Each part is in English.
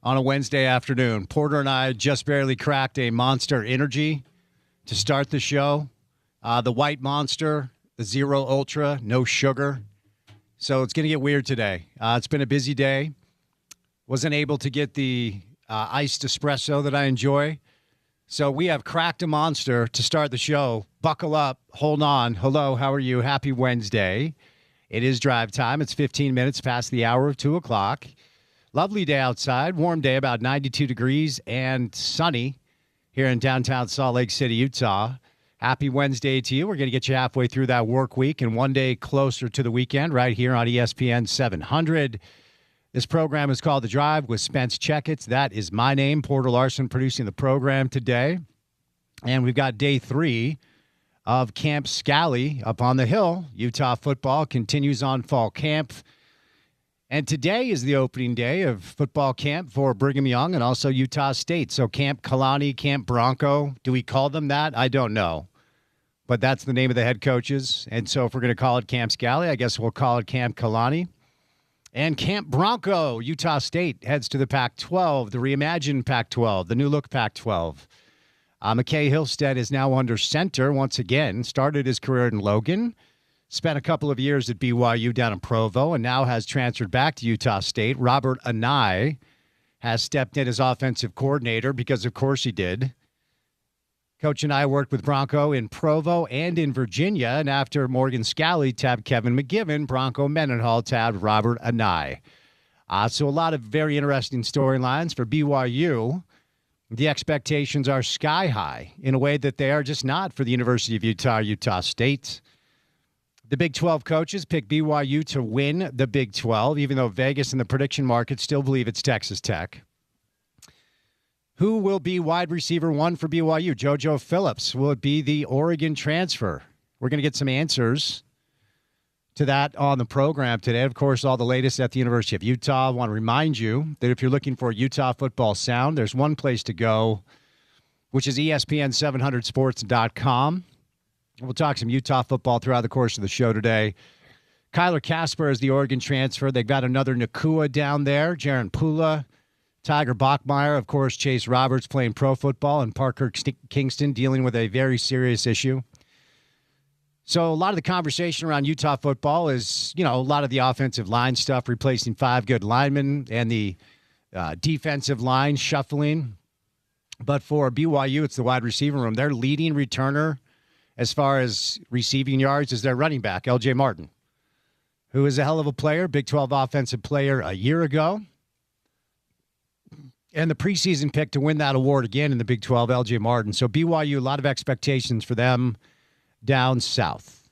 on a Wednesday afternoon. Porter and I just barely cracked a Monster Energy to start the show. The White Monster, the Zero Ultra, no sugar. So it's going to get weird today. It's been a busy day. Wasn't able to get the iced espresso that I enjoy. So we have cracked a Monster to start the show. Buckle up. Hold on. Hello, how are you? Happy Wednesday. It is drive time. It's 15 minutes past the hour of 2 o'clock. Lovely day outside. Warm day, about 92 degrees and sunny here in downtown Salt Lake City, Utah. Happy Wednesday to you. We're going to get you halfway through that work week and one day closer to the weekend right here on ESPN 700. This program is called The Drive with Spence Checketts. That is my name, Porter Larson, producing the program today. And we've got day 3 of Camp Scally up on the hill. Utah football continues on fall camp. And today is the opening day of football camp for Brigham Young and also Utah State. So Camp Kalani, Camp Bronco, do we call them that? I don't know. But that's the name of the head coaches. And so if we're going to call it Camp Scally, I guess we'll call it Camp Kalani. And Camp Bronco, Utah State heads to the Pac-12, the reimagined Pac-12, the new look Pac-12. McKay Hillstead is now under center once again, started his career in Logan, spent a couple of years at BYU down in Provo, and now has transferred back to Utah State. Robert Anai has stepped in as offensive coordinator because, of course, he did. Coach and I worked with Bronco in Provo and in Virginia, and after Morgan Scally tabbed Kevin McGivern, Bronco Mendenhall tabbed Robert Anai. So a lot of very interesting storylines for BYU. The expectations are sky high in a way that they are just not for the University of Utah, Utah State. The Big 12 coaches pick BYU to win the Big 12, even though Vegas and the prediction market still believe it's Texas Tech. Who will be wide receiver 1 for BYU? JoJo Phillips. Will it be the Oregon transfer? We're going to get some answers to that on the program today. Of course, all the latest at the University of Utah. I want to remind you that if you're looking for Utah football sound, there's one place to go, which is ESPN700sports.com. We'll talk some Utah football throughout the course of the show today. Kyler Casper is the Oregon transfer. They've got another Nakua down there, Jaron Pula, Tiger Bachmeyer, of course, Chase Roberts playing pro football, and Parker Kingston dealing with a very serious issue. So a lot of the conversation around Utah football is, a lot of the offensive line stuff, replacing 5 good linemen, and the defensive line shuffling. But for BYU, it's the wide receiver room. Their leading returner as far as receiving yards is their running back, L.J. Martin, who is a hell of a player, Big 12 offensive player a year ago. And the preseason pick to win that award again in the Big 12, L.J. Martin. So BYU, a lot of expectations for them down south.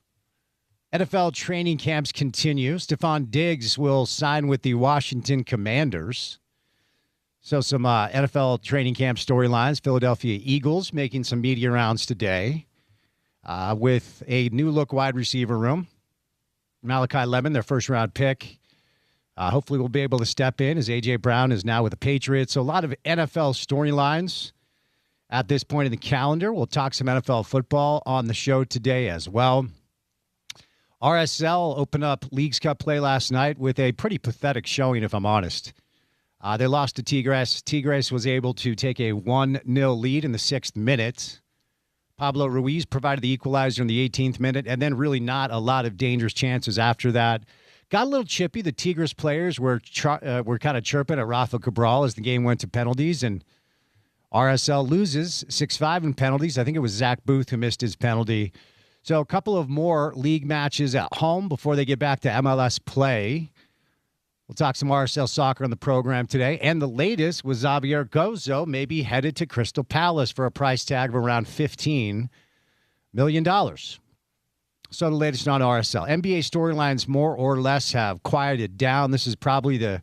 NFL training camps continue. Stephon Diggs will sign with the Washington Commanders. So some NFL training camp storylines. Philadelphia Eagles making some media rounds today with a new look wide receiver room. Malachi Lemon, their first round pick. Hopefully we'll be able to step in as A.J. Brown is now with the Patriots. So a lot of NFL storylines at this point in the calendar. We'll talk some NFL football on the show today as well. RSL opened up Leagues Cup play last night with a pretty pathetic showing, if I'm honest. They lost to Tigres. Tigres was able to take a 1-0 lead in the 6th minute. Pablo Ruiz provided the equalizer in the 18th minute, and then really not a lot of dangerous chances after that. Got a little chippy. The Tigres players were kind of chirping at Rafa Cabral as the game went to penalties, and RSL loses 6-5 in penalties. I think it was Zach Booth who missed his penalty. So a couple of more league matches at home before they get back to MLS play. We'll talk some RSL soccer on the program today. And the latest was Xavier Gozo maybe headed to Crystal Palace for a price tag of around $15 million. So the latest on RSL. NBA storylines more or less have quieted down. This is probably the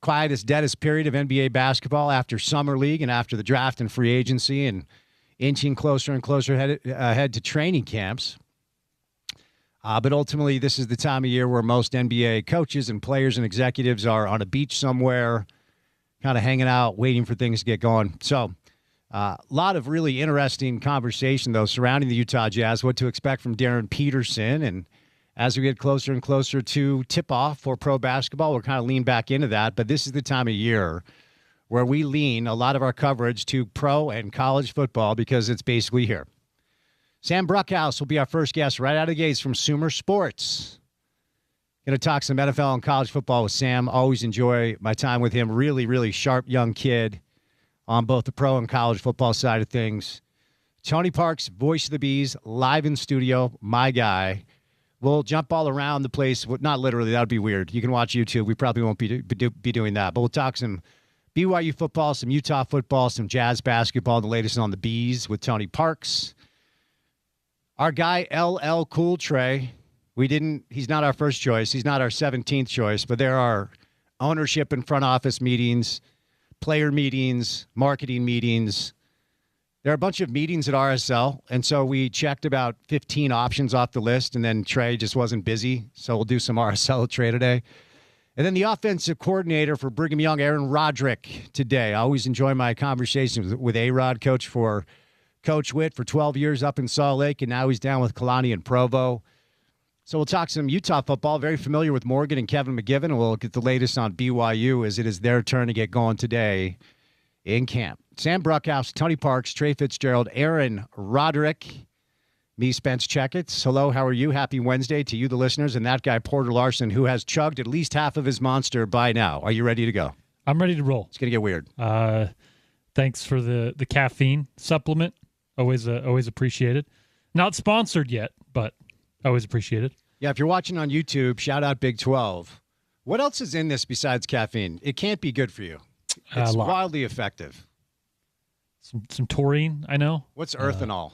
quietest, deadest period of NBA basketball after Summer League and after the draft and free agency and inching closer and closer ahead to training camps. But ultimately, this is the time of year where most NBA coaches and players and executives are on a beach somewhere, kind of hanging out, waiting for things to get going. So a lot of really interesting conversation, though, surrounding the Utah Jazz, what to expect from Darren Peterson. And as we get closer and closer to tip-off for pro basketball, we'll kind of lean back into that. But this is the time of year where we lean a lot of our coverage to pro and college football because it's basically here. Sam Bruckhouse will be our first guest right out of the gates from Sumer Sports. Going to talk some NFL and college football with Sam. Always enjoy my time with him. Really, really sharp young kid on both the pro and college football side of things. Tony Parks, voice of the Bees, live in studio, my guy. We'll jump all around the place. Not literally, that would be weird. You can watch YouTube. We probably won't be doing that. But we'll talk some BYU football, some Utah football, some Jazz basketball, the latest on the Bees with Tony Parks. Our guy, LL Cool Trey, he's not our first choice. He's not our 17th choice, but there are ownership and front office meetings, player meetings, marketing meetings. There are a bunch of meetings at RSL, and so we checked about 15 options off the list, and then Trey just wasn't busy, so we'll do some RSL Trey today. And then the offensive coordinator for Brigham Young, Aaron Roderick, today. I always enjoy my conversations with A-Rod, coach for Coach Witt for 12 years up in Salt Lake, and now he's down with Kalani and Provo. So we'll talk some Utah football, very familiar with Morgan and Kevin McGivern, and we'll get the latest on BYU as it is their turn to get going today in camp. Sam Bruckhouse, Tony Parks, Trey Fitzgerald, Aaron Roderick, me, Spence Checketts. Hello, how are you? Happy Wednesday to you, the listeners, and that guy, Porter Larson, who has chugged at least half of his monster by now. Are you ready to go? I'm ready to roll. It's going to get weird. Thanks for the caffeine supplement. Always appreciated. Not sponsored yet, but always appreciated. Yeah, if you're watching on YouTube, shout out Big 12. What else is in this besides caffeine? It can't be good for you. It's wildly effective. Some taurine, I know. What's erythritol?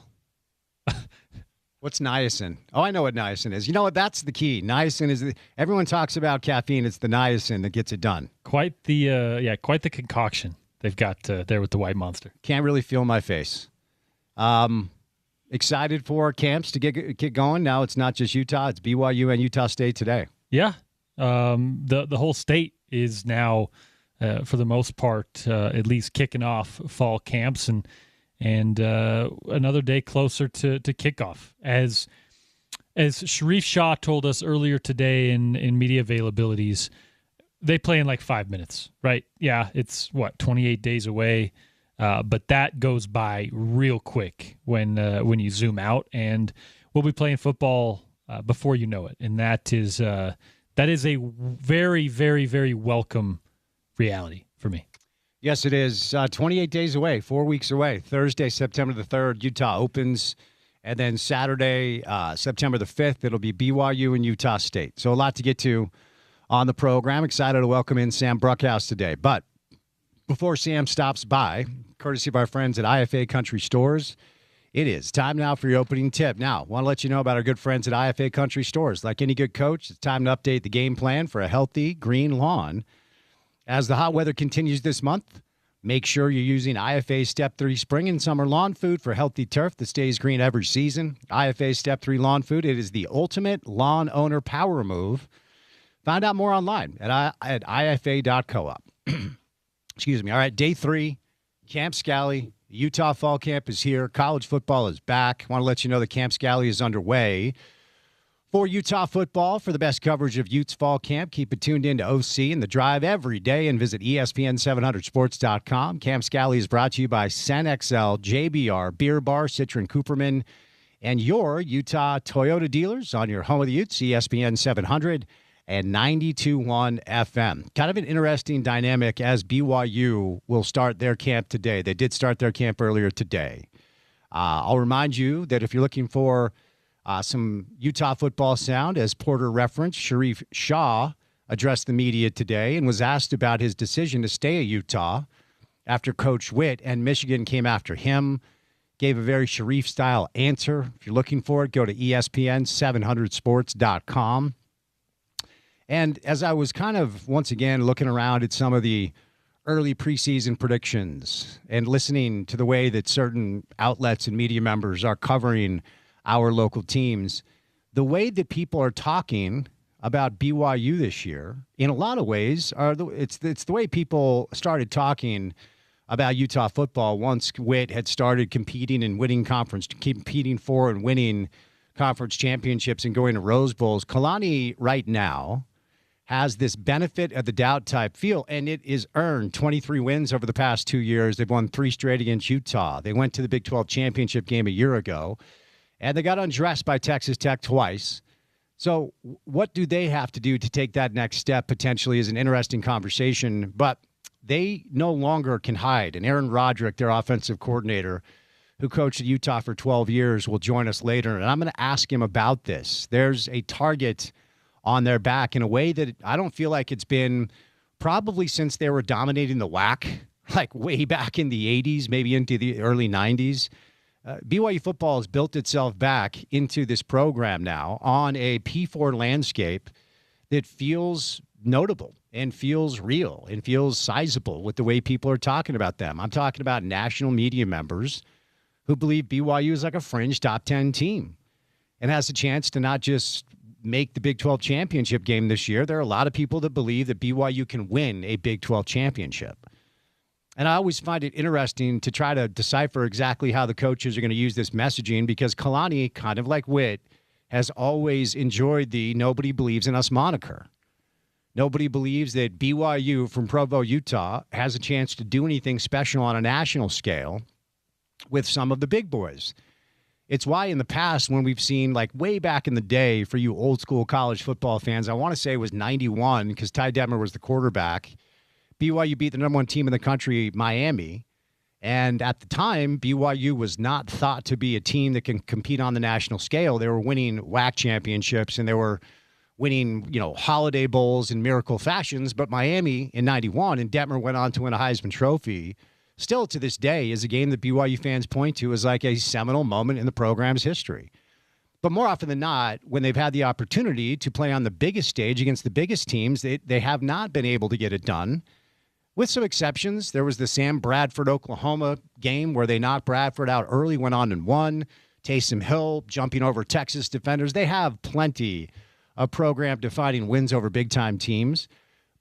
What's niacin? Oh, I know what niacin is. You know what? That's the key. Niacin is everyone talks about caffeine. It's the niacin that gets it done. Quite the concoction they've got there with the White Monster. Can't really feel my face. Excited for camps to get going. Now it's not just Utah; it's BYU and Utah State today. Yeah, the whole state is now, for the most part, at least kicking off fall camps and another day closer to kickoff. As Sharif Shah told us earlier today in media availabilities, they play in like 5 minutes, right? Yeah, it's 28 days away. But that goes by real quick when you zoom out, and we'll be playing football before you know it, and that is a very, very, very welcome reality for me. Yes, it is. 28 days away, 4 weeks away. Thursday, September the 3rd, Utah opens, and then Saturday, September the 5th, it'll be BYU and Utah State. So a lot to get to on the program. Excited to welcome in Sam Bruckhouse today, but before Sam stops by, courtesy of our friends at IFA Country Stores, it is time now for your opening tip. Now, want to let you know about our good friends at IFA Country Stores. Like any good coach, it's time to update the game plan for a healthy green lawn. As the hot weather continues this month, make sure you're using IFA Step 3 Spring and Summer Lawn Food for healthy turf that stays green every season. IFA Step 3 Lawn Food, it is the ultimate lawn owner power move. Find out more online at ifa.coop. Excuse me. All right, day 3, Camp Scally. The Utah Fall Camp is here. College football is back. I want to let you know that Camp Scally is underway. For Utah football, for the best coverage of Utes Fall Camp, keep it tuned in to OC and The Drive every day and visit ESPN700sports.com. Camp Scally is brought to you by SenXL, JBR, Beer Bar, Citron Cooperman, and your Utah Toyota dealers on your home of the Utes, ESPN 700 and 92.1 FM. Kind of an interesting dynamic as BYU will start their camp today. They did start their camp earlier today. I'll remind you that if you're looking for some Utah football sound, as Porter referenced, Sharif Shah addressed the media today and was asked about his decision to stay at Utah after Coach Witt and Michigan came after him. Gave a very Sharif-style answer. If you're looking for it, go to ESPN700sports.com. And as I was kind of, once again, looking around at some of the early preseason predictions and listening to the way that certain outlets and media members are covering our local teams, the way that people are talking about BYU this year, in a lot of ways, it's the way people started talking about Utah football once Witt had started competing and winning competing for and winning conference championships and going to Rose Bowls. Kalani right now has this benefit of the doubt type feel, and it is earned. 23 wins over the past 2 years. They've won 3 straight against Utah. They went to the Big 12 championship game a year ago, and they got undressed by Texas Tech twice. So what do they have to do to take that next step potentially is an interesting conversation, but they no longer can hide. And Aaron Roderick, their offensive coordinator, who coached at Utah for 12 years, will join us later, and I'm going to ask him about this. There's a target on their back in a way that I don't feel like it's been probably since they were dominating the WAC, like way back in the 80s, maybe into the early 90s. BYU football has built itself back into this program now on a P4 landscape that feels notable and feels real and feels sizable with the way people are talking about them. I'm talking about national media members who believe BYU is like a fringe top 10 team and has a chance to not just make the Big 12 championship game this year. There are a lot of people that believe that BYU can win a Big 12 championship. And I always find it interesting to try to decipher exactly how the coaches are going to use this messaging, because Kalani, kind of like Witt, has always enjoyed the nobody believes in us moniker. Nobody believes that BYU from Provo, Utah, has a chance to do anything special on a national scale with some of the big boys. It's why in the past, when we've seen, like way back in the day, for you old school college football fans, I want to say it was 91 because Ty Detmer was the quarterback. BYU beat the number 1 team in the country, Miami. And at the time, BYU was not thought to be a team that can compete on the national scale. They were winning WAC championships and they were winning, holiday bowls in miracle fashions. But Miami in 91, and Detmer went on to win a Heisman Trophy, still to this day is a game that BYU fans point to as like a seminal moment in the program's history. But more often than not, when they've had the opportunity to play on the biggest stage against the biggest teams, they have not been able to get it done. With some exceptions, there was the Sam Bradford, Oklahoma game where they knocked Bradford out early, went on and won. Taysom Hill jumping over Texas defenders. They have plenty of program-defining wins over big-time teams.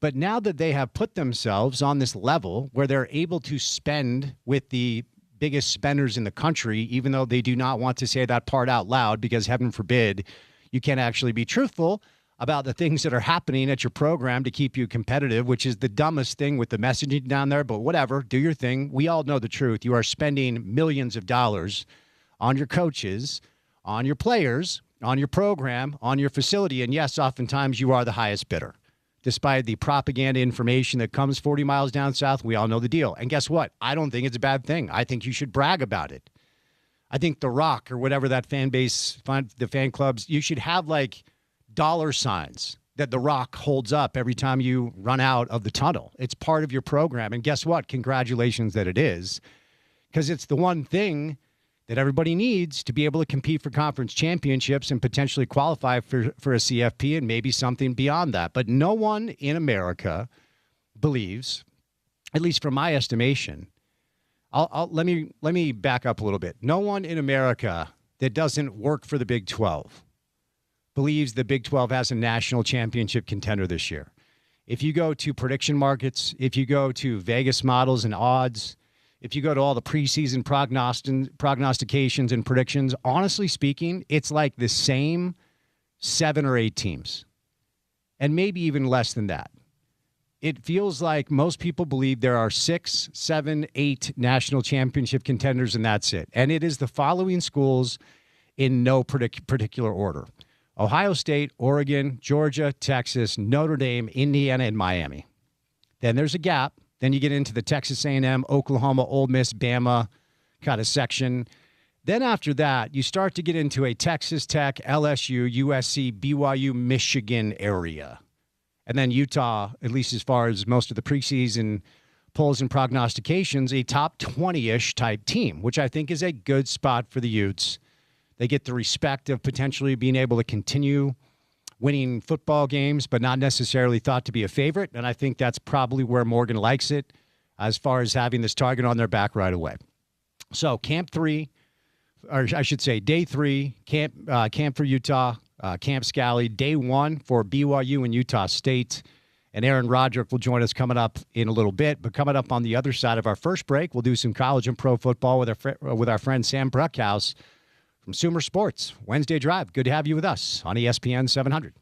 But now that they have put themselves on this level where they're able to spend with the biggest spenders in the country, even though they do not want to say that part out loud because, heaven forbid, you can't actually be truthful about the things that are happening at your program to keep you competitive, which is the dumbest thing with the messaging down there. But whatever, do your thing. We all know the truth. You are spending millions of dollars on your coaches, on your players, on your program, on your facility. And yes, oftentimes you are the highest bidder. Despite the propaganda information that comes 40 miles down south, we all know the deal. And guess what? I don't think it's a bad thing. I think you should brag about it. I think The Rock or whatever that fan base, the fan clubs, you should have like dollar signs that The Rock holds up every time you run out of the tunnel. It's part of your program. And guess what? Congratulations that it is, because it's the one thing that everybody needs to be able to compete for conference championships and potentially qualify for a CFP and maybe something beyond that. But no one in America believes, at least from my estimation, let me back up a little bit. No one in America that doesn't work for the Big 12 believes the Big 12 has a national championship contender this year. If you go to prediction markets, if you go to Vegas models and odds, if you go to all the preseason prognostications and predictions, honestly speaking, it's like the same 7 or 8 teams, and maybe even less than that. It feels like most people believe there are 6, 7, 8 national championship contenders, and that's it. And it is the following schools in no particular order: Ohio State, Oregon, Georgia, Texas, Notre Dame, Indiana, and Miami. Then there's a gap. Then you get into the Texas A&M, Oklahoma, Ole Miss, Bama kind of section. Then after that, you start to get into a Texas Tech, LSU, USC, BYU, Michigan area. And then Utah, at least as far as most of the preseason polls and prognostications, a top 20-ish type team, which I think is a good spot for the Utes. They get the respect of potentially being able to continue winning football games, but not necessarily thought to be a favorite. And I think that's probably where Morgan likes it, as far as having this target on their back right away. So Camp 3, or I should say Day 3, Camp for Utah, Camp Scally. Day 1 for BYU and Utah State. And Aaron Roderick will join us coming up in a little bit. But coming up on the other side of our first break, we'll do some college and pro football with our friend Sam Bruckhouse from Sumer Sports. Wednesday Drive. Good to have you with us on ESPN 700.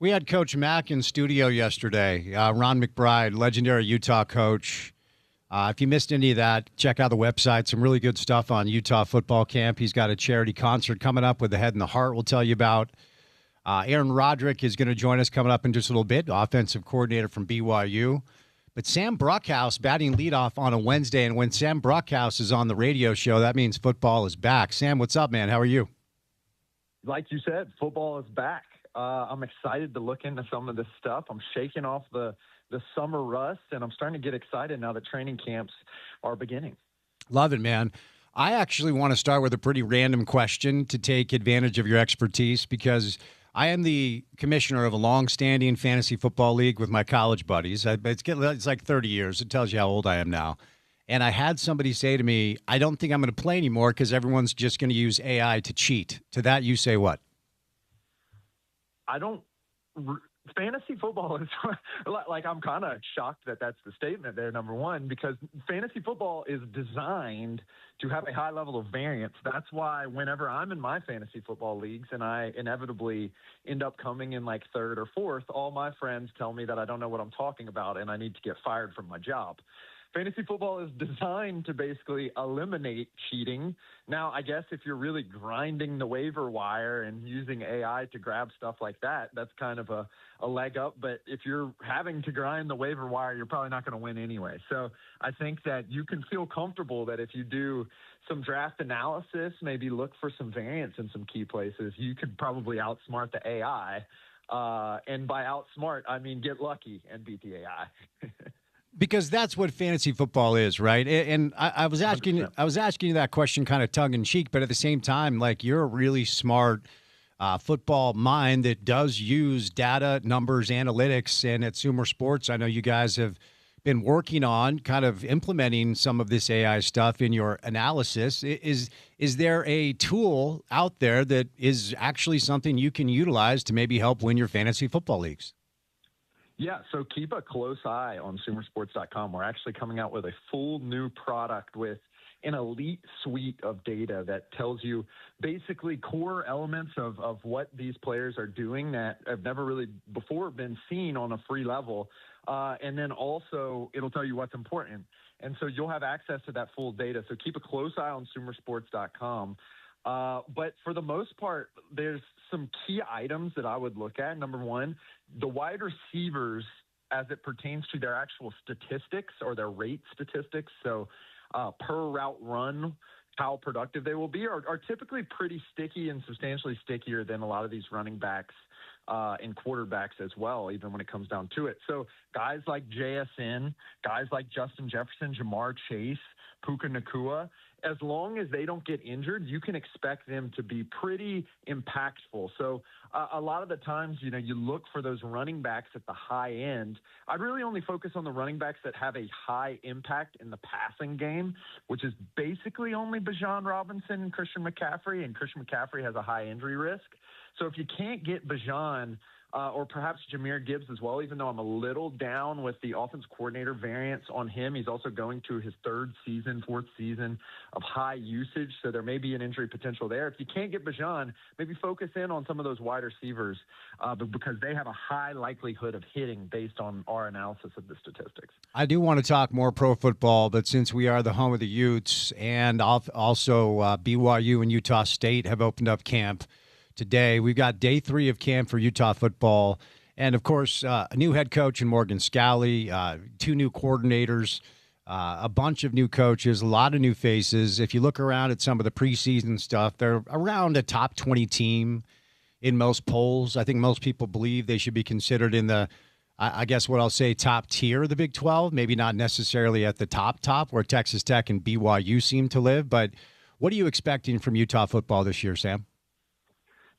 We had Coach Mack in studio yesterday. Ron McBride, legendary Utah coach. If you missed any of that, check out the website. Some really good stuff on Utah football camp. He's got a charity concert coming up with the Head and the Heart we'll tell you about. Aaron Roderick is going to join us coming up in just a little bit, offensive coordinator from BYU. But Sam Bruckhouse batting leadoff on a Wednesday, and when Sam Bruckhouse is on the radio show, that means football is back. Sam, what's up, man? How are you? Like you said, football is back. I'm excited to look into some of this stuff. I'm shaking off the summer rust, and I'm starting to get excited now that training camps are beginning. Love it, man. I actually want to start with a pretty random question to take advantage of your expertise because I am the commissioner of a long-standing fantasy football league with my college buddies. It's like 30 years. It tells you how old I am now. And I had somebody say to me, I don't think I'm going to play anymore because everyone's just going to use AI to cheat. To that, you say what? Fantasy football is like, I'm kind of shocked that that's the statement there, number one, because fantasy football is designed to have a high level of variance. That's why whenever I'm in my fantasy football leagues and I inevitably end up coming in like third or fourth, all my friends tell me that I don't know what I'm talking about and I need to get fired from my job. Fantasy football is designed to basically eliminate cheating. Now, I guess if you're really grinding the waiver wire and using AI to grab stuff like that, that's kind of a leg up. But if you're having to grind the waiver wire, you're probably not going to win anyway. So I think that you can feel comfortable that if you do some draft analysis, maybe look for some variance in some key places, you could probably outsmart the AI. And by outsmart, I mean get lucky and beat the AI. Because that's what fantasy football is, right? And I was asking 100%. I was asking you that question kind of tongue in cheek, but at the same time, like you're a really smart football mind that does use data, numbers, analytics, and at Sumer Sports, I know you guys have been working on kind of implementing some of this AI stuff in your analysis. Is there a tool out there that is actually something you can utilize to maybe help win your fantasy football leagues? Yeah, so keep a close eye on sumersports.com. We're actually coming out with a full new product with an elite suite of data that tells you basically core elements of what these players are doing that have never really before been seen on a free level. And then also it'll tell you what's important. And so you'll have access to that full data. So keep a close eye on sumersports.com. But for the most part, there's some key items that I would look at. Number one, the wide receivers as it pertains to their actual statistics or their rate statistics. So per route run, how productive they will be are typically pretty sticky and substantially stickier than a lot of these running backs and quarterbacks as well, even when it comes down to it. So guys like JSN, guys like Justin Jefferson, Jamar Chase, Puka Nacua, as long as they don't get injured, you can expect them to be pretty impactful. So a lot of the times, you look for those running backs at the high end. I'd really only focus on the running backs that have a high impact in the passing game, which is basically only Bijan Robinson and Christian McCaffrey, and Christian McCaffrey has a high injury risk. So if you can't get Bijan or perhaps Jahmyr Gibbs as well, even though I'm a little down with the offense coordinator variance on him. He's also going to his fourth season of high usage, so there may be an injury potential there. If you can't get Bijan, maybe focus in on some of those wide receivers because they have a high likelihood of hitting based on our analysis of the statistics. I do want to talk more pro football, but since we are the home of the Utes and also BYU and Utah State have opened up camp today. We've got day 3 of camp for Utah football. And, of course, a new head coach in Morgan Scalley, 2 new coordinators, a bunch of new coaches, a lot of new faces. If you look around at some of the preseason stuff, they're around a top 20 team in most polls. I think most people believe they should be considered in the, I guess what I'll say, top tier of the Big 12, maybe not necessarily at the top where Texas Tech and BYU seem to live. But what are you expecting from Utah football this year, Sam?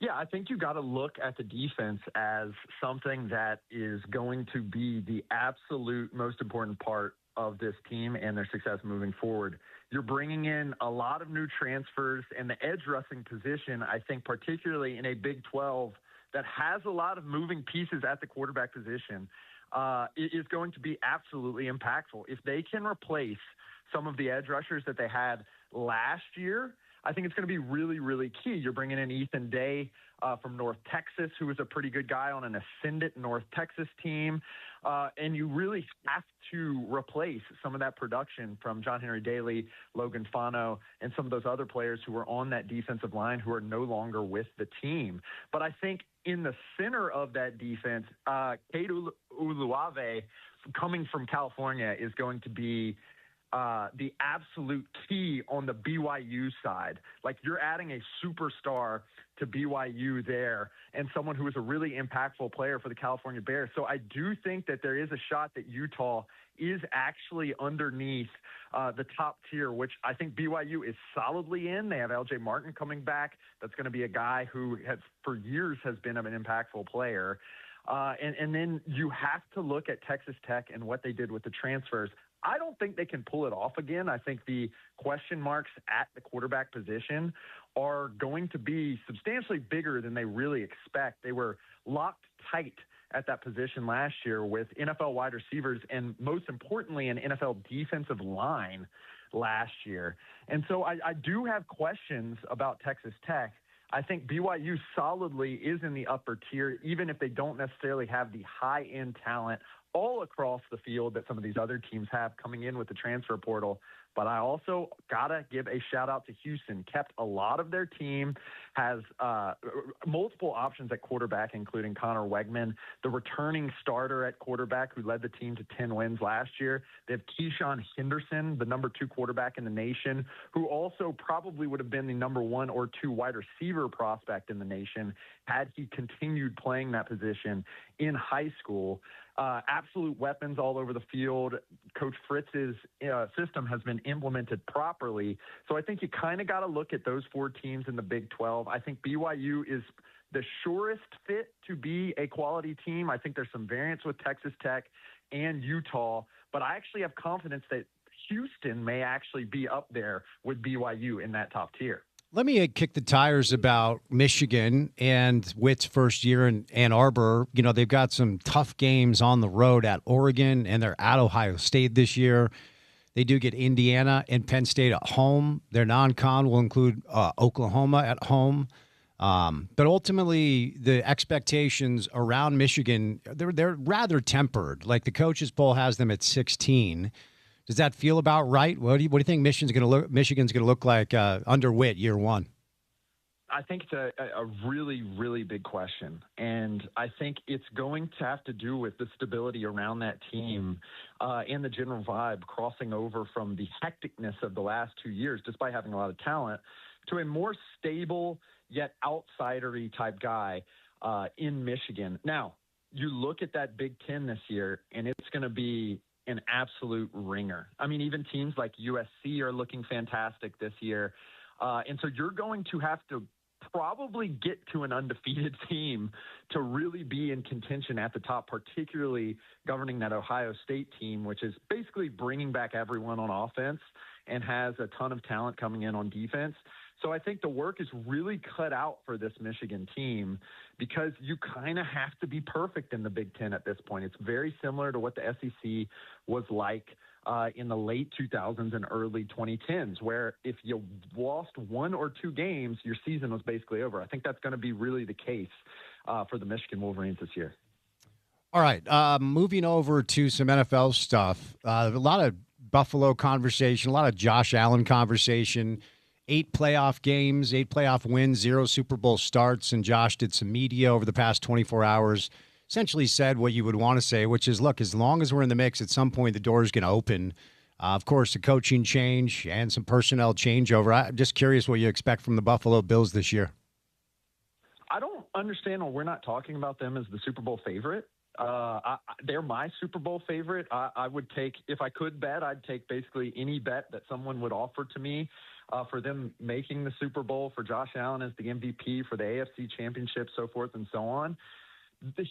Yeah, I think you got to look at the defense as something that is going to be the absolute most important part of this team and their success moving forward. You're bringing in a lot of new transfers, and the edge rushing position, I think particularly in a Big 12 that has a lot of moving pieces at the quarterback position, is going to be absolutely impactful. If they can replace some of the edge rushers that they had last year, I think it's going to be really, really key. You're bringing in Ethan Day from North Texas, who is a pretty good guy on an ascendant North Texas team. And you really have to replace some of that production from John Henry Daly, Logan Fano, and some of those other players who are on that defensive line who are no longer with the team. But I think in the center of that defense, Kate Uluave, coming from California, is going to be the absolute key on the BYU side. Like, you're adding a superstar to BYU there and someone who is a really impactful player for the California Bears. So I do think that there is a shot that Utah is actually underneath the top tier, which I think BYU is solidly in. They have LJ Martin coming back. That's going to be a guy who for years has been an impactful player. And then you have to look at Texas Tech and what they did with the transfers. I don't think they can pull it off again. I think the question marks at the quarterback position are going to be substantially bigger than they really expect. They were locked tight at that position last year with NFL wide receivers and, most importantly, an NFL defensive line last year. And so I do have questions about Texas Tech. I think BYU solidly is in the upper tier, even if they don't necessarily have the high-end talent all across the field that some of these other teams have coming in with the transfer portal. But I also got to give a shout-out to Houston. Kept a lot of their team, has multiple options at quarterback, including Connor Wegman, the returning starter at quarterback who led the team to 10 wins last year. They have Keyshawn Henderson, the number 2 quarterback in the nation, who also probably would have been the number 1 or 2 wide receiver prospect in the nation had he continued playing that position in high school. Absolute weapons all over the field. Coach Fritz's system has been implemented properly. So I think you kind of got to look at those 4 teams in the Big 12. I think BYU is the surest fit to be a quality team. I think there's some variance with Texas Tech and Utah, but I actually have confidence that Houston may actually be up there with BYU in that top tier. Let me kick the tires about Michigan and Witt's first year in Ann Arbor. You know, they've got some tough games on the road at Oregon, and they're at Ohio State this year. They do get Indiana and Penn State at home. Their non-con will include Oklahoma at home. But ultimately, the expectations around Michigan, they're rather tempered. Like, the coaches poll has them at 16. Does that feel about right? What do you think Michigan's going to look like under Witt year one? I think it's a really, really big question. And I think it's going to have to do with the stability around that team and the general vibe crossing over from the hecticness of the last 2 years, despite having a lot of talent, to a more stable yet outsidery type guy in Michigan. Now, you look at that Big Ten this year, and it's going to be an absolute ringer. I mean, even teams like USC are looking fantastic this year. And so you're going to have to probably get to an undefeated team to really be in contention at the top, particularly governing that Ohio State team, which is basically bringing back everyone on offense and has a ton of talent coming in on defense. So I think the work is really cut out for this Michigan team because you kind of have to be perfect in the Big Ten at this point. It's very similar to what the SEC was like in the late 2000s and early 2010s, where if you lost 1 or 2 games, your season was basically over. I think that's going to be really the case for the Michigan Wolverines this year. All right, moving over to some NFL stuff. A lot of Buffalo conversation, a lot of Josh Allen conversation. 8 playoff games, 8 playoff wins, 0 Super Bowl starts, and Josh did some media over the past 24 hours, essentially said what you would want to say, which is, look, as long as we're in the mix, at some point the door is going to open. Of course, the coaching change and some personnel changeover. I'm just curious what you expect from the Buffalo Bills this year. I don't understand why we're not talking about them as the Super Bowl favorite. They're my Super Bowl favorite. I would take, if I could bet, I'd take basically any bet that someone would offer to me for them making the Super Bowl, for Josh Allen as the MVP, for the AFC Championship, so forth and so on.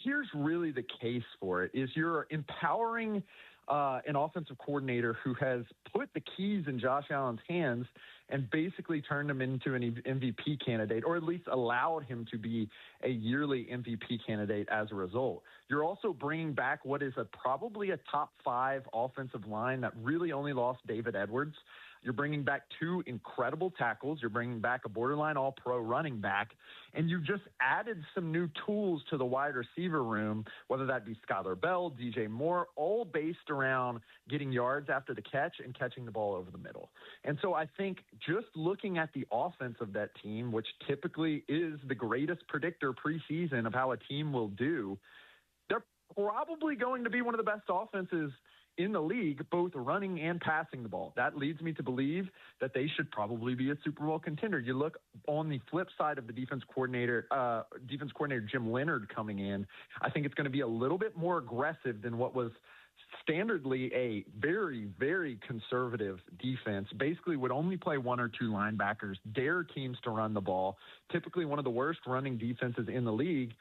Here's really the case for it, is you're empowering an offensive coordinator who has put the keys in Josh Allen's hands and basically turned him into an MVP candidate, or at least allowed him to be a yearly MVP candidate as a result. You're also bringing back what is probably a top 5 offensive line that really only lost David Edwards You're bringing back 2 incredible tackles. You're bringing back a borderline all-pro running back. And you just added some new tools to the wide receiver room, whether that be Skylar Bell, DJ Moore, all based around getting yards after the catch and catching the ball over the middle. And so I think just looking at the offense of that team, which typically is the greatest predictor preseason of how a team will do, they're probably going to be one of the best offenses in the league, both running and passing the ball. That leads me to believe that they should probably be a Super Bowl contender. You look on the flip side of the defense coordinator Jim Leonard coming in, I think it's going to be a little bit more aggressive than what was standardly a very, very conservative defense. Basically would only play 1 or 2 linebackers, dare teams to run the ball, typically one of the worst running defenses in the league,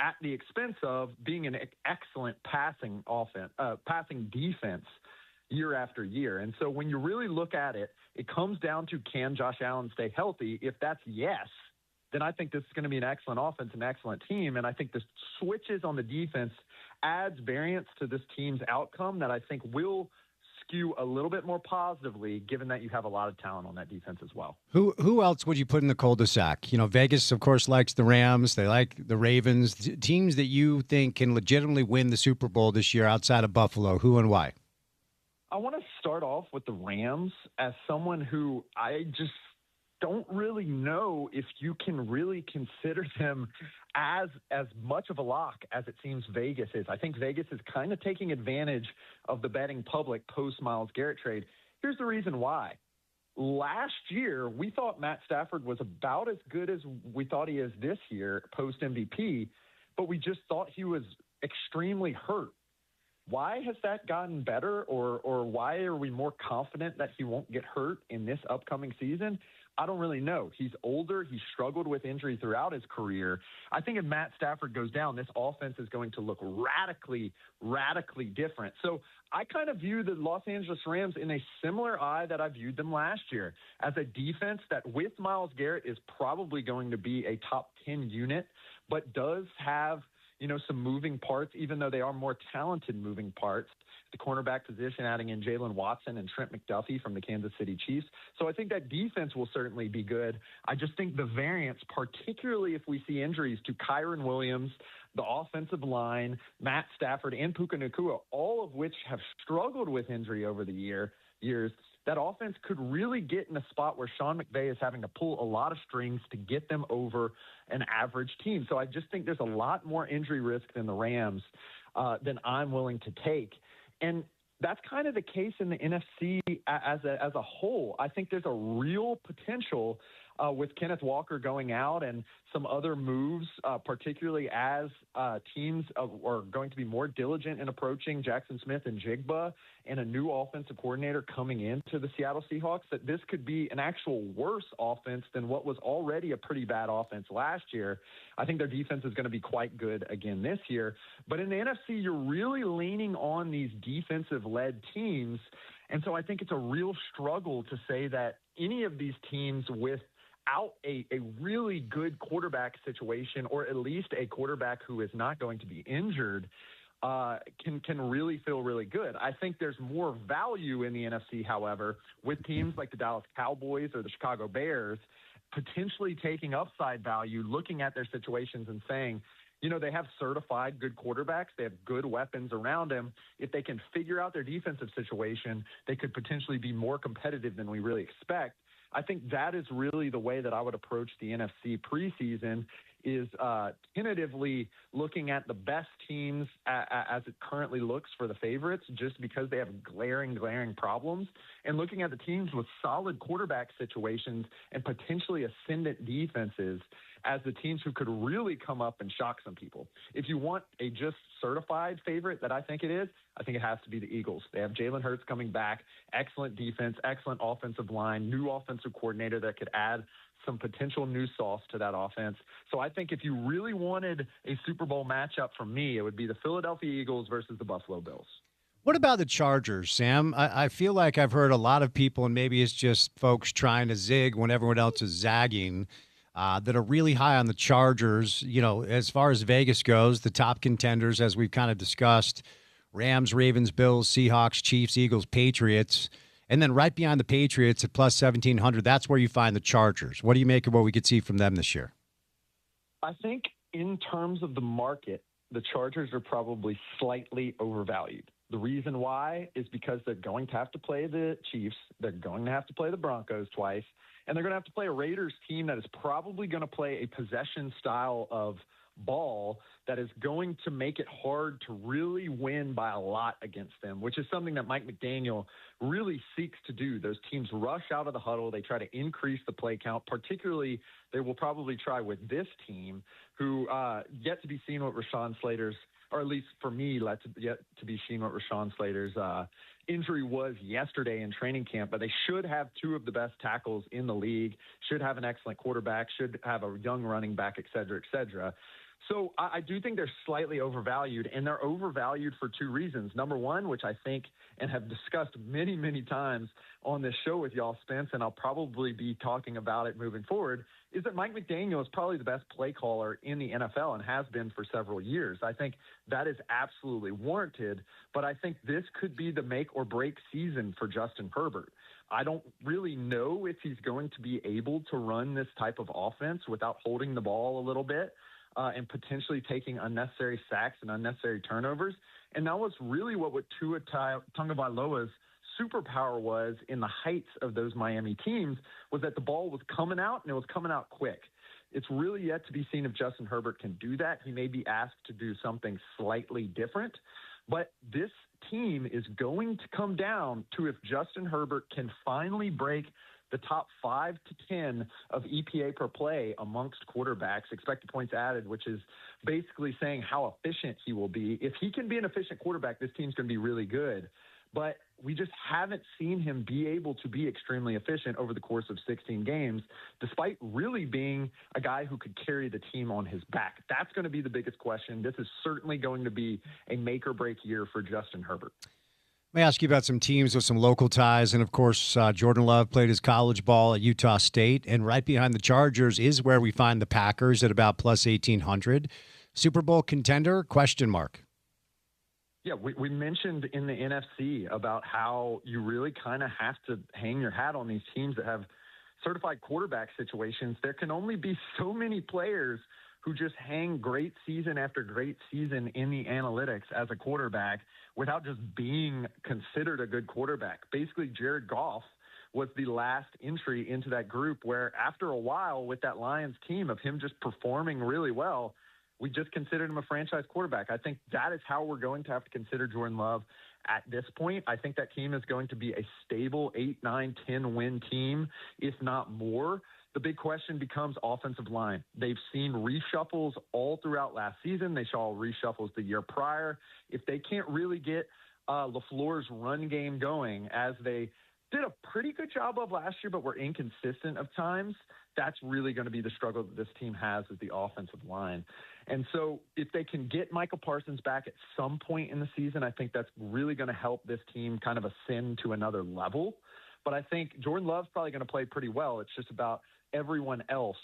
at the expense of being an excellent passing defense year after year. And so when you really look at it, it comes down to, can Josh Allen stay healthy? If that's yes, then I think this is going to be an excellent offense, an excellent team. And I think the switches on the defense adds variance to this team's outcome that I think will skew a little bit more positively, given that you have a lot of talent on that defense as well. Who else would you put in the cul-de-sac? You know, Vegas, of course, likes the Rams. They like the Ravens. Teams that you think can legitimately win the Super Bowl this year outside of Buffalo. Who and why? I want to start off with the Rams as someone who I just don't really know if you can really consider them as much of a lock as it seems Vegas is. I think Vegas is kind of taking advantage of the betting public post Myles Garrett trade. Here's the reason why. Last year, we thought Matt Stafford was about as good as we thought he is this year post MVP, but we just thought he was extremely hurt. Why has that gotten better, or why are we more confident that he won't get hurt in this upcoming season? I don't really know. He's older. He's struggled with injury throughout his career. I think if Matt Stafford goes down, this offense is going to look radically, radically different. So I kind of view the Los Angeles Rams in a similar eye that I viewed them last year, as a defense that with Myles Garrett is probably going to be a top 10 unit, but does have, you know, some moving parts, even though they are more talented moving parts. The cornerback position, adding in Jalen Watson and Trent McDuffie from the Kansas City Chiefs. So I think that defense will certainly be good. I just think the variance, particularly if we see injuries to Kyron Williams, the offensive line, Matt Stafford, and Puka Nacua, all of which have struggled with injury over the years, that offense could really get in a spot where Sean McVay is having to pull a lot of strings to get them over an average team. So I just think there's a lot more injury risk than the Rams than I'm willing to take. And that's kind of the case in the NFC as a whole. I think there's a real potential with Kenneth Walker going out and some other moves, particularly as teams are going to be more diligent in approaching Jackson Smith and Jigba, and a new offensive coordinator coming into the Seattle Seahawks, that this could be an actual worse offense than what was already a pretty bad offense last year. I think their defense is going to be quite good again this year. But in the NFC, you're really leaning on these defensive-led teams. And so I think it's a real struggle to say that any of these teams without a really good quarterback situation, or at least a quarterback who is not going to be injured, can really feel really good. I think there's more value in the NFC, however, with teams like the Dallas Cowboys or the Chicago Bears potentially taking upside value, looking at their situations and saying, you know, they have certified good quarterbacks. They have good weapons around them. If they can figure out their defensive situation, they could potentially be more competitive than we really expect. I think that is really the way that I would approach the NFC preseason, is tentatively looking at the best teams as it currently looks for the favorites, just because they have glaring problems, and looking at the teams with solid quarterback situations and potentially ascendant defenses as the teams who could really come up and shock some people. If you want a just certified favorite that I think it is, I think it has to be the Eagles. They have Jalen Hurts coming back, excellent defense, excellent offensive line, new offensive coordinator that could add some potential new sauce to that offense. So I think if you really wanted a Super Bowl matchup from me, it would be the Philadelphia Eagles versus the Buffalo Bills. What about the Chargers, Sam? I feel like I've heard a lot of people, and maybe it's just folks trying to zig when everyone else is zagging, that are really high on the Chargers. You know, as far as Vegas goes, the top contenders, as we've kind of discussed, Rams, Ravens, Bills, Seahawks, Chiefs, Eagles, Patriots. And then right behind the Patriots at plus 1,700, that's where you find the Chargers. What do you make of what we could see from them this year? I think in terms of the market, the Chargers are probably slightly overvalued. The reason why is because they're going to have to play the Chiefs, they're going to have to play the Broncos twice, and they're going to have to play a Raiders team that is probably going to play a possession style of ball that is going to make it hard to really win by a lot against them, which is something that Mike McDaniel really seeks to do. Those teams rush out of the huddle. They try to increase the play count. Particularly, they will probably try with this team, who yet to be seen what Rashawn Slater's, or at least for me, yet to be seen what Rashawn Slater's injury was yesterday in training camp. But they should have two of the best tackles in the league, should have an excellent quarterback, should have a young running back, et cetera, et cetera. So I do think they're slightly overvalued, and they're overvalued for two reasons. Number one, which I think and have discussed many, many times on this show with y'all, Spence, and I'll probably be talking about it moving forward, is that Mike McDaniel is probably the best play caller in the NFL and has been for several years. I think that is absolutely warranted, but I think this could be the make or break season for Justin Herbert. I don't really know if he's going to be able to run this type of offense without holding the ball a little bit. And potentially taking unnecessary sacks and unnecessary turnovers. And that was really what Tua Tagovailoa's superpower was in the heights of those Miami teams, was that the ball was coming out, and it was coming out quick. It's really yet to be seen if Justin Herbert can do that. He may be asked to do something slightly different. But this team is going to come down to if Justin Herbert can finally break the top 5 to 10 of EPA per play amongst quarterbacks, expected points added, which is basically saying how efficient he will be. If he can be an efficient quarterback, this team's going to be really good. But we just haven't seen him be able to be extremely efficient over the course of 16 games, despite really being a guy who could carry the team on his back. That's going to be the biggest question. This is certainly going to be a make or break year for Justin Herbert. Let me ask you about some teams with some local ties. And, of course, Jordan Love played his college ball at Utah State. And right behind the Chargers is where we find the Packers at about plus 1,800. Super Bowl contender, question mark. Yeah, we mentioned in the NFC about how you really kind of have to hang your hat on these teams that have certified quarterback situations. There can only be so many players who just hang great season after great season in the analytics as a quarterback without just being considered a good quarterback. Basically, Jared Goff was the last entry into that group where after a while with that Lions team of him just performing really well, we just considered him a franchise quarterback. I think that is how we're going to have to consider Jordan Love at this point. I think that team is going to be a stable 8, 9, 10 win team, if not more. The big question becomes offensive line. They've seen reshuffles all throughout last season. They saw reshuffles the year prior. If they can't really get LaFleur's run game going, as they did a pretty good job of last year, but were inconsistent of times, that's really going to be the struggle that this team has, is the offensive line. And so if they can get Michael Parsons back at some point in the season, I think that's really going to help this team kind of ascend to another level. But I think Jordan Love's probably going to play pretty well. It's just about everyone else,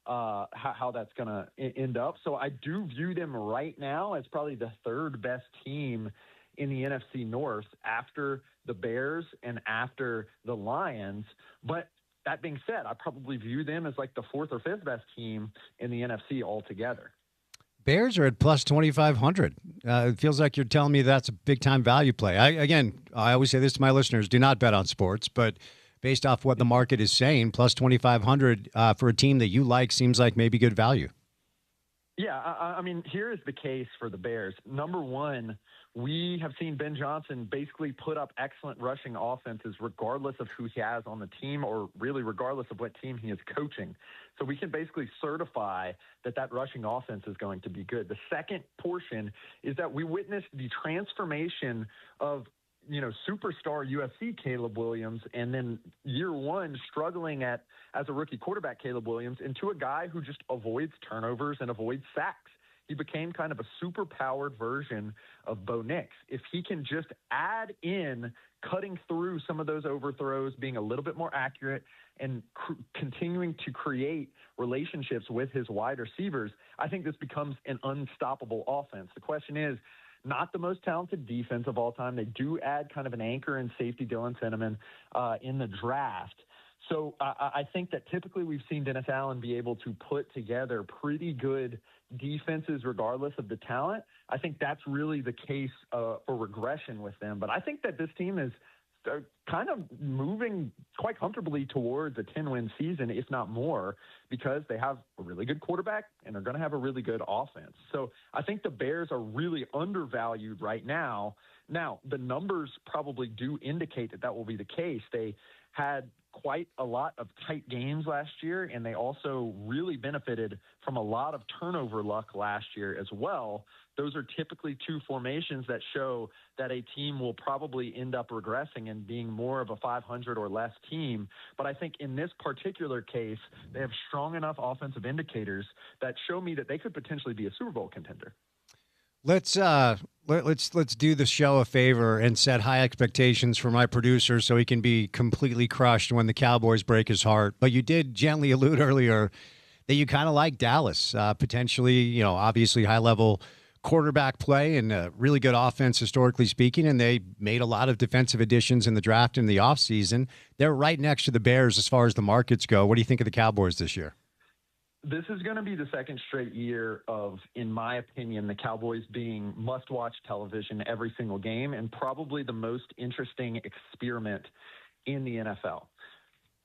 how that's going to end up. So I do view them right now as probably the third best team in the NFC North after the Bears and after the Lions. But that being said, I probably view them as like the fourth or fifth best team in the NFC altogether. Bears are at plus 2,500. It feels like you're telling me that's a big-time value play. I always say this to my listeners, do not bet on sports, but based off what the market is saying, plus 2,500 for a team that you like seems like maybe good value. Yeah, I mean, here is the case for the Bears. Number one, we have seen Ben Johnson basically put up excellent rushing offenses regardless of who he has on the team, or really regardless of what team he is coaching. So we can basically certify that rushing offense is going to be good. The second portion is that we witnessed the transformation of superstar USC Caleb Williams, and then year one struggling as a rookie quarterback Caleb Williams, into a guy who just avoids turnovers and avoids sacks. He became kind of a super-powered version of Bo Nix. If he can just add in cutting through some of those overthrows, being a little bit more accurate, and continuing to create relationships with his wide receivers, I think this becomes an unstoppable offense. The question is, not the most talented defense of all time. They do add kind of an anchor and safety, Dylan Cinnamon, in the draft. So I think that typically we've seen Dennis Allen be able to put together pretty good defenses regardless of the talent. I think that's really the case for regression with them. But I think that this team is kind of moving quite comfortably towards a 10-win season, if not more, because they have a really good quarterback and they're going to have a really good offense. So I think the Bears are really undervalued right now. Now, the numbers probably do indicate that that will be the case. They had quite a lot of tight games last year, and they also really benefited from a lot of turnover luck last year as well. Those are typically two formations that show that a team will probably end up regressing and being more of a 500 or less team. But I think in this particular case, they have strong enough offensive indicators that show me that they could potentially be a Super Bowl contender. Let's do the show a favor and set high expectations for my producer so he can be completely crushed when the Cowboys break his heart. But you did gently allude earlier that you kind of like Dallas, potentially, obviously high-level quarterback play and a really good offense, historically speaking, and they made a lot of defensive additions in the draft and the offseason. They're right next to the Bears as far as the markets go. What do you think of the Cowboys this year? This is going to be the second straight year of, in my opinion, the Cowboys being must-watch television every single game and probably the most interesting experiment in the NFL.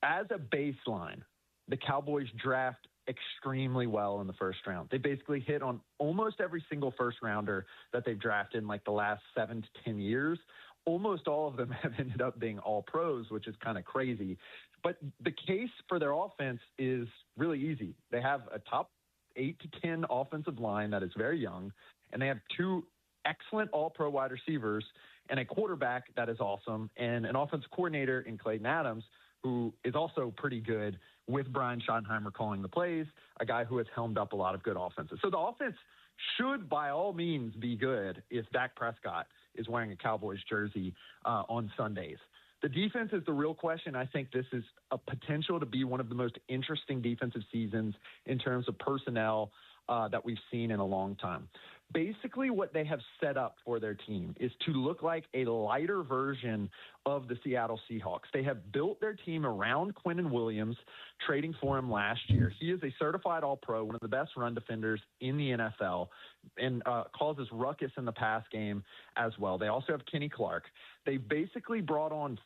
As a baseline, the Cowboys draft extremely well in the first round. They basically hit on almost every single first-rounder that they've drafted in like the last 7 to 10 years. Almost all of them have ended up being all pros, which is kind of crazy. But the case for their offense is really easy. They have a top 8 to 10 offensive line that is very young, and they have 2 excellent all-pro wide receivers and a quarterback that is awesome and an offensive coordinator in Clayton Adams who is also pretty good with Brian Schottenheimer calling the plays, a guy who has helmed up a lot of good offenses. So the offense should by all means be good if Dak Prescott is wearing a Cowboys jersey on Sundays. The defense is the real question. I think this is a potential to be one of the most interesting defensive seasons in terms of personnel that we've seen in a long time. Basically, what they have set up for their team is to look like a lighter version of the Seattle Seahawks. They have built their team around Quinnen Williams, trading for him last year. He is a certified All-Pro, one of the best run defenders in the NFL, and causes ruckus in the pass game as well. They also have Kenny Clark. They basically brought on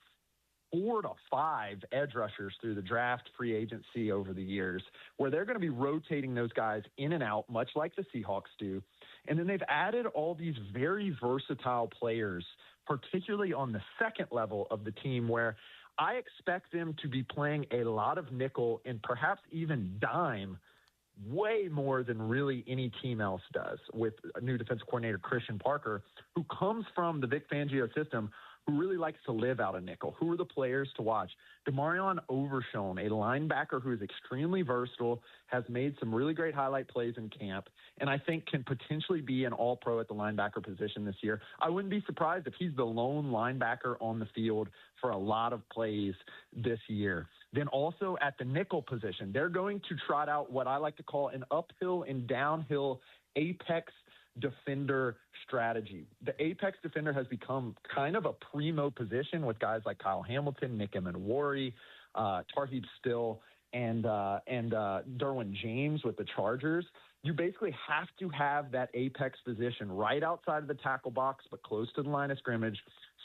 4 to 5 edge rushers through the draft free agency over the years, where they're going to be rotating those guys in and out, much like the Seahawks do. And then they've added all these very versatile players, particularly on the second level of the team, where I expect them to be playing a lot of nickel and perhaps even dime way more than really any team else does, with a new defensive coordinator, Christian Parker, who comes from the Vic Fangio system, who really likes to live out a nickel. Who are the players to watch? Demarion Overshown, a linebacker who is extremely versatile, has made some really great highlight plays in camp, and I think can potentially be an all-pro at the linebacker position this year. I wouldn't be surprised if he's the lone linebacker on the field for a lot of plays this year. Then also at the nickel position, they're going to trot out what I like to call an uphill and downhill apex defender strategy. The apex defender has become kind of a primo position with guys like Kyle Hamilton, Nick Emenwari, Tarheeb Still, and Derwin James with the Chargers. You basically have to have that apex position right outside of the tackle box, but close to the line of scrimmage,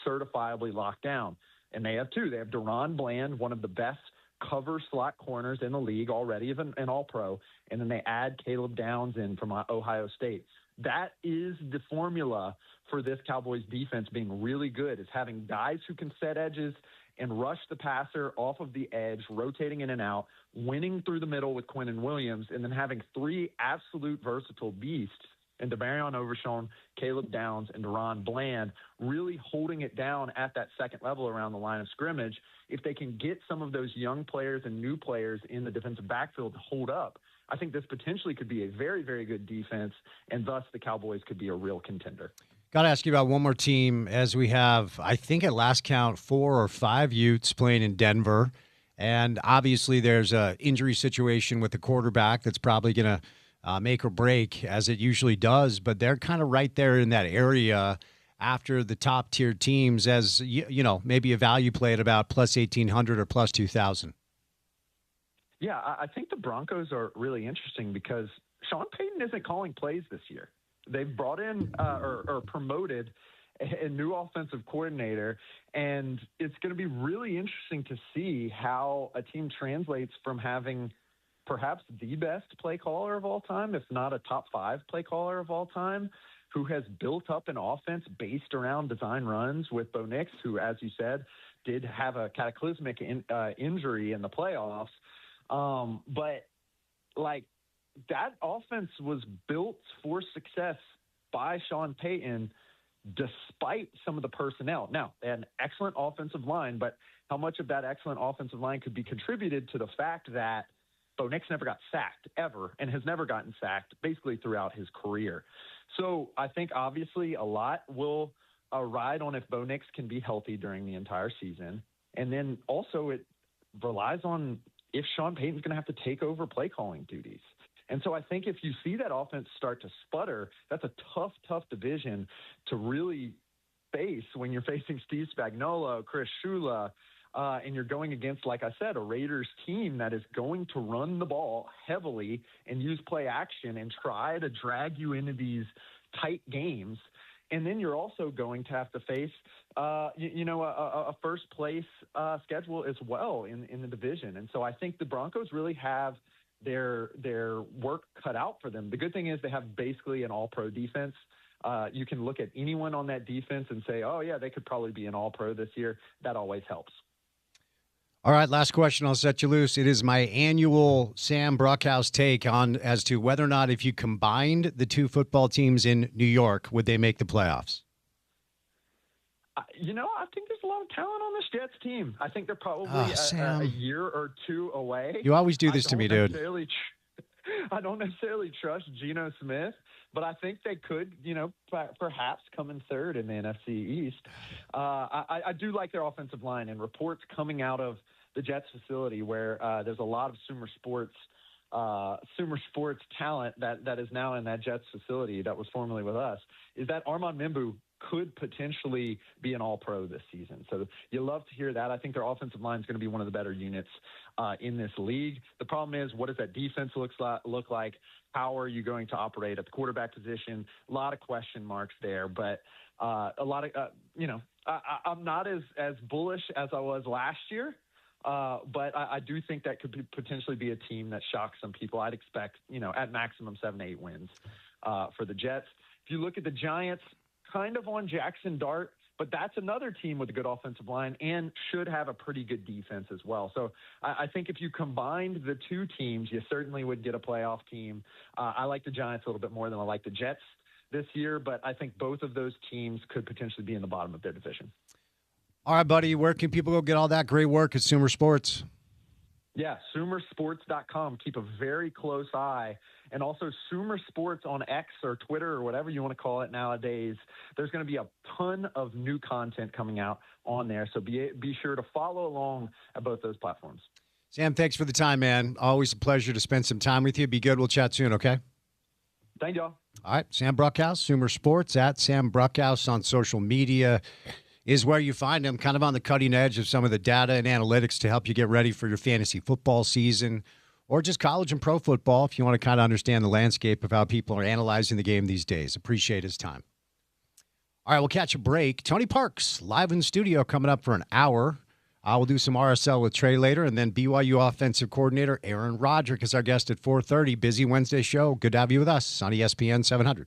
certifiably locked down. And they have 2. They have Deron Bland, one of the best cover slot corners in the league already, an all-pro, and then they add Caleb Downs in from Ohio State. That is the formula for this Cowboys defense being really good, is having guys who can set edges and rush the passer off of the edge, rotating in and out, winning through the middle with Quinnen Williams, and then having 3 absolute versatile beasts and Demarion Overshown, Caleb Downs, and Deron Bland really holding it down at that second level around the line of scrimmage. If they can get some of those young players and new players in the defensive backfield to hold up, I think this potentially could be a very, very good defense, and thus the Cowboys could be a real contender. Got to ask you about one more team, as we have, I think at last count, 4 or 5 Utes playing in Denver. And obviously there's an injury situation with the quarterback that's probably going to make or break as it usually does, but they're kind of right there in that area after the top tier teams as, maybe a value play at about plus 1,800 or plus 2,000. Yeah, I think the Broncos are really interesting because Sean Payton isn't calling plays this year. They've brought in or promoted a new offensive coordinator, and it's going to be really interesting to see how a team translates from having perhaps the best play caller of all time, if not a top 5 play caller of all time, who has built up an offense based around design runs with Bo Nix, who, as you said, did have a cataclysmic injury in the playoffs. But like that offense was built for success by Sean Payton, despite some of the personnel. Now, they had an excellent offensive line, but how much of that excellent offensive line could be contributed to the fact that Bo Nix never got sacked ever and has never gotten sacked basically throughout his career. So I think obviously a lot will ride on if Bo Nix can be healthy during the entire season. And then also it relies on if Sean Payton's going to have to take over play calling duties. And so I think if you see that offense start to sputter, that's a tough division to really face when you're facing Steve Spagnuolo, Chris Shula, and you're going against, like I said, a Raiders team that is going to run the ball heavily and use play action and try to drag you into these tight games. And then you're also going to have to face, a first place schedule as well in the division. And so I think the Broncos really have their work cut out for them. The good thing is they have basically an all-pro defense. You can look at anyone on that defense and say, oh, yeah, they could probably be an all-pro this year. That always helps. All right, last question. I'll set you loose. It is my annual Sam Bruckhouse take on as to whether or not if you combined the two football teams in New York, would they make the playoffs? I think there's a lot of talent on this Jets team. I think they're probably a year or two away. You always do this to me, dude. I don't necessarily trust Geno Smith, but I think they could, perhaps come in third in the NFC East. I do like their offensive line, and reports coming out of the Jets facility where there's a lot of Sumer Sports talent that is now in that Jets facility that was formerly with us, is that Armand Membu could potentially be an all-pro this season. So you love to hear that. I think their offensive line is going to be one of the better units in this league. The problem is, what does that defense look like? How are you going to operate at the quarterback position? A lot of question marks there, but a lot of, I'm not as bullish as I was last year. But I do think that could potentially be a team that shocks some people. I'd expect, at maximum 7-8 wins for the Jets. If you look at the Giants, kind of on Jackson Dart, but that's another team with a good offensive line and should have a pretty good defense as well. So I think if you combined the two teams, you certainly would get a playoff team. I like the Giants a little bit more than I like the Jets this year, but I think both of those teams could potentially be in the bottom of their division. All right, buddy, where can people go get all that great work at Sumer Sports? Yeah, SumerSports.com. Keep a very close eye. And also Sumer Sports on X or Twitter or whatever you want to call it nowadays. There's going to be a ton of new content coming out on there. So be sure to follow along at both those platforms. Sam, thanks for the time, man. Always a pleasure to spend some time with you. Be good. We'll chat soon, okay? Thank y'all. All right, Sam Bruckhouse, Sumer Sports, at Sam Bruckhouse on social media is where you find him, kind of on the cutting edge of some of the data and analytics to help you get ready for your fantasy football season or just college and pro football if you want to kind of understand the landscape of how people are analyzing the game these days. Appreciate his time. All right, we'll catch a break. Tony Parks, live in the studio, coming up for an hour. We'll do some RSL with Trey later, and then BYU offensive coordinator Aaron Roderick is our guest at 4:30. Busy Wednesday show. Good to have you with us on ESPN 700.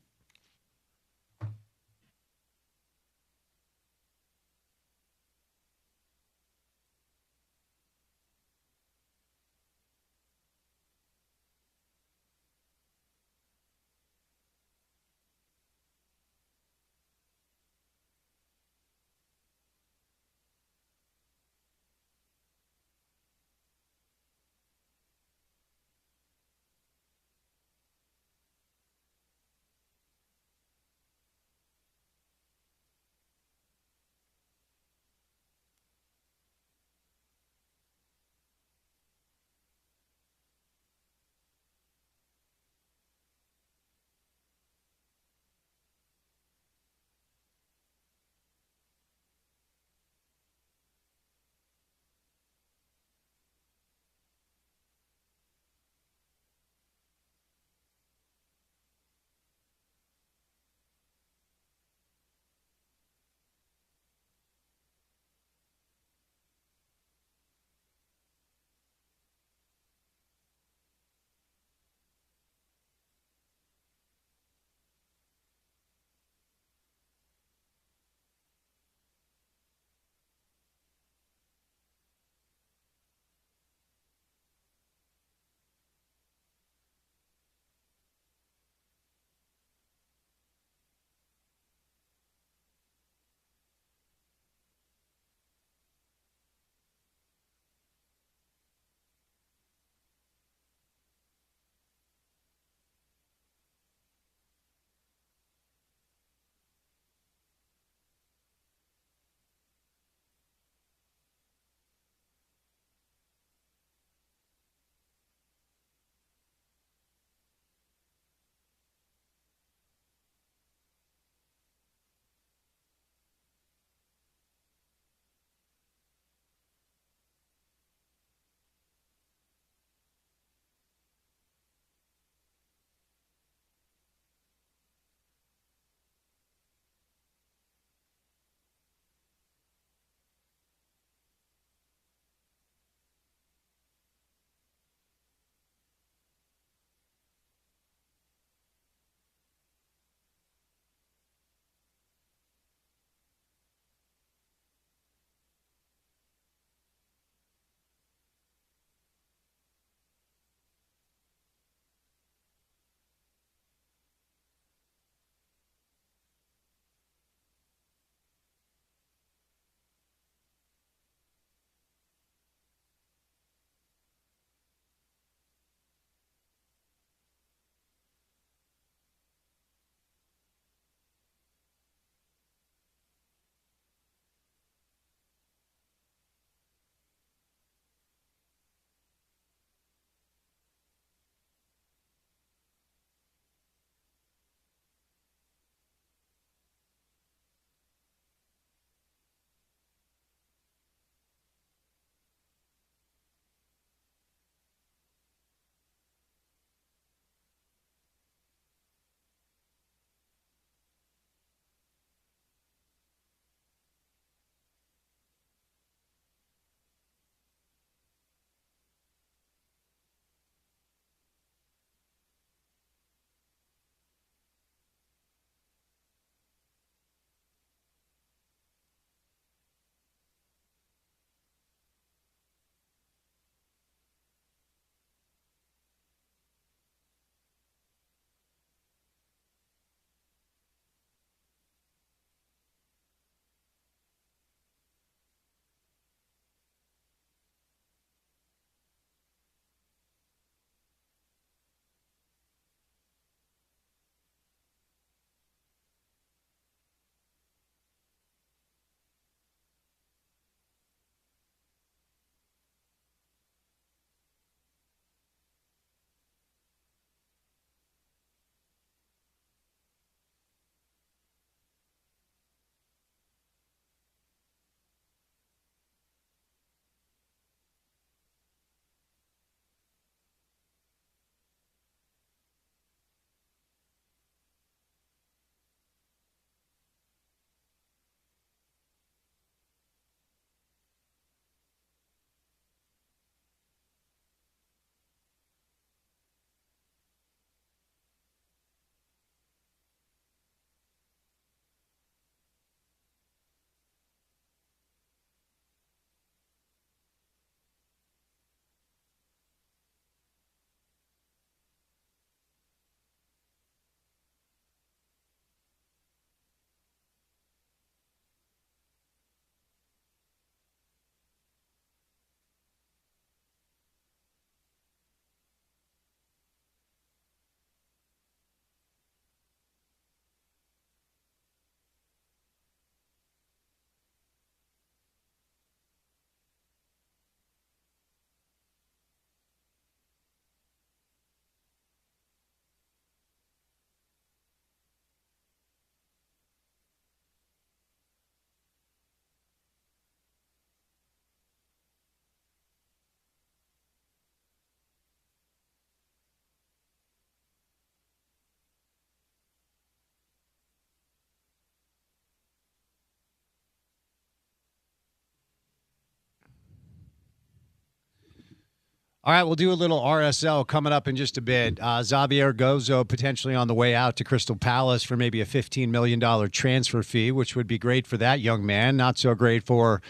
All right, we'll do a little RSL coming up in just a bit. Xavier Gozo potentially on the way out to Crystal Palace for maybe a $15 million transfer fee, which would be great for that young man. Not so great for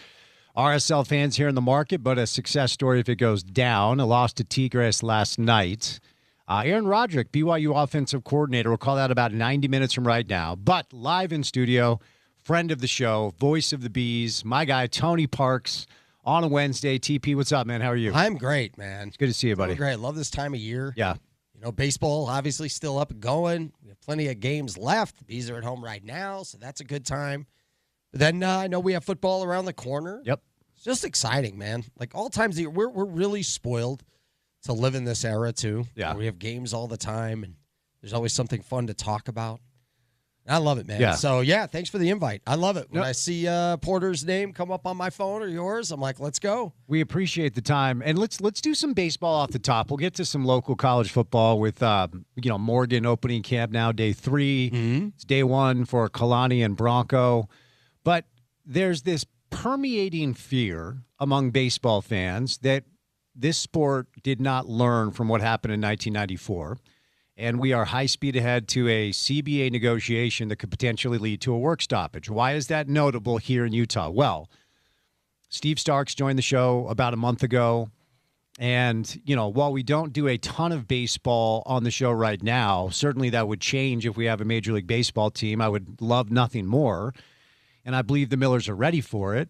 RSL fans here in the market, but a success story if it goes down. A loss to Tigres last night. Aaron Roderick, BYU offensive coordinator, we'll call that about 90 minutes from right now. But live in studio, friend of the show, voice of the Bees, my guy, Tony Parks, on a Wednesday. TP, what's up, man? How are you? I'm great, man. It's good to see you, buddy. I'm great. Love this time of year. Yeah. You know, baseball obviously still up and going. We have plenty of games left. The Bees are at home right now, so that's a good time. But then I know we have football around the corner. Yep. It's just exciting, man. Like all times of the year, we're really spoiled to live in this era too. Yeah. We have games all the time, and there's always something fun to talk about. I love it, man. Yeah. So, thanks for the invite. I love it. When I see Porter's name come up on my phone or yours, I'm like, let's go. We appreciate the time. And let's do some baseball off the top. We'll get to some local college football with, Morgan opening camp now, day 3. Mm-hmm. It's day 1 for Kalani and Bronco. But there's this permeating fear among baseball fans that this sport did not learn from what happened in 1994. And we are high speed ahead to a CBA negotiation that could potentially lead to a work stoppage. Why is that notable here in Utah? Well, Steve Starks joined the show about a month ago. And, while we don't do a ton of baseball on the show right now, certainly that would change if we have a Major League Baseball team. I would love nothing more. And I believe the Millers are ready for it.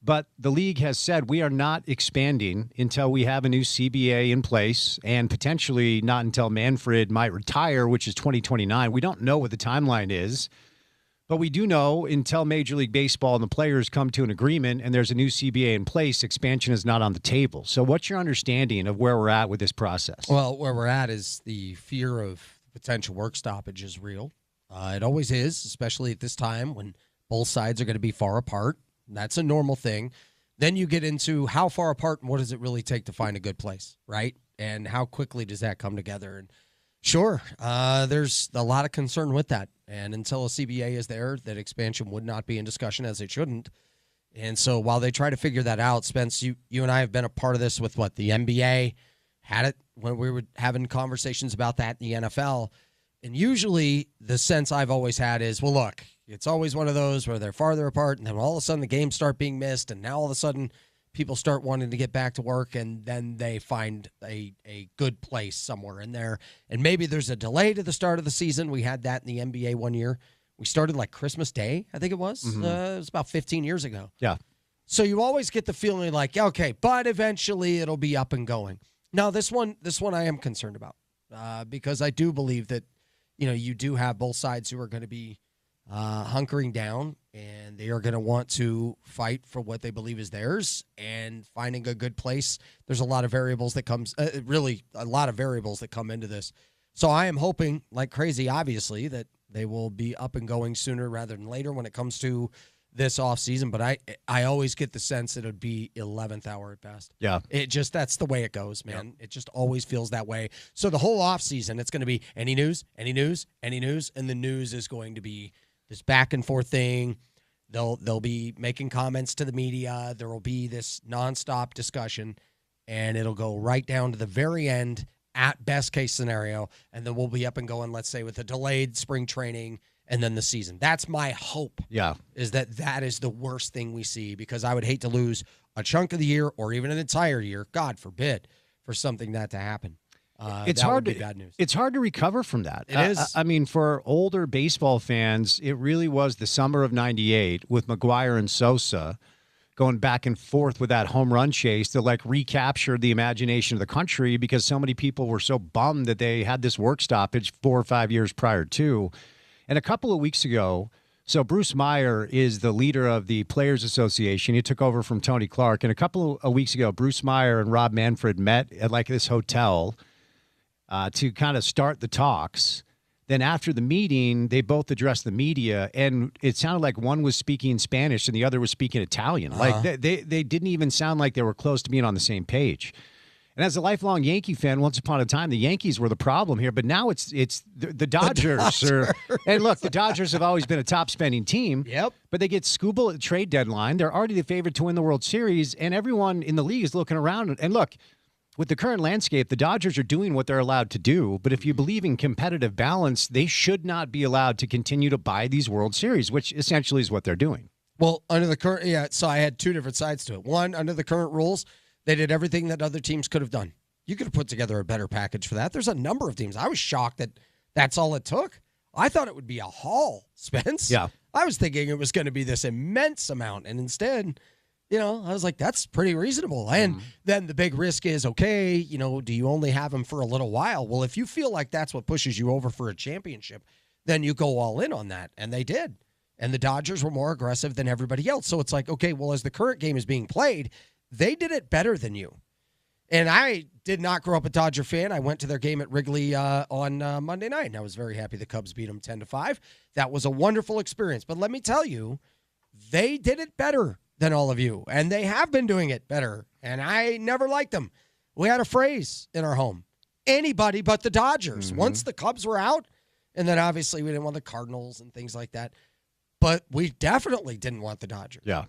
But the league has said we are not expanding until we have a new CBA in place, and potentially not until Manfred might retire, which is 2029. We don't know what the timeline is, but we do know until Major League Baseball and the players come to an agreement and there's a new CBA in place, expansion is not on the table. So what's your understanding of where we're at with this process? Well, where we're at is the fear of potential work stoppage is real. It always is, especially at this time when both sides are going to be far apart. That's a normal thing. Then you get into how far apart and what does it really take to find a good place, right? And how quickly does that come together? And sure, there's a lot of concern with that. And until a CBA is there, that expansion would not be in discussion, as it shouldn't. And so while they try to figure that out, Spence, you and I have been a part of this with the NBA had it when we were having conversations about that in the NFL. And usually the sense I've always had is, well, look, it's always one of those where they're farther apart, and then all of a sudden the games start being missed, and now all of a sudden people start wanting to get back to work, and then they find a good place somewhere in there. And maybe there's a delay to the start of the season. We had that in the NBA one year. We started like Christmas Day, I think it was. Mm-hmm. It was about 15 years ago. Yeah. So you always get the feeling like, okay, but eventually it'll be up and going. Now, this one I am concerned about because I do believe that, you do have both sides who are going to be hunkering down, and they are going to want to fight for what they believe is theirs and finding a good place. There's a lot of variables that come into this. So I am hoping like crazy, obviously, that they will be up and going sooner rather than later when it comes to this offseason. But I always get the sense that it would be 11th hour at best. Yeah. That's the way it goes, man. Yeah. It just always feels that way. So the whole offseason, it's going to be any news, and the news is going to be this back and forth thing. They'll be making comments to the media. There will be this nonstop discussion, and it'll go right down to the very end at best case scenario, and then we'll be up and going, let's say, with a delayed spring training and then the season. That's my hope. Yeah. Is that is the worst thing we see, because I would hate to lose a chunk of the year or even an entire year, God forbid, for something that to happen. It's that hard would be to bad news. It's hard to recover from that. It is. I mean, for older baseball fans, it really was the summer of '98 with McGuire and Sosa going back and forth with that home run chase that recaptured the imagination of the country, because so many people were so bummed that they had this work stoppage 4 or 5 years prior to. And a couple of weeks ago, so Bruce Meyer is the leader of the Players Association. He took over from Tony Clark. And a couple of weeks ago, Bruce Meyer and Rob Manfred met at this hotel to kind of start the talks. Then after the meeting, they both addressed the media, and it sounded like one was speaking Spanish and the other was speaking Italian. Uh-huh. They didn't even sound like they were close to being on the same page. And as a lifelong Yankee fan, once upon a time, the Yankees were the problem here, but now it's the Dodgers. And look, the Dodgers have always been a top-spending team. Yep. But they get Scooble at the trade deadline. They're already the favorite to win the World Series, and everyone in the league is looking around. And look, with the current landscape, the Dodgers are doing what they're allowed to do. But if you believe in competitive balance, they should not be allowed to continue to buy these World Series, which essentially is what they're doing. Well, under the current, so I had two different sides to it. One, under the current rules, they did everything that other teams could have done. You could have put together a better package for that. There's a number of teams. I was shocked that that's all it took. I thought it would be a haul, Spence. Yeah. I was thinking it was going to be this immense amount, and instead, I was like, that's pretty reasonable. And then the big risk is, okay, do you only have them for a little while? Well, if you feel like that's what pushes you over for a championship, then you go all in on that, and they did. And the Dodgers were more aggressive than everybody else. So it's like, okay, well, as the current game is being played, they did it better than you. And I did not grow up a Dodger fan. I went to their game at Wrigley on Monday night, and I was very happy the Cubs beat them 10-5. That was a wonderful experience. But let me tell you, they did it better than all of you, and they have been doing it better, and I never liked them. We had a phrase in our home, anybody but the Dodgers. Once the Cubs were out, and then obviously we didn't want the Cardinals and things like that, but we definitely didn't want the Dodgers. Yeah.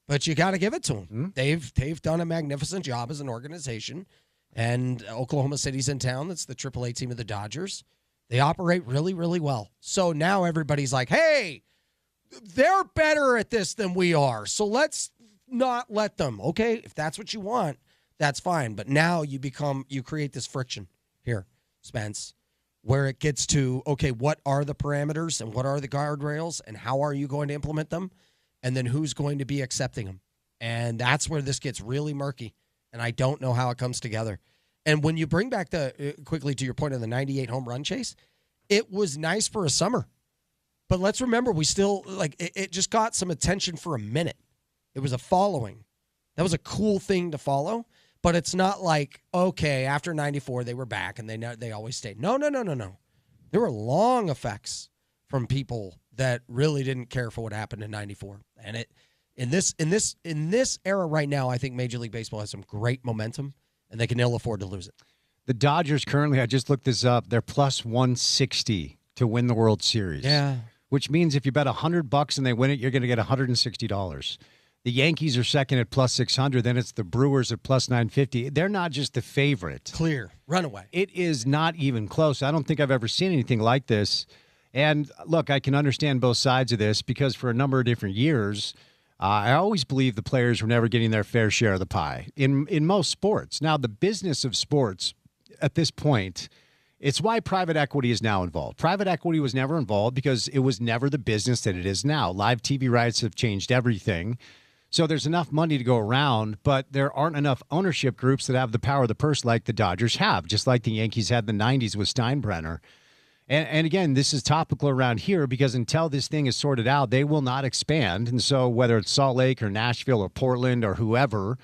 But you got to give it to them. They've done a magnificent job as an organization, and Oklahoma City's in town. That's the AAA team of the Dodgers. They operate really, really well. So now everybody's like, hey, they're better at this than we are, so let's not let them. Okay, if that's what you want, that's fine. But now you create this friction here, Spence, where it gets to, okay, what are the parameters and what are the guardrails and how are you going to implement them? And then who's going to be accepting them? And that's where this gets really murky, and I don't know how it comes together. And when you bring back quickly to your point of the 98 home run chase, it was nice for a summer. But let's remember, we still, it just got some attention for a minute. It was a following. That was a cool thing to follow, but it's not like, okay, after 94, they were back and they always stayed. No. There were long effects from people that really didn't care for what happened in 94. And in this era right now, I think Major League Baseball has some great momentum, and they can ill afford to lose it. The Dodgers currently, I just looked this up, they're plus 160 to win the World Series. Yeah. Which means if you bet $100 and they win it, you're going to get $160. The Yankees are second at plus 600. Then it's the Brewers at plus 950. They're not just the favorite. Clear. Runaway. It is not even close. I don't think I've ever seen anything like this. And look, I can understand both sides of this because for a number of different years, I always believe the players were never getting their fair share of the pie in most sports. Now, the business of sports at this point, it's why private equity is now involved. Private equity was never involved because it was never the business that it is now. Live TV rights have changed everything. So there's enough money to go around, but there aren't enough ownership groups that have the power of the purse like the Dodgers have, just like the Yankees had in the 90s with Steinbrenner. And again, this is topical around here because until this thing is sorted out, they will not expand. And so whether it's Salt Lake or Nashville or Portland or whoever,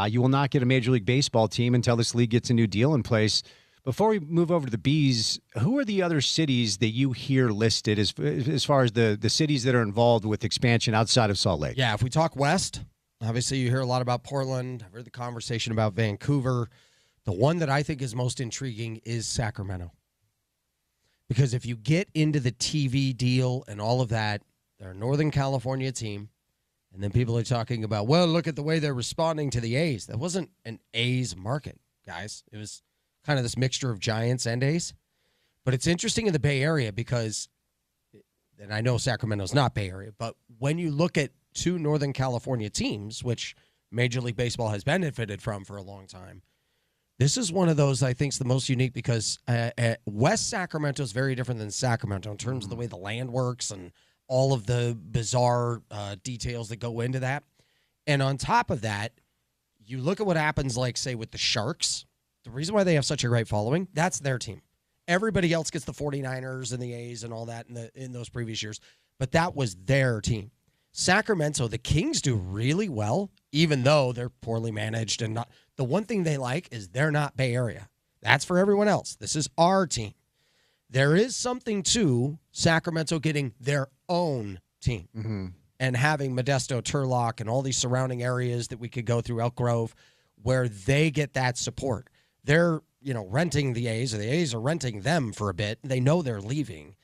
you will not get a Major League Baseball team until this league gets a new deal in place. Before we move over to the Bees, who are the other cities that you hear listed as far as the cities that are involved with expansion outside of Salt Lake? Yeah, if we talk West, obviously you hear a lot about Portland. I've heard the conversation about Vancouver. The one that I think is most intriguing is Sacramento. Because if you get into the TV deal and all of that, they're a Northern California team. And then people are talking about, well, look at the way they're responding to the A's. That wasn't an A's market, guys. It was kind of this mixture of Giants and A's. But it's interesting in the Bay Area because, and I know Sacramento's not Bay Area, but when you look at two Northern California teams, which Major League Baseball has benefited from for a long time, this is one of those I think is the most unique because West Sacramento is very different than Sacramento in terms of the way the land works and all of the bizarre details that go into that. And on top of that, you look at what happens, like, say, with the Sharks. The reason why they have such a great following, that's their team. Everybody else gets the 49ers and the A's and all that in those previous years, but that was their team. Sacramento, the Kings do really well, even though they're poorly managed and not. The one thing they like is they're not Bay Area. That's for everyone else. This is our team. There is something to Sacramento getting their own team and having Modesto, Turlock, and all these surrounding areas that we could go through, Elk Grove, where they get that support. They're, renting the A's, or the A's are renting them for a bit. They know they're leaving.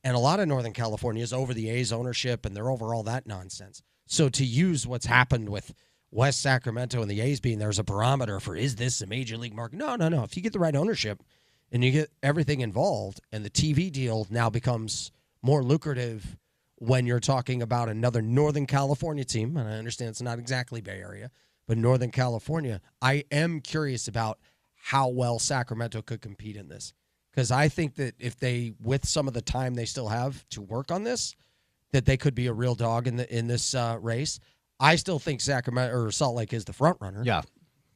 And a lot of Northern California is over the A's ownership, and they're over all that nonsense. So to use what's happened with West Sacramento and the A's being there's a barometer for, is this a major league market? No. If you get the right ownership and you get everything involved, and the TV deal now becomes more lucrative when you're talking about another Northern California team, and I understand it's not exactly Bay Area, but Northern California, I am curious about how well Sacramento could compete in this. Because I think that if they, with some of the time they still have to work on this, that they could be a real dog in this race. I still think Sacramento or Salt Lake is the front runner. Yeah.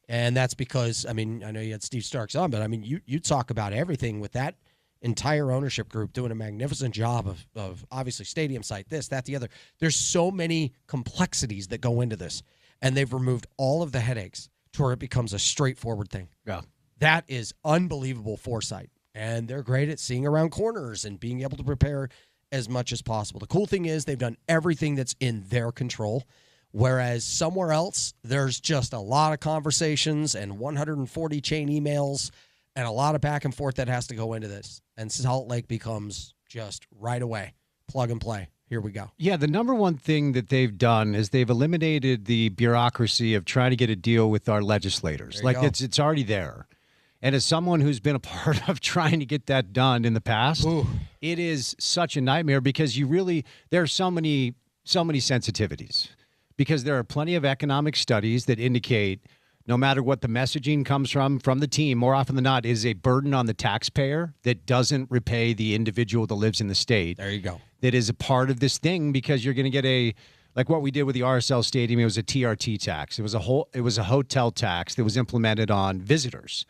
And that's because, I mean, I know you had Steve Starks on, but I mean, you talk about everything with that entire ownership group doing a magnificent job of obviously stadium site, this, that, the other. There's so many complexities that go into this, and they've removed all of the headaches to where it becomes a straightforward thing. Yeah. That is unbelievable foresight, and they're great at seeing around corners and being able to prepare as much as possible. The cool thing is they've done everything that's in their control, whereas somewhere else, there's just a lot of conversations and 140 chain emails and a lot of back and forth that has to go into this. And Salt Lake becomes just right away, plug and play. Here we go. Yeah, the number one thing that they've done is they've eliminated the bureaucracy of trying to get a deal with our legislators. Like it's already there. And as someone who's been a part of trying to get that done in the past, it is such a nightmare because there are so many sensitivities. Because there are plenty of economic studies that indicate no matter what the messaging comes from the team, more often than not, it is a burden on the taxpayer that doesn't repay the individual that lives in the state. There you go. That is a part of this thing because you're going to get like what we did with the RSL Stadium, it was a TRT tax. It was a hotel tax that was implemented on visitors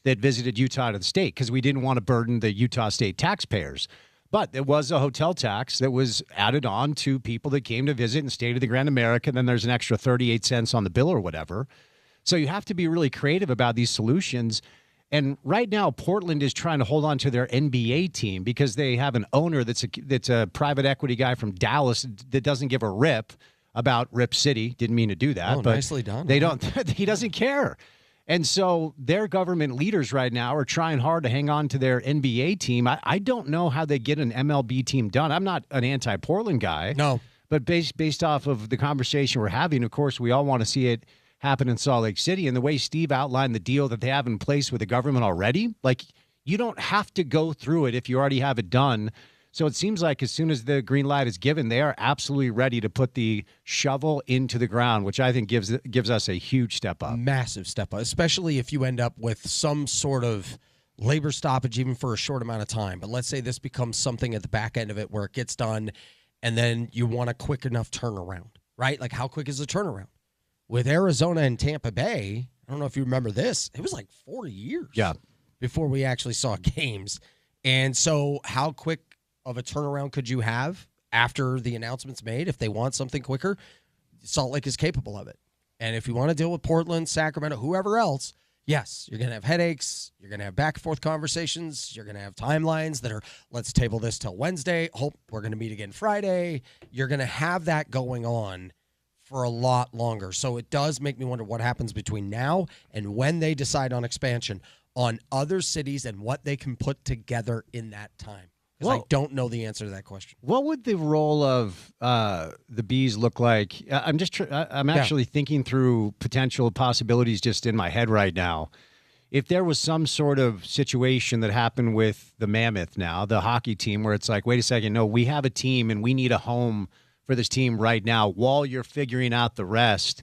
that visited Utah to the state because we didn't want to burden the Utah State taxpayers. But there was a hotel tax that was added on to people that came to visit and stayed at the Grand America. Then there's an extra 38 cents on the bill or whatever. So you have to be really creative about these solutions. And right now, Portland is trying to hold on to their NBA team because they have an owner that's a private equity guy from Dallas that doesn't give a rip about Rip City. Didn't mean to do that. But nicely done. They don't. He doesn't care. And so their government leaders right now are trying hard to hang on to their NBA team. I don't know how they get an MLB team done. I'm not an anti-Portland guy. No. But based off of the conversation we're having, of course, we all want to see it happen in Salt Lake City. And the way Steve outlined the deal that they have in place with the government already, like you don't have to go through it if you already have it done. So it seems like as soon as the green light is given, they are absolutely ready to put the shovel into the ground, which I think gives us a huge step up. Massive step up, especially if you end up with some sort of labor stoppage even for a short amount of time. But let's say this becomes something at the back end of it where it gets done and then you want a quick enough turnaround, right? Like how quick is the turnaround? With Arizona and Tampa Bay, I don't know if you remember this, it was like 4 years before we actually saw games. And so how quick of a turnaround could you have after the announcement's made if they want something quicker? Salt Lake is capable of it. And if you want to deal with Portland, Sacramento, whoever else, yes, you're going to have headaches. You're going to have back and forth conversations. You're going to have timelines that are, let's table this till Wednesday. Hope we're going to meet again Friday. You're going to have that going on for a lot longer. So it does make me wonder what happens between now and when they decide on expansion on other cities and what they can put together in that time. Because I don't know the answer to that question. What would the role of the Bees look like? I'm actually thinking through potential possibilities just in my head right now. If there was some sort of situation that happened with the Mammoth now, the hockey team, where it's like, wait a second, no, we have a team and we need a home for this team right now while you're figuring out the rest.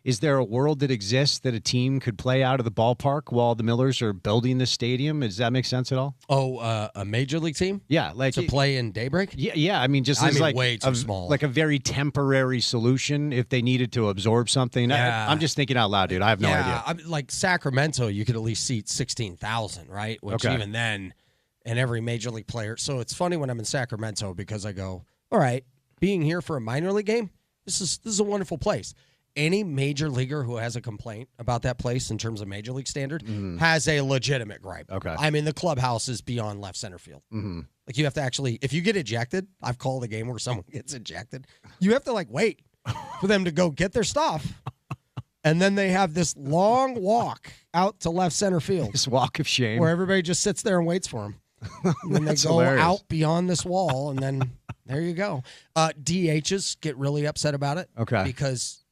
Is there a world that exists that a team could play out of the ballpark while the Millers are building the stadium? Does that make sense at all? Oh, a major league team? Yeah, like to play in Daybreak? Yeah. I mean, like way too small. Like a very temporary solution if they needed to absorb something. Yeah. I'm just thinking out loud, dude. I have no idea. Like Sacramento, you could at least seat 16,000, right? Which even then, and every major league player. So it's funny when I'm in Sacramento because I go, all right, being here for a minor league game, this is a wonderful place. Any major leaguer who has a complaint about that place in terms of major league standard has a legitimate gripe. Okay. I mean, the clubhouse is beyond left center field. Mm-hmm. Like you have to actually, if you get ejected, I've called a game where someone gets ejected. You have to like wait for them to go get their stuff. And then they have this long walk out to left center field. This walk of shame. Where everybody just sits there and waits for them. And then they go hilarious. out beyond this wall, and then there you go. DHs get really upset about it. Okay. Because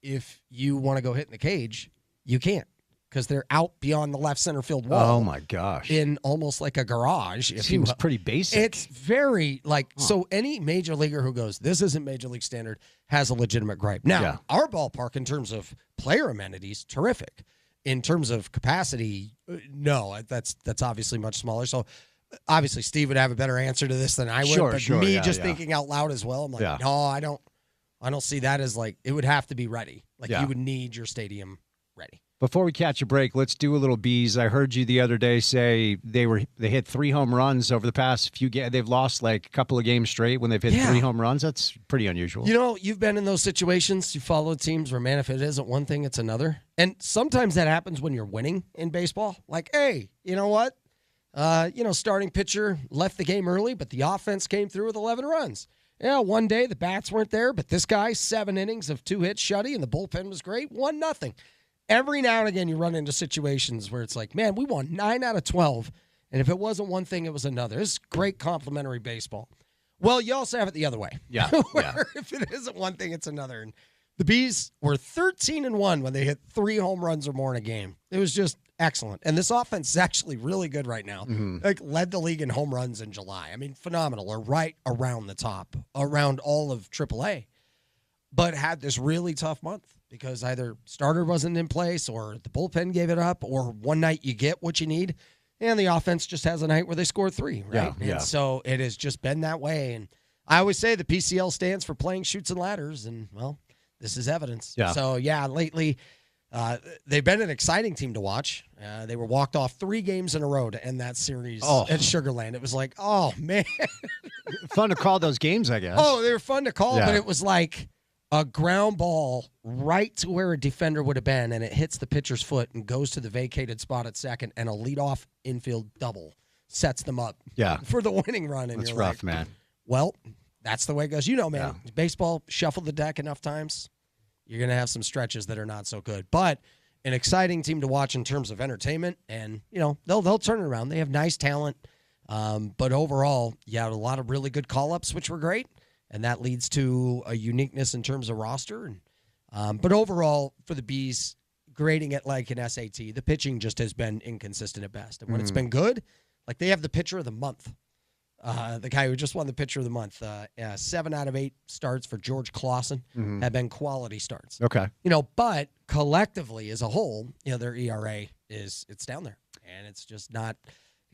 if you want to go hit in the cage, you can't because they're out beyond the left center field wall. Oh, my gosh. In almost like a garage. It seems pretty basic. It's very so any major leaguer who goes, this isn't Major League Standard, has a legitimate gripe. Now, our ballpark in terms of player amenities, terrific. In terms of capacity, no, that's obviously much smaller. So obviously Steve would have a better answer to this than I would. Thinking out loud as well, I'm like, no, I don't see that as it would have to be ready. You would need your stadium ready. Before we catch a break, let's do a little bees. I heard you the other day say they hit 3 home runs over the past few games. They've lost a couple of games straight when they've hit 3 home runs. That's pretty unusual. You've been in those situations. You follow teams where, man, if it isn't one thing, it's another. And sometimes that happens when you're winning in baseball. Hey, you know what? Starting pitcher left the game early, but the offense came through with 11 runs. Yeah, one day the bats weren't there, but this guy, 7 innings of 2 hits, shutty, and the bullpen was great, 1-0. Every now and again, you run into situations where it's man, we won 9 out of 12, and if it wasn't one thing, it was another. This is great complimentary baseball. Well, you also have it the other way. Yeah. Where if it isn't one thing, it's another. And the Bees were 13-1 when they hit 3 home runs or more in a game. It was just excellent. And this offense is actually really good right now. Mm-hmm. Led the league in home runs in July. I mean, phenomenal. Or right around the top, around all of AAA. But had this really tough month because either starter wasn't in place or the bullpen gave it up or one night you get what you need and the offense just has a night where they score 3, right? And so it has just been that way. And I always say the PCL stands for playing chutes and ladders, and, well, this is evidence. Yeah. So, lately they've been an exciting team to watch. They were walked off 3 games in a row to end that series at Sugar Land. It was oh, man. Fun to call those games, I guess. Oh, they were fun to call, but it was a ground ball right to where a defender would have been, and it hits the pitcher's foot and goes to the vacated spot at second, and a leadoff infield double sets them up for the winning run. And that's you're rough, man. Well, that's the way it goes. Man, baseball, shuffle the deck enough times, you're going to have some stretches that are not so good. But an exciting team to watch in terms of entertainment, and, they'll turn it around. They have nice talent, but overall, a lot of really good call-ups, which were great. And that leads to a uniqueness in terms of roster. And but overall, for the Bees, grading it like an SAT, the pitching just has been inconsistent at best. And when it's been good, they have the pitcher of the month. The guy who just won the pitcher of the month, 7 out of 8 starts for George Clausen have been quality starts. Okay. But collectively as a whole, their ERA it's down there. And it's just not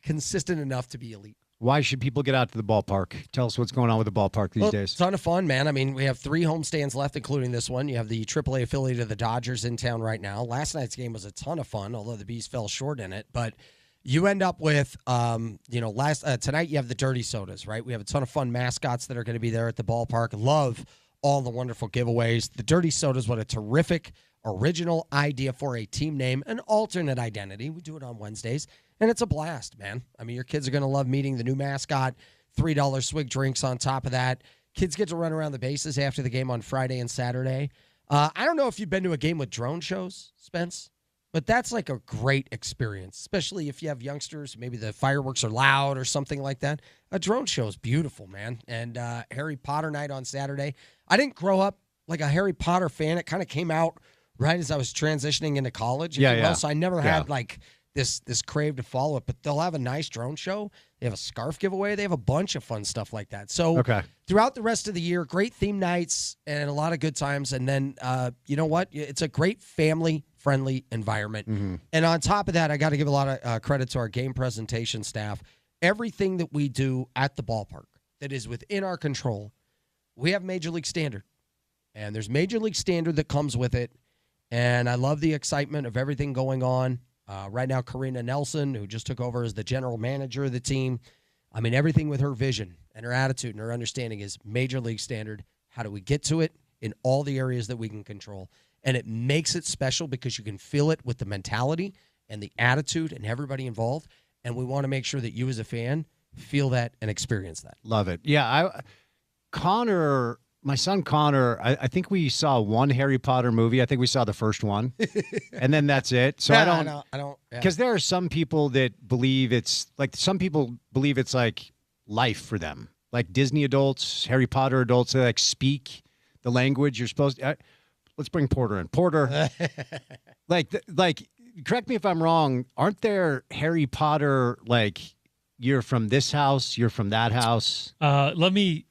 consistent enough to be elite. Why should people get out to the ballpark? Tell us what's going on with the ballpark these days. Ton of fun, man. I mean, we have 3 homestands left, including this one. You have the AAA affiliate of the Dodgers in town right now. Last night's game was a ton of fun, although the Bees fell short in it. But you end up with, tonight you have the Dirty Sodas, right? We have a ton of fun mascots that are going to be there at the ballpark. Love all the wonderful giveaways. The Dirty Sodas, what a terrific original idea for a team name, an alternate identity. We do it on Wednesdays. And it's a blast, man. I mean, your kids are going to love meeting the new mascot, $3 swig drinks on top of that. Kids get to run around the bases after the game on Friday and Saturday. I don't know if you've been to a game with drone shows, Spence, but that's a great experience, especially if you have youngsters. Maybe the fireworks are loud or something like that. A drone show is beautiful, man. And Harry Potter night on Saturday. I didn't grow up like a Harry Potter fan. It kind of came out right as I was transitioning into college. So I never had this crave to follow it, but they'll have a nice drone show. They have a scarf giveaway. They have a bunch of fun stuff like that. So throughout the rest of the year, great theme nights and a lot of good times. And then, you know what? It's a great family-friendly environment. And on top of that, I got to give a lot of credit to our game presentation staff. Everything that we do at the ballpark that is within our control, we have Major League Standard. And there's Major League Standard that comes with it. And I love the excitement of everything going on. Right now, Karina Nelson, who just took over as the general manager of the team, I mean, everything with her vision and her attitude and her understanding is Major League Standard. How do we get to it in all the areas that we can control? And it makes it special because you can feel it with the mentality and the attitude and everybody involved. And we want to make sure that you as a fan feel that and experience that. Love it. Yeah, Connor, my son Connor, I think we saw one Harry Potter movie. I think we saw the first one, and then that's it. So I don't, because there are some people that believe it's like life for them, like Disney adults, Harry Potter adults. They speak the language you're supposed to. Let's bring Porter in. Porter, like, correct me if I'm wrong. Aren't there Harry Potter, like, you're from this house, you're from that house? Let me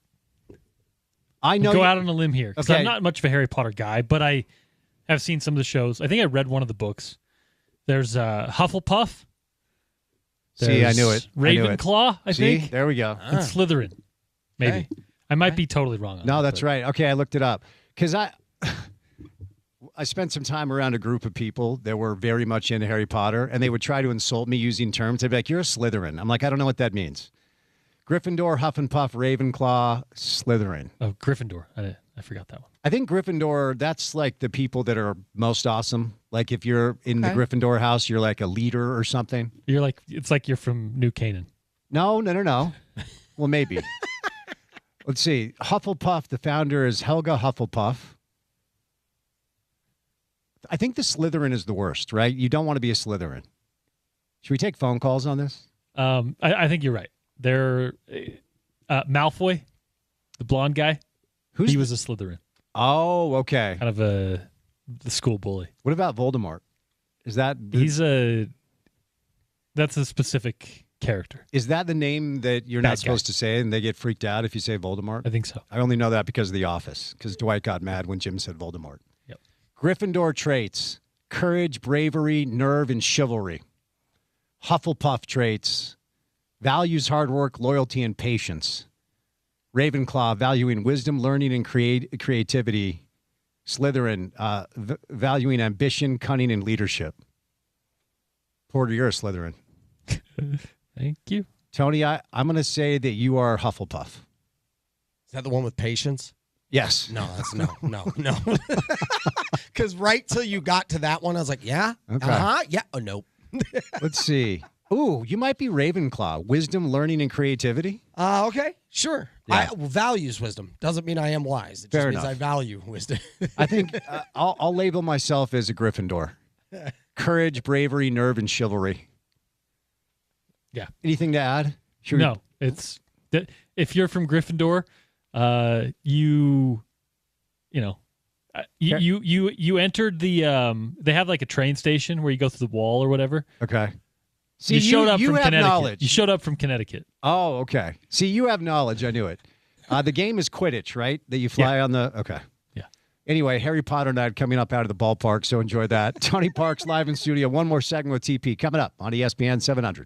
I know go out on a limb here because Okay. I'm not much of a Harry Potter guy, but I have seen some of the shows. I think I read one of the books. There's Hufflepuff. See, I knew it. Ravenclaw, I See, think. there we go. And Slytherin, maybe. Okay. I might be totally wrong on that. No, that's but- right. Okay, I looked it up because I spent some time around a group of people that were very much into Harry Potter, and they would try to insult me using terms. They'd be like, "You're a Slytherin." I'm like, "I don't know what that means." Gryffindor, Hufflepuff, Ravenclaw, Slytherin. Oh, Gryffindor. I forgot that one. I think Gryffindor, that's like the people that are most awesome. Like if you're in the Gryffindor house, you're like a leader or something. It's like you're from New Canaan. No. Well, maybe. Let's see. Hufflepuff, the founder is Helga Hufflepuff. I think the Slytherin is the worst, right? You don't want to be a Slytherin. Should we take phone calls on this? I think you're right. They're Malfoy, the blonde guy. He was a Slytherin. Oh, okay. Kind of the school bully. What about Voldemort? Is that that's a specific character. is that the name that you're not Bad guy. supposed to say and they get freaked out if you say Voldemort? I think so. I only know that because of The Office, because Dwight got mad when Jim said Voldemort. Yep. Gryffindor traits: courage, bravery, nerve, and chivalry. Hufflepuff traits: values hard work, loyalty, and patience. Ravenclaw, valuing wisdom, learning, and creativity. Slytherin, valuing ambition, cunning, and leadership. Porter, you're a Slytherin. Thank you. Tony, I'm going to say that you are Hufflepuff. Is that the one with patience? Yes. No, that's no. Because right till you got to that one, I was like, yeah, Okay. yeah, oh, nope. Let's see. Ooh, you might be Ravenclaw. Wisdom, learning, and creativity. Okay, sure. Yeah. I values wisdom. Doesn't mean I am wise. It just Fair means enough. I value wisdom. I think I'll label myself as a Gryffindor. Courage, bravery, nerve, and chivalry. Yeah. Anything to add? Should we- No, it's if you're from Gryffindor, you entered the they have like a train station where you go through the wall or whatever. Okay. See, You showed up from have Connecticut. knowledge. You showed up from Connecticut. Oh, okay. See, you have knowledge. I knew it. The game is Quidditch, right? That you fly on the. Okay. Yeah. Anyway, Harry Potter night coming up out of the ballpark, so enjoy that. Tony Parks live in studio. One more segment with TP coming up on ESPN 700.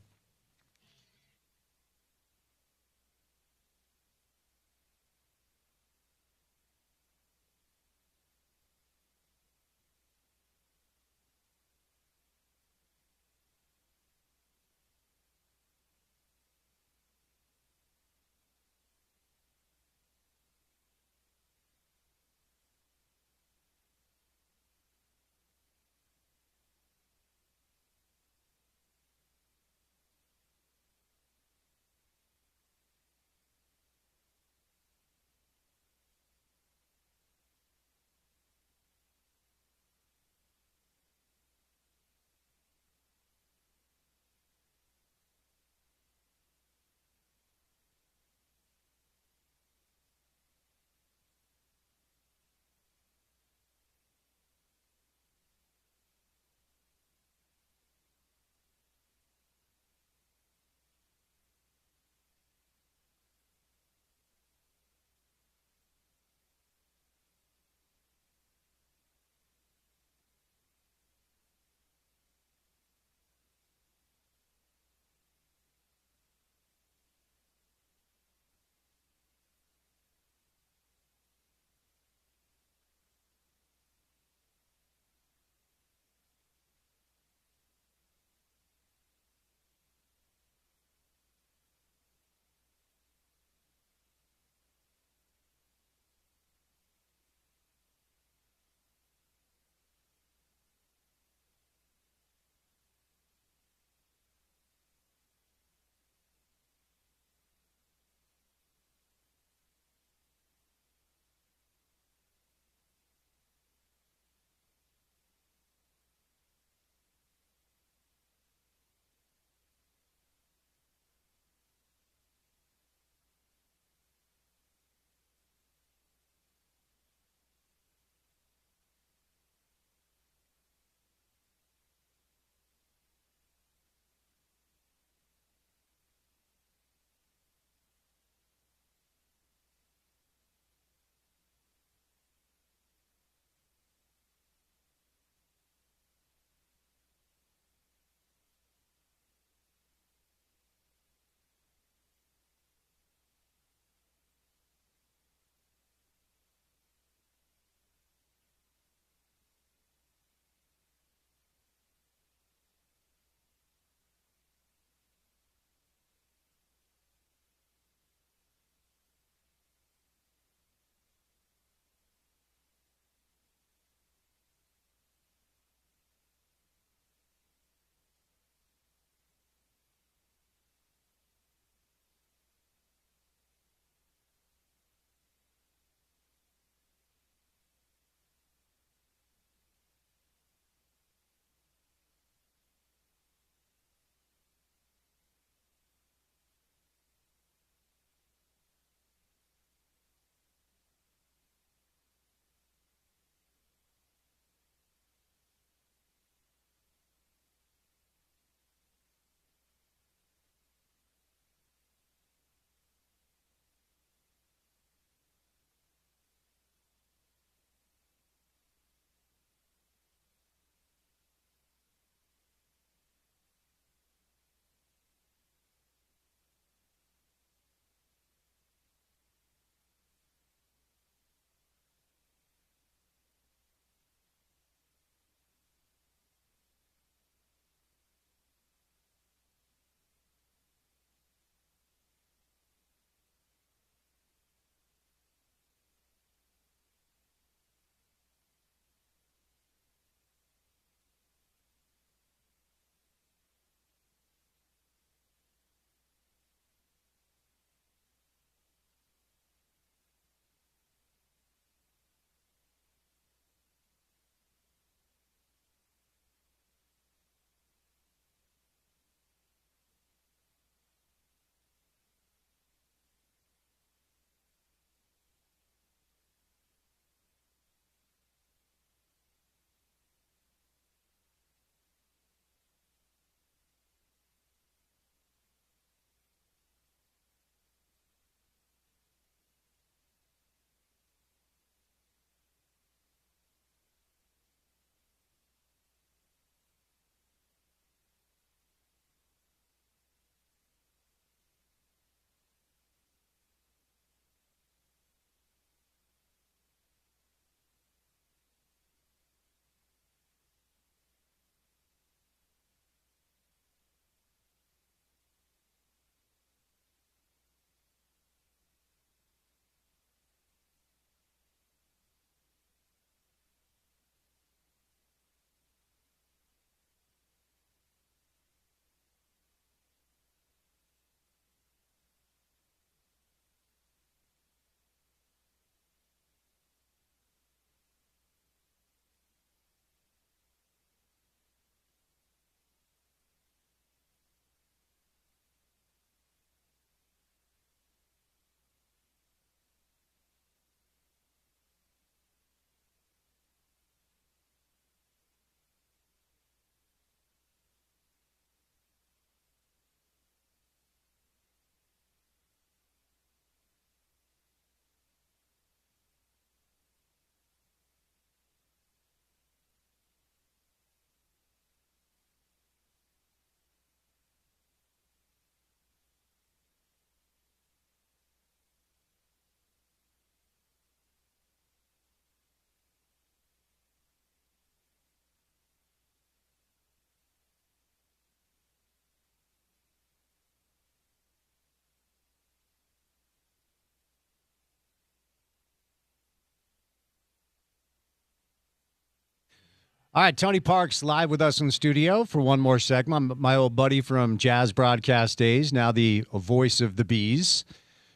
All right, Tony Parks live with us in the studio for one more segment. My old buddy from Jazz broadcast days, now the voice of the Bees.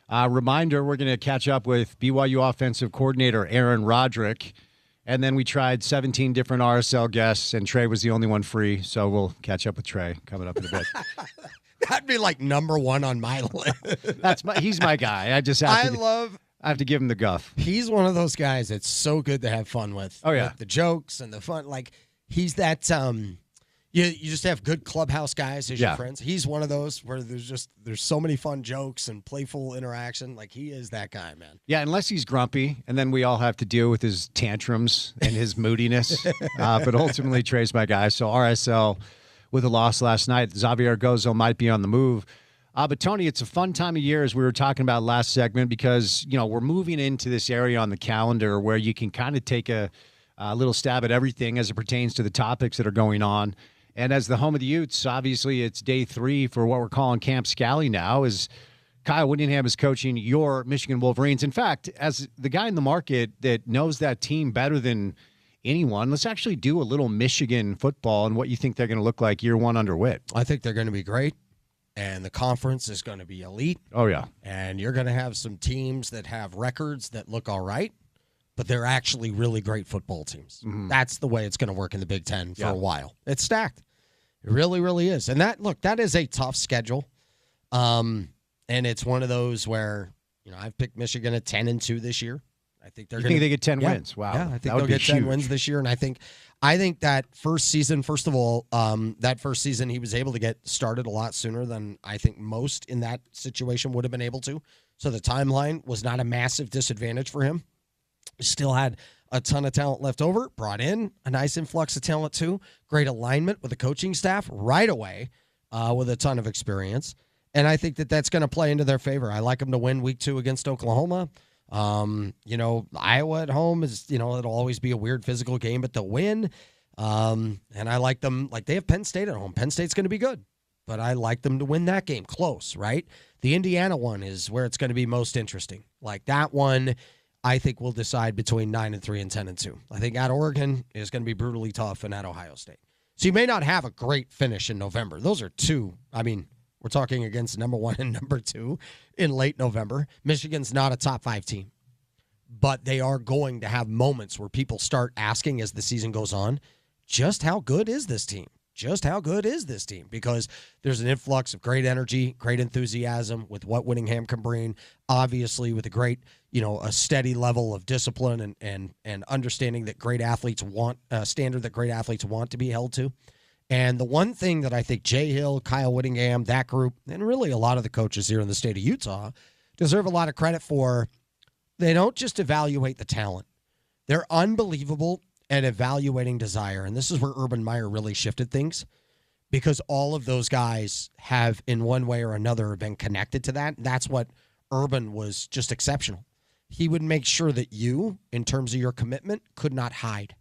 Reminder, we're going to catch up with BYU offensive coordinator Aaron Roderick. And then we tried 17 different RSL guests, and Trey was the only one free. So we'll catch up with Trey coming up in a bit. That'd be like number one on my list. He's my guy. I have to give him the guff. He's one of those guys that's so good to have fun with. Oh, yeah. Like the jokes and the fun. Like, he's that, you just have good clubhouse guys as your friends. He's one of those where there's so many fun jokes and playful interaction. Like, he is that guy, man. Yeah, unless he's grumpy, and then we all have to deal with his tantrums and his moodiness. But ultimately, Trey's my guy. So RSL with a loss last night. Xavier Gozo might be on the move. But, Tony, it's a fun time of year, as we were talking about last segment, because, we're moving into this area on the calendar where you can kind of take a little stab at everything as it pertains to the topics that are going on. And as the home of the Utes, obviously it's day 3 for what we're calling Camp Scally now, as Kyle Whittingham is coaching your Michigan Wolverines. In fact, as the guy in the market that knows that team better than anyone, let's actually do a little Michigan football and what you think they're going to look like year 1 under Whit. I think they're going to be great. And the conference is going to be elite. Oh, yeah. And you're going to have some teams that have records that look all right, but they're actually really great football teams. Mm-hmm. That's the way it's going to work in the Big Ten for a while. It's stacked. It really, really is. And that is a tough schedule. And it's one of those where, I've picked Michigan at 10-2 this year. I think they're going to. They get 10 wins? Wow. Yeah, I think they'll get 10 wins this year. And I think that first season, first of all, he was able to get started a lot sooner than I think most in that situation would have been able to. So the timeline was not a massive disadvantage for him. Still had a ton of talent left over, brought in a nice influx of talent too. Great alignment with the coaching staff right away with a ton of experience. And I think that's going to play into their favor. I like them to win week 2 against Oklahoma. Iowa at home is, it'll always be a weird physical game, but they'll win. And I like them, like they have Penn State at home. Penn State's going to be good, but I like them to win that game close, right? The Indiana one is where it's going to be most interesting. Like that one, I think will decide between 9-3 and 10-2. I think at Oregon is going to be brutally tough, and at Ohio State. So you may not have a great finish in November. Those are two. I mean, we're talking against number 1 and number 2 in late November. Michigan's not a top 5 team, but they are going to have moments where people start asking as the season goes on, just how good is this team? Just how good is this team? Because there's an influx of great energy, great enthusiasm with what Whittingham can bring, obviously with a great, a steady level of discipline and understanding that great athletes want, a standard that great athletes want to be held to. And the one thing that I think Jay Hill, Kyle Whittingham, that group, and really a lot of the coaches here in the state of Utah deserve a lot of credit for, they don't just evaluate the talent. They're unbelievable at evaluating desire. And this is where Urban Meyer really shifted things, because all of those guys have, in one way or another, been connected to that. That's what Urban was just exceptional. He would make sure that you, in terms of your commitment, could not hide.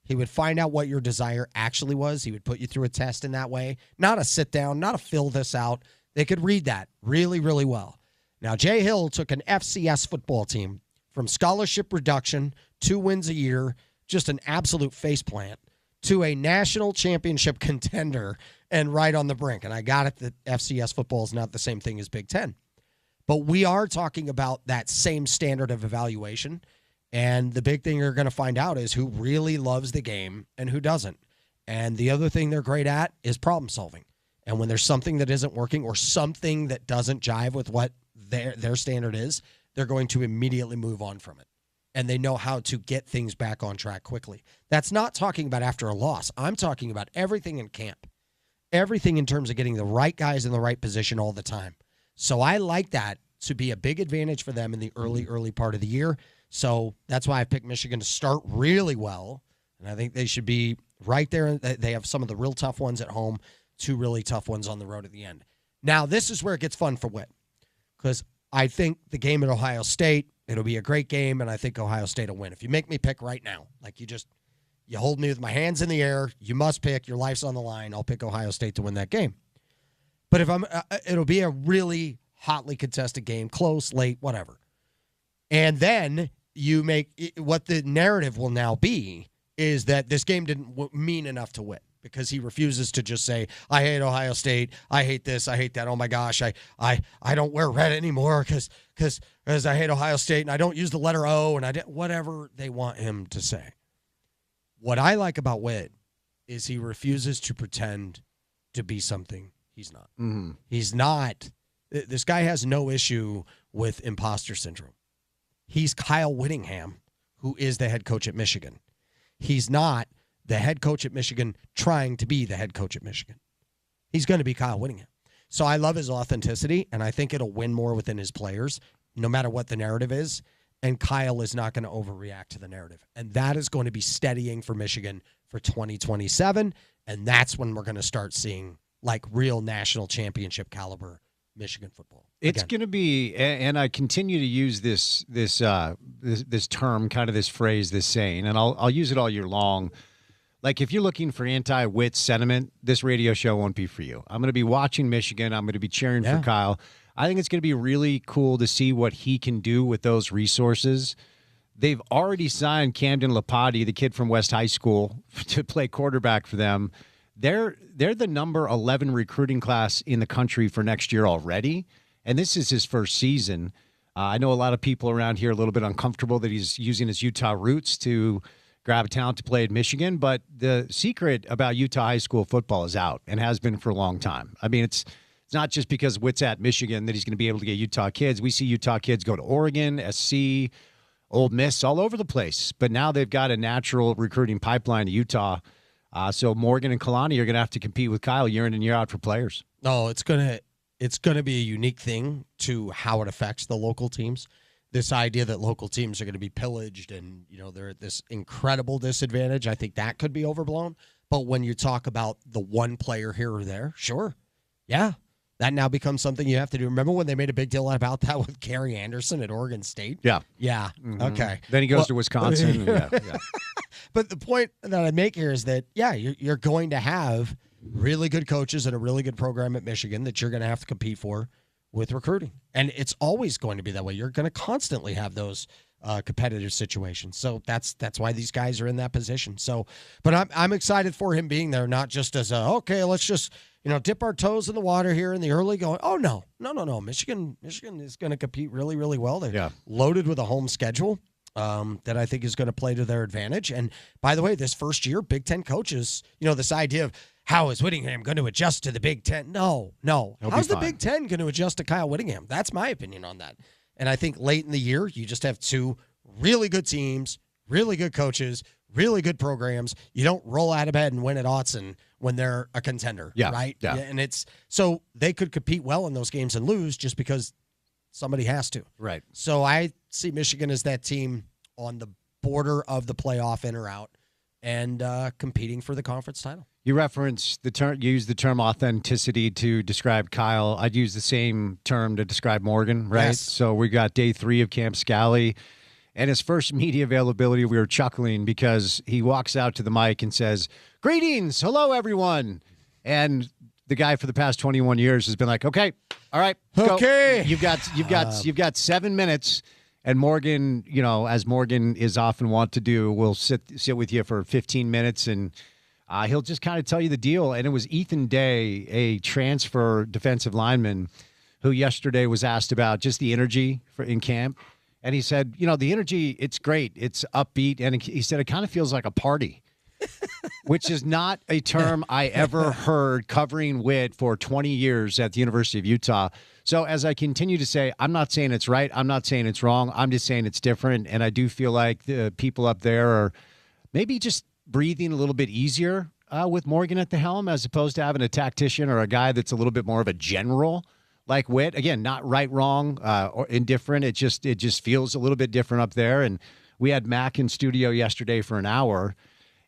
He would find out what your desire actually was. He would put you through a test in that way. Not a sit down, not a fill this out. They could read that really, really well. Now, Jay Hill took an FCS football team from scholarship reduction, 2 wins a year, just an absolute faceplant, to a national championship contender and right on the brink. And I got it that FCS football is not the same thing as Big Ten. But we are talking about that same standard of evaluation. And the big thing you're going to find out is who really loves the game and who doesn't. And the other thing they're great at is problem solving. And when there's something that isn't working or something that doesn't jive with what their standard is, they're going to immediately move on from it. And they know how to get things back on track quickly. That's not talking about after a loss. I'm talking about everything in camp. Everything in terms of getting the right guys in the right position all the time. So I like that to be a big advantage for them in the early part of the year. So that's why I picked Michigan to start really well. And I think they should be right there. They have some of the real tough ones at home, 2 really tough ones on the road at the end. Now, this is where it gets fun for Whit, because I think the game at Ohio State, it'll be a great game, and I think Ohio State will win. If you make me pick right now, like you hold me with my hands in the air, you must pick, your life's on the line, I'll pick Ohio State to win that game. But if it'll be a really hotly contested game, close, late, whatever. And then you make what the narrative will now be is that this game didn't mean enough to win because he refuses to just say, I hate Ohio State. I hate this. I hate that. Oh, my gosh. I don't wear red anymore because I hate Ohio State and I don't use the letter O and whatever they want him to say. What I like about Whit is he refuses to pretend to be something he's not. Mm-hmm. He's not. This guy has no issue with imposter syndrome. He's Kyle Whittingham, who is the head coach at Michigan. He's not the head coach at Michigan trying to be the head coach at Michigan. He's going to be Kyle Whittingham. So I love his authenticity, and I think it'll win more within his players, no matter what the narrative is. And Kyle is not going to overreact to the narrative. And that is going to be steadying for Michigan for 2027. And that's when we're going to start seeing like real national championship caliber Michigan football. It's going to be, and I continue to use this term, kind of this phrase, this saying, and I'll use it all year long. Like if you're looking for anti-Whit sentiment, this radio show won't be for you. I'm going to be watching Michigan. I'm going to be cheering for Kyle. I think it's going to be really cool to see what he can do with those resources. They've already signed Camden Lapati, the kid from West High School, to play quarterback for them. They're the number 11 recruiting class in the country for next year already, and this is his first season. I know a lot of people around here are a little bit uncomfortable that he's using his Utah roots to grab a talent to play at Michigan, but the secret about Utah high school football is out and has been for a long time. I mean, it's not just because Whit's at Michigan that he's going to be able to get Utah kids. We see Utah kids go to Oregon, SC, Ole Miss, all over the place. But now they've got a natural recruiting pipeline to Utah. So Morgan and Kalani are going to have to compete with Kyle year in and year out for players. No, it's gonna be a unique thing to how it affects the local teams. This idea that local teams are going to be pillaged and they're at this incredible disadvantage, I think that could be overblown. But when you talk about the one player here or there, sure, yeah. That now becomes something you have to do. Remember when they made a big deal about that with Gary Anderson at Oregon State? Yeah. Yeah. Mm-hmm. Okay. Then he goes to Wisconsin. Yeah. But the point that I make here is that, you're going to have really good coaches and a really good program at Michigan that you're going to have to compete for with recruiting. And it's always going to be that way. You're going to constantly have those competitive situations. So that's why these guys are in that position. So, but I'm excited for him being there, not just as let's just dip our toes in the water here in the early going. Oh no. Michigan is going to compete really, really well. They're loaded with a home schedule that I think is going to play to their advantage. And by the way, this first year, Big Ten coaches, this idea of how is Whittingham going to adjust to the Big Ten? No. How's the Big Ten going to adjust to Kyle Whittingham? That's my opinion on that. And I think late in the year, you just have two really good teams, really good coaches, really good programs. You don't roll out of bed and win at Autzen when they're a contender, right? Yeah. And it's so they could compete well in those games and lose just because somebody has to. Right. So I see Michigan as that team on the border of the playoff in or out and competing for the conference title. You reference the term, you use the term authenticity to describe Kyle. I'd use the same term to describe Morgan, right? Yes. So we got day 3 of Camp Scally. And his first media availability, we were chuckling because he walks out to the mic and says, "Greetings, hello, everyone." And the guy for the past 21 years has been like, "Okay, all right, go. Okay, you've got 7 minutes." And Morgan, as Morgan is often wont to do, will sit with you for 15 minutes and he'll just kind of tell you the deal. And it was Ethan Day, a transfer defensive lineman, who yesterday was asked about just the energy in camp. And he said, the energy, it's great. It's upbeat. And he said, it kind of feels like a party, which is not a term I ever heard covering Whit for 20 years at the University of Utah. So as I continue to say, I'm not saying it's right. I'm not saying it's wrong. I'm just saying it's different. And I do feel like the people up there are maybe just breathing a little bit easier with Morgan at the helm, as opposed to having a tactician or a guy that's a little bit more of a general like Whit. Again, not right, wrong, or indifferent. It just feels a little bit different up there. And we had Mac in studio yesterday for an hour,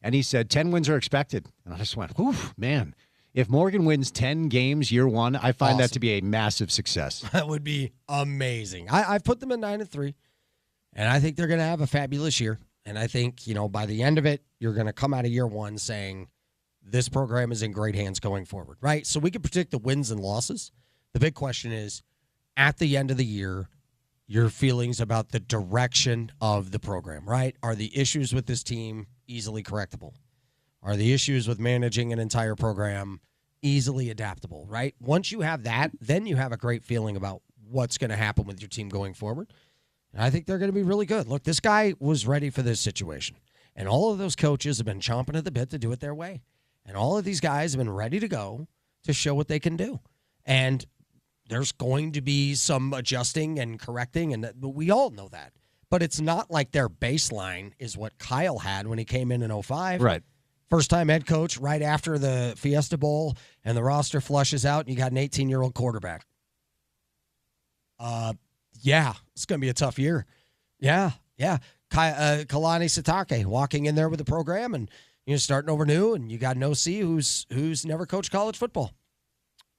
and he said 10 wins are expected. And I just went, whew, man. If Morgan wins 10 games year one, I find that to be a massive success. That would be amazing. I've put them at 9-3, and I think they're going to have a fabulous year. And I think, by the end of it, you're going to come out of year one saying this program is in great hands going forward, right? So we can predict the wins and losses. The big question is, at the end of the year, your feelings about the direction of the program, right? Are the issues with this team easily correctable? Are the issues with managing an entire program easily adaptable, right? Once you have that, then you have a great feeling about what's going to happen with your team going forward. And I think they're going to be really good. Look, this guy was ready for this situation. And all of those coaches have been chomping at the bit to do it their way. And all of these guys have been ready to go to show what they can do. And there's going to be some adjusting and correcting, and we all know that. But it's not like their baseline is what Kyle had when he came in 2005. Right. First-time head coach right after the Fiesta Bowl, and the roster flushes out, and you got an 18-year-old quarterback. Yeah, it's going to be a tough year. Yeah. Kalani Sitake walking in there with the program, and starting over new, and you got an OC who's never coached college football.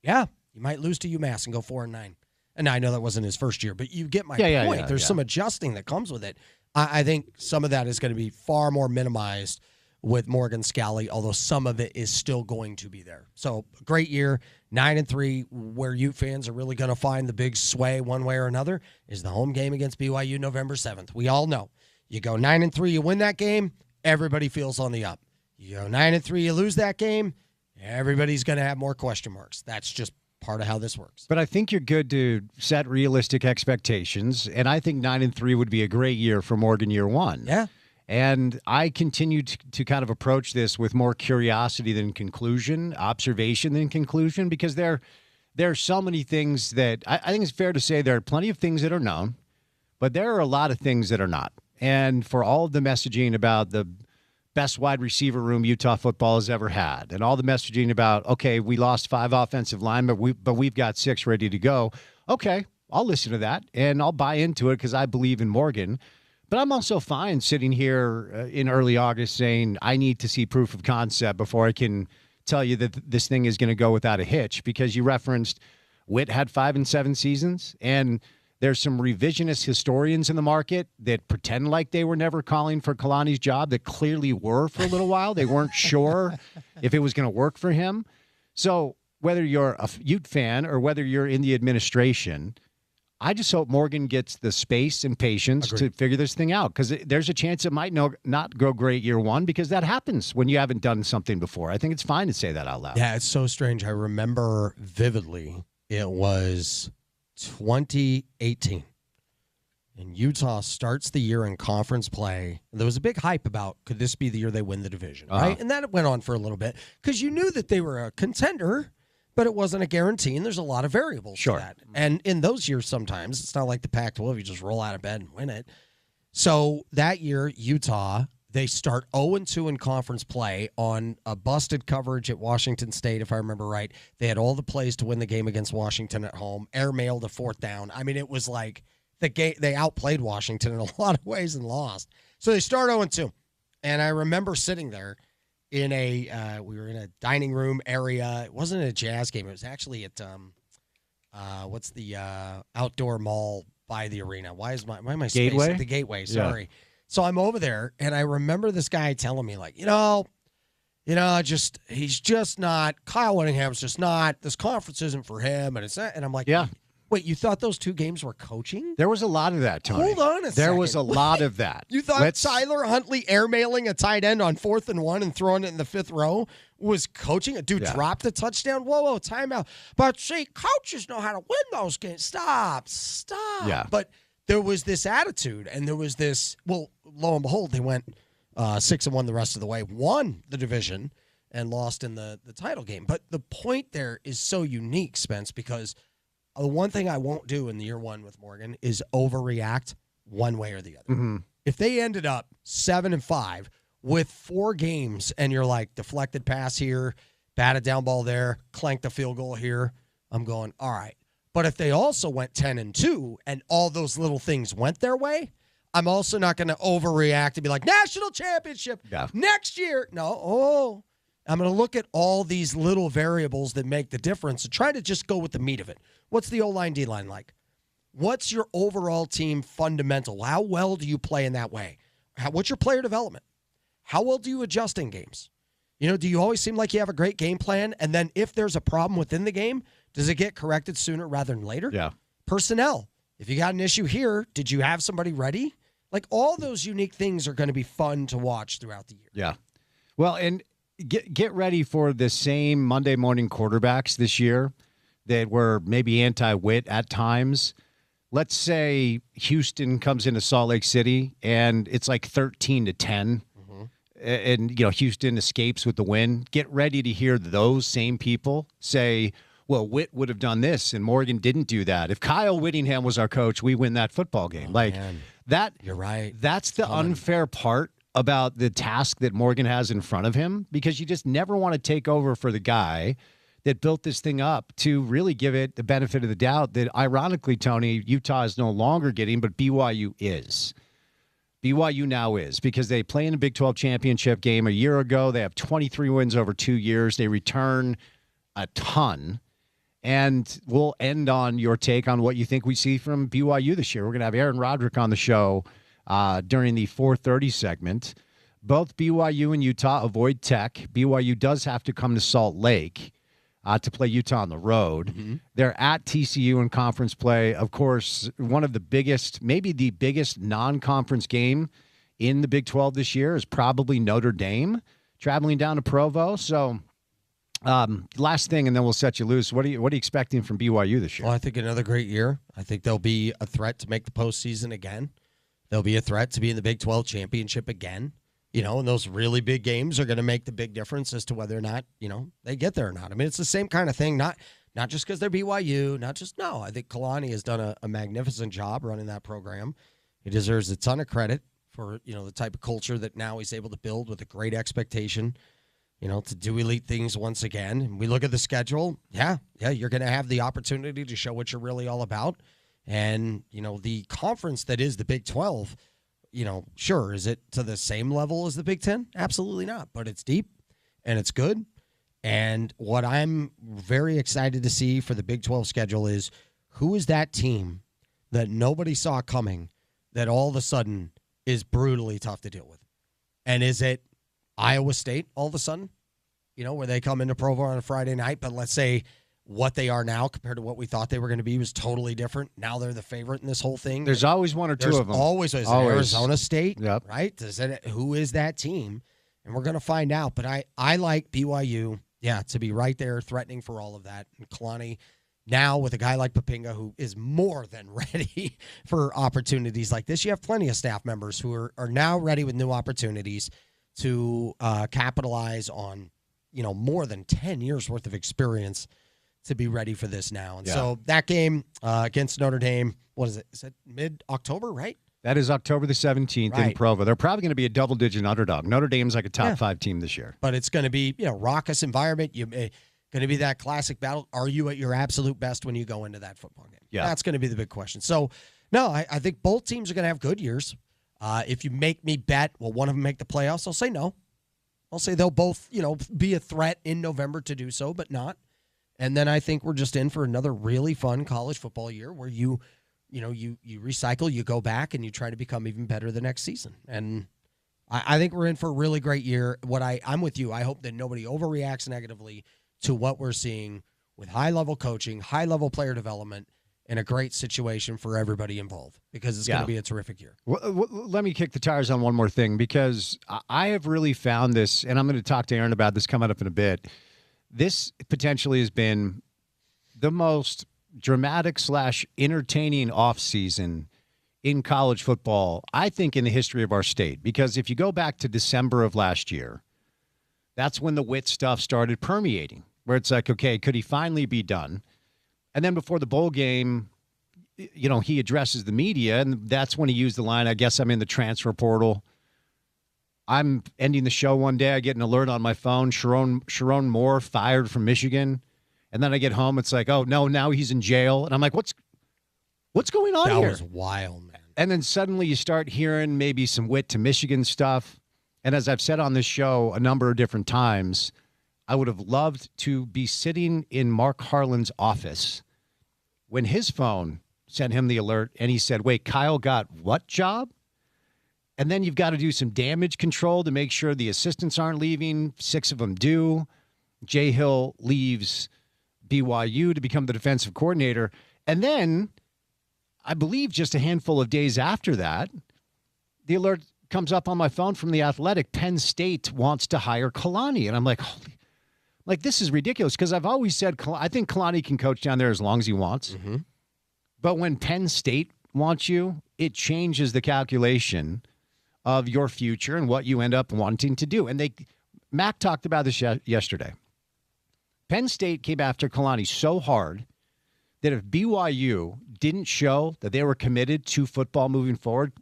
Yeah, you might lose to UMass and go 4-9. And I know that wasn't his first year, but you get my point. There's some adjusting that comes with it. I think some of that is going to be far more minimized with Morgan Scalley, although some of it is still going to be there. So, great year, 9-3, where Ute fans are really going to find the big sway one way or another is the home game against BYU November 7th. We all know. You go 9-3, you win that game, everybody feels on the up. You go 9-3, you lose that game, everybody's going to have more question marks. That's just part of how this works. But I think you're good to set realistic expectations, and I think 9-3 would be a great year for Morgan year one. Yeah. And I continue to kind of approach this with more curiosity than conclusion, observation than conclusion, because there are so many things that I think it's fair to say there are plenty of things that are known, but there are a lot of things that are not. And for all of the messaging about the best wide receiver room Utah football has ever had, and all the messaging about, okay, we lost 5 offensive linemen, but we've got 6 ready to go. Okay, I'll listen to that, and I'll buy into it because I believe in Morgan. But I'm also fine sitting here in early August saying I need to see proof of concept before I can tell you that this thing is going to go without a hitch, because you referenced Witt had 5 and 7 seasons, and there's some revisionist historians in the market that pretend like they were never calling for Kalani's job that clearly were for a little while. They weren't sure if it was going to work for him. So whether you're a Ute fan or whether you're in the administration, I just hope Morgan gets the space and patience to figure this thing out, because there's a chance it might not go great year one, because that happens when you haven't done something before. I think it's fine to say that out loud. Yeah, it's so strange. I remember vividly it was 2018, and Utah starts the year in conference play. There was a big hype about, could this be the year they win the division, right? And that went on for a little bit because you knew that they were a contender, but it wasn't a guarantee, and there's a lot of variables to that. And in those years, sometimes, it's not like the Pac-12, you just roll out of bed and win it. So that year, Utah, they start 0-2 in conference play on a busted coverage at Washington State, if I remember right. They had all the plays to win the game against Washington at home, airmailed a 4th down. I mean, it was like they outplayed Washington in a lot of ways and lost. So they start 0-2. And I remember sitting there in we were in a dining room area. It wasn't a Jazz game. It was actually at what's the outdoor mall by the arena? Why am I Gateway? spacing? The Gateway, sorry. Yeah. So I'm over there, and I remember this guy telling me, like, he's just not, Kyle Whittingham's just not, this conference isn't for him, and it's not, and I'm like, yeah. Wait, you thought those 2 games were coaching? There was a lot of that, Tony. Hold on a second. There was a lot of that. You thought Tyler Huntley airmailing a tight end on 4th and 1 and throwing it in the 5th row was coaching? A dude dropped the touchdown? Whoa, timeout. But see, coaches know how to win those games. Stop. Yeah. But there was this attitude, and there was this, well, lo and behold, they went 6-1 the rest of the way, won the division, and lost in the title game. But the point there is so unique, Spence, because the one thing I won't do in the year one with Morgan is overreact one way or the other. Mm-hmm. If they ended up 7-5 with 4 games and you're like, deflected pass here, batted down ball there, clanked a field goal here, I'm going, all right. But if they also went 10-2 and all those little things went their way, I'm also not going to overreact and be like, national championship next year. No, I'm going to look at all these little variables that make the difference and try to just go with the meat of it. What's the O-line, D-line like? What's your overall team fundamental? How well do you play in that way? What's your player development? How well do you adjust in games? Do you always seem like you have a great game plan, and then if there's a problem within the game, does it get corrected sooner rather than later? Yeah. Personnel. If you got an issue here, did you have somebody ready Like, all those unique things are going to be fun to watch throughout the year. Yeah. Well, and get ready for the same Monday morning quarterbacks this year that were maybe anti-wit at times. Let's say Houston comes into Salt Lake City and it's like 13-10. And, Houston escapes with the win. Get ready to hear those same people say, well, Witt would have done this and Morgan didn't do that. If Kyle Whittingham was our coach, we win that football game. Man. That. You're right. That's the unfair part about the task that Morgan has in front of him, because you just never want to take over for the guy that built this thing up, to really give it the benefit of the doubt that, ironically, Tony, Utah is no longer getting, but BYU is. BYU now is, because they play in a Big 12 championship game a year ago. They have 23 wins over 2 years. They return a ton. And we'll end on your take on what you think we see from BYU this year. We're going to have Aaron Roderick on the show during the 4:30 segment. Both BYU and Utah avoid Tech. BYU does have to come to Salt Lake to play Utah on the road. Mm-hmm. They're at TCU in conference play. Of course, one of the biggest, maybe the biggest non-conference game in the Big 12 this year is probably Notre Dame traveling down to Provo. So last thing, and then we'll set you loose. What are you expecting from BYU this year? Well, I think another great year. I think they'll be a threat to make the postseason again. They'll be a threat to be in the Big 12 championship again. And those really big games are going to make the big difference as to whether or not, they get there or not. I mean, it's the same kind of thing, not just because they're BYU, no. I think Kalani has done a magnificent job running that program. He deserves a ton of credit for, the type of culture that now he's able to build with a great expectation, to do elite things once again. And we look at the schedule. Yeah, you're going to have the opportunity to show what you're really all about. And, the conference that is the Big 12, sure, is it to the same level as the Big 10? Absolutely not. But it's deep and it's good. And what I'm very excited to see for the Big 12 schedule is, who is that team that nobody saw coming that all of a sudden is brutally tough to deal with? And is it Iowa State all of a sudden, where they come into Provo on a Friday night, but let's say what they are now compared to what we thought they were going to be was totally different. Now they're the favorite in this whole thing. There's always one or two of them. Always. Arizona State, yep. Right? Who is that team? And we're going to find out. But I like BYU, to be right there threatening for all of that. And Kalani, now with a guy like Papinga, who is more than ready for opportunities like this. You have plenty of staff members who are now ready with new opportunities to capitalize on, more than 10 years worth of experience to be ready for this now. And so that game against Notre Dame, what is it? Is it mid-October, right? That is October the 17th in Provo. They're probably going to be a double-digit underdog. Notre Dame's like a top 5 team this year. But it's going to be, raucous environment. Going to be that classic battle. Are you at your absolute best when you go into that football game? Yeah. That's going to be the big question. So, no, I think both teams are going to have good years. If you make me bet, will one of them make the playoffs? I'll say no. I'll say they'll both, be a threat in November to do so, but not. And then I think we're just in for another really fun college football year where you recycle, you go back, and you try to become even better the next season. And I think we're in for a really great year. I'm with you. I hope that nobody overreacts negatively to what we're seeing with high-level coaching, high-level player development, and a great situation for everybody involved, because it's going to be a terrific year. Well, let me kick the tires on one more thing, because I have really found this, and I'm going to talk to Aaron about this coming up in a bit. This potentially has been the most dramatic / entertaining offseason in college football, I think, in the history of our state. Because if you go back to December of last year, that's when the Witt stuff started permeating, where it's like, okay, could he finally be done? And then before the bowl game, he addresses the media, and that's when he used the line, I guess I'm in the transfer portal. I'm ending the show one day. I get an alert on my phone. Sharon Moore fired from Michigan. And then I get home. It's like, oh, no, now he's in jail. And I'm like, what's going on here? That was wild, man. And then suddenly you start hearing maybe some Witt to Michigan stuff. And as I've said on this show a number of different times, I would have loved to be sitting in Mark Harlan's office when his phone sent him the alert and he said, wait, Kyle got what job? And then you've got to do some damage control to make sure the assistants aren't leaving. 6 of them do. Jay Hill leaves BYU to become the defensive coordinator. And then, I believe just a handful of days after that, the alert comes up on my phone from The Athletic. Penn State wants to hire Kalani. And I'm like, holy, like, this is ridiculous, because I've always said I think Kalani can coach down there as long as he wants. Mm-hmm. But when Penn State wants you, it changes the calculation of your future and what you end up wanting to do. And Mac talked about this yesterday. Penn State came after Kalani so hard that if BYU didn't show that they were committed to football moving forward,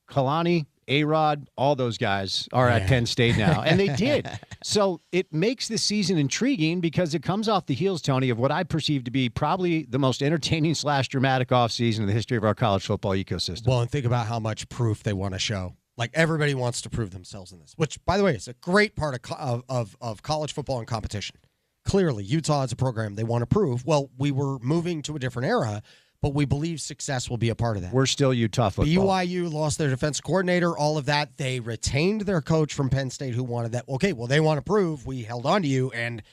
Kalani, A-Rod, all those guys are at Penn State now, and they did. So it makes the season intriguing because it comes off the heels, Tony, of what I perceive to be probably the most entertaining / dramatic offseason in the history of our college football ecosystem. Well, and think about how much proof they want to show. Like, everybody wants to prove themselves in this, which, by the way, is a great part of college football and competition. Clearly, Utah is a program they want to prove. Well, we were moving to a different era, but we believe success will be a part of that. We're still Utah football. BYU lost their defense coordinator, all of that. They retained their coach from Penn State who wanted that. Okay, well, they want to prove we held on to you, and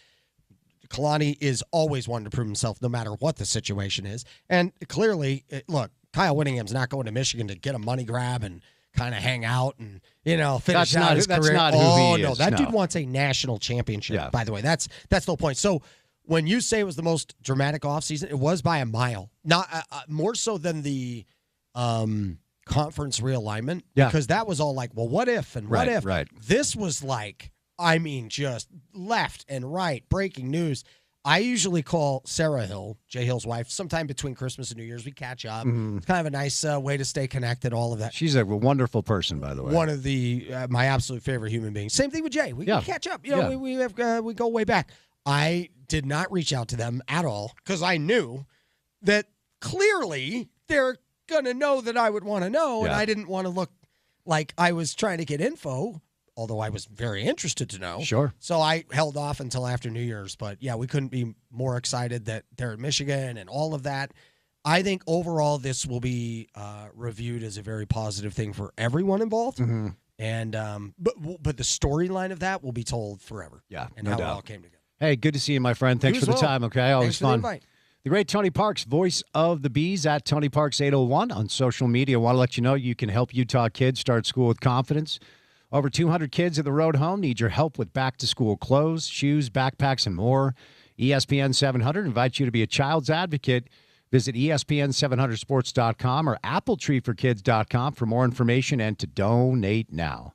Kalani is always wanting to prove himself no matter what the situation is. And clearly, look, Kyle Whittingham's not going to Michigan to get a money grab and kind of hang out and, finish out his career. That's not who he is. No, that dude wants a national championship, by the way. That's the whole point. So when you say it was the most dramatic offseason, it was by a mile. Not more so than the conference realignment, because that was all like, well, what if and what if? Right. This was like, just left and right, breaking news. I usually call Sarah Hill, Jay Hill's wife, sometime between Christmas and New Year's. We catch up. Mm-hmm. It's kind of a nice way to stay connected, all of that. She's a wonderful person, by the way. One of my absolute favorite human beings. Same thing with Jay. We catch up. We go way back. I did not reach out to them at all because I knew that clearly they're going to know that I would want to know, and I didn't want to look like I was trying to get info, although I was very interested to know. Sure. So I held off until after New Year's. But, we couldn't be more excited that they're at Michigan and all of that. I think overall this will be reviewed as a very positive thing for everyone involved. Mm-hmm. And but the storyline of that will be told forever. Yeah, and how it all came together. Hey, good to see you, my friend. Thanks for the time, okay? Always fun. The great Tony Parks, voice of the Bees, at Tony Parks 801 on social media. I want to let you know you can help Utah kids start school with confidence. Over 200 kids at the road home need your help with back-to-school clothes, shoes, backpacks, and more. ESPN 700 invites you to be a child's advocate. Visit ESPN700sports.com or AppleTreeForKids.com for more information and to donate now.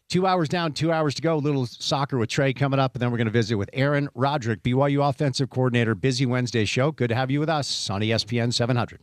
2 hours down, 2 hours to go. A little soccer with Trey coming up, and then we're going to visit with Aaron Roderick, BYU offensive coordinator. Busy Wednesday show. Good to have you with us on ESPN 700.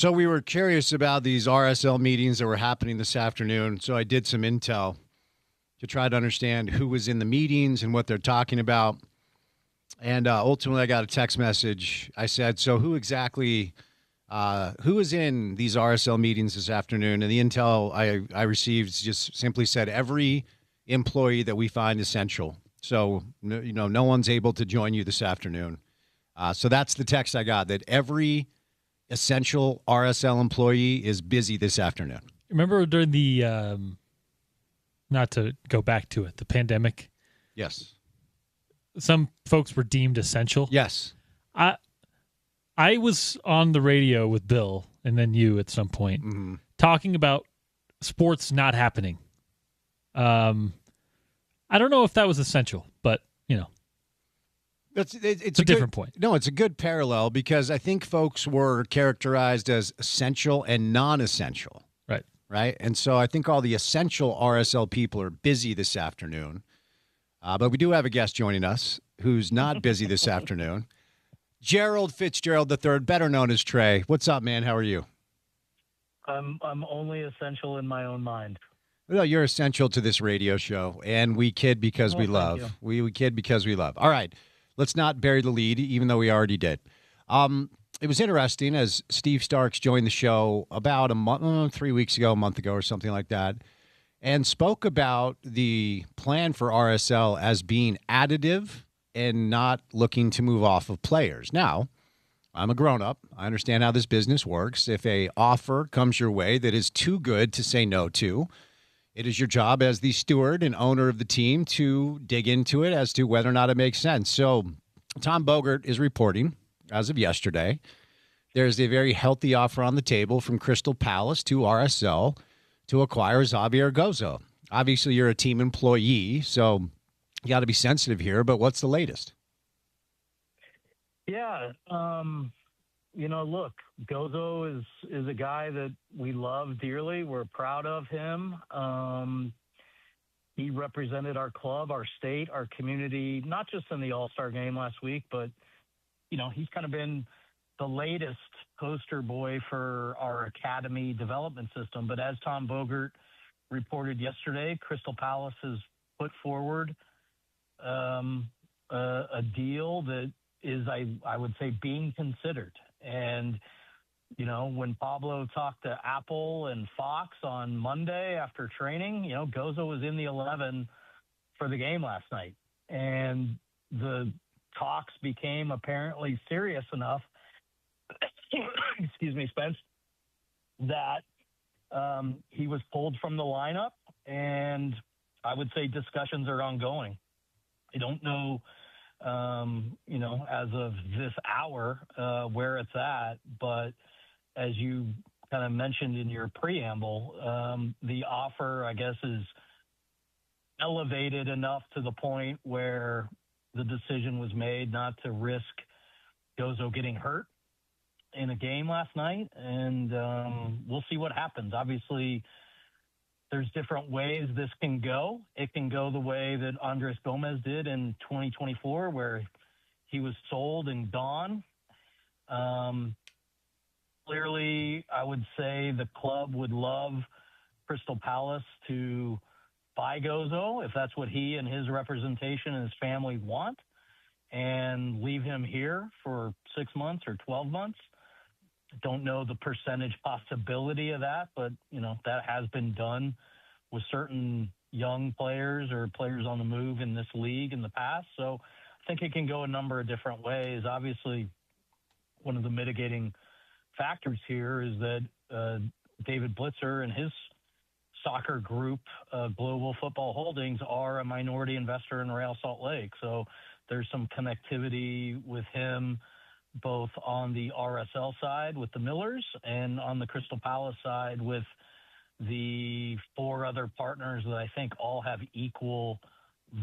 So we were curious about these RSL meetings that were happening this afternoon. So I did some intel to try to understand who was in the meetings and what they're talking about. And ultimately, I got a text message. I said, so who exactly, who is in these RSL meetings this afternoon? And the intel I received just simply said, every employee that we find essential. So, no one's able to join you this afternoon. So that's the text I got, that every essential RSL employee is busy this afternoon. Remember during the, not to go back to it, the pandemic? Yes. Some folks were deemed essential. Yes. I was on the radio with Bill and then you at some point talking about sports not happening. I don't know if that was essential, but it's a different point. No, it's a good parallel because I think folks were characterized as essential and non-essential. Right. And so I think all the essential RSL people are busy this afternoon. But we do have a guest joining us who's not busy this afternoon. Gerald Fitzgerald III, better known as Trey. What's up, man? How are you? I'm only essential in my own mind. Well, you're essential to this radio show, and we kid because we love. We kid because we love. All right, let's not bury the lead, even though we already did. It was interesting as Steve Starks joined the show about a month, 3 weeks ago, a month ago or something like that, and spoke about the plan for RSL as being additive and not looking to move off of players. Now, I'm a grown-up. I understand how this business works. If a offer comes your way that is too good to say no to, it is your job as the steward and owner of the team to dig into it as to whether or not it makes sense. So Tom Bogert is reporting, as of yesterday, there's a very healthy offer on the table from Crystal Palace to RSL to acquire Xavier Gozo. Obviously, you're a team employee, so you got to be sensitive here, but what's the latest? Yeah, look, Gozo is a guy that we love dearly. We're proud of him. He represented our club, our state, our community, not just in the All-Star game last week, but, he's kind of been the latest poster boy for our academy development system. But as Tom Bogert reported yesterday, Crystal Palace has put forward a deal that is, I would say, being considered. And, when Pablo talked to Apple and Fox on Monday after training, Gozo was in the 11 for the game last night. And the talks became apparently serious enough, excuse me, Spence, that he was pulled from the lineup. And I would say discussions are ongoing. I don't know, as of this hour, where it's at, but as you kind of mentioned in your preamble, the offer, I guess, is elevated enough to the point where the decision was made not to risk Gozo getting hurt in a game last night, and we'll see what happens. Obviously, there's different ways this can go. It can go the way that Andres Gomez did in 2024, where he was sold and gone. Clearly, I would say the club would love Crystal Palace to buy Gozo if that's what he and his representation and his family want, and leave him here for 6 months or 12 months. Don't know the percentage possibility of that, but, that has been done with certain young players or players on the move in this league in the past. So I think it can go a number of different ways. Obviously, one of the mitigating factors here is that David Blitzer and his soccer group, Global Football Holdings, are a minority investor in Real Salt Lake. So there's some connectivity with him, both on the RSL side with the Millers and on the Crystal Palace side with the 4 other partners that I think all have equal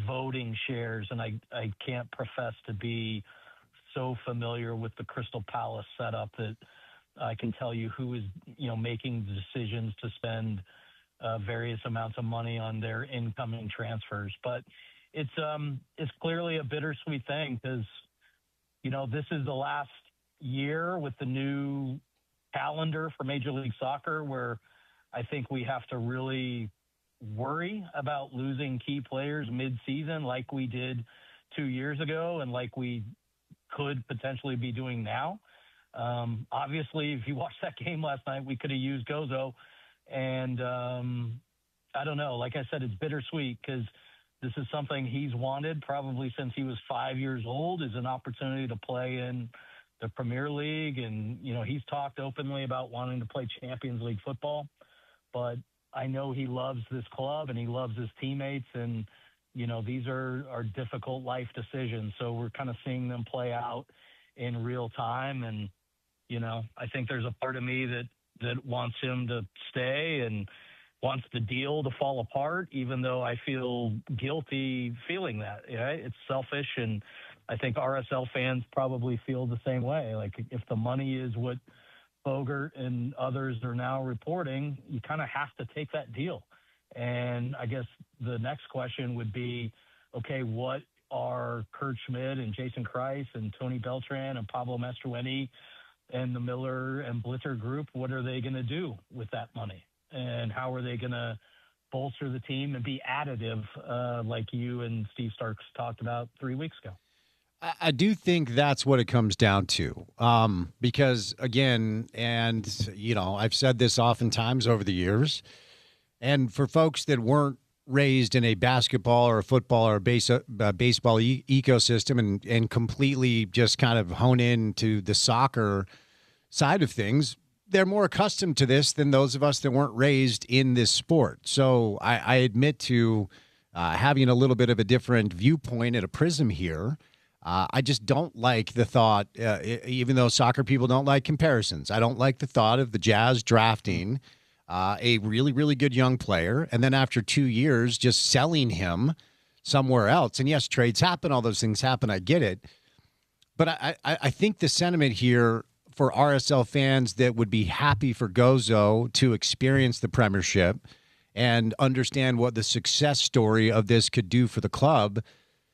voting shares. And I can't profess to be so familiar with the Crystal Palace setup that I can tell you who is, making the decisions to spend various amounts of money on their incoming transfers. But it's clearly a bittersweet thing because, this is the last year with the new calendar for Major League Soccer where I think we have to really worry about losing key players mid-season like we did 2 years ago and like we could potentially be doing now. Obviously, if you watched that game last night, we could have used Gozo. And I don't know. Like I said, it's bittersweet because this is something he's wanted probably since he was 5 years old, is an opportunity to play in the Premier League. And, you know, he's talked openly about wanting to play Champions League football. But I know he loves this club and he loves his teammates. And, you know, these are difficult life decisions. So we're kind of seeing them play out in real time. And, you know, I think there's a part of me that wants him to stay and wants the deal to fall apart, even though I feel guilty feeling that. Yeah, it's selfish, and I think RSL fans probably feel the same way. Like, if the money is what Bogert and others are now reporting, you kind of have to take that deal. And I guess the next question would be, okay, what are Kurt Schmidt and Jason Kreis and Tony Beltran and Pablo Mastroeni and the Miller and Blitzer group, what are they going to do with that money? And how are they going to bolster the team and be additive like you and Steve Starks talked about 3 weeks ago? I do think that's what it comes down to. Because, again, and, you know, I've said this oftentimes over the years, and for folks that weren't raised in a basketball or a football or a baseball ecosystem and completely just kind of hone into the soccer side of things, they're more accustomed to this than those of us that weren't raised in this sport. So I admit to having a little bit of a different viewpoint at a prism here. I just don't like the thought, even though soccer people don't like comparisons, I don't like the thought of the Jazz drafting a really, really good young player, and then after 2 years just selling him somewhere else. And yes, trades happen, all those things happen, I get it. But I think the sentiment here for RSL fans that would be happy for Gozo to experience the Premiership and understand what the success story of this could do for the club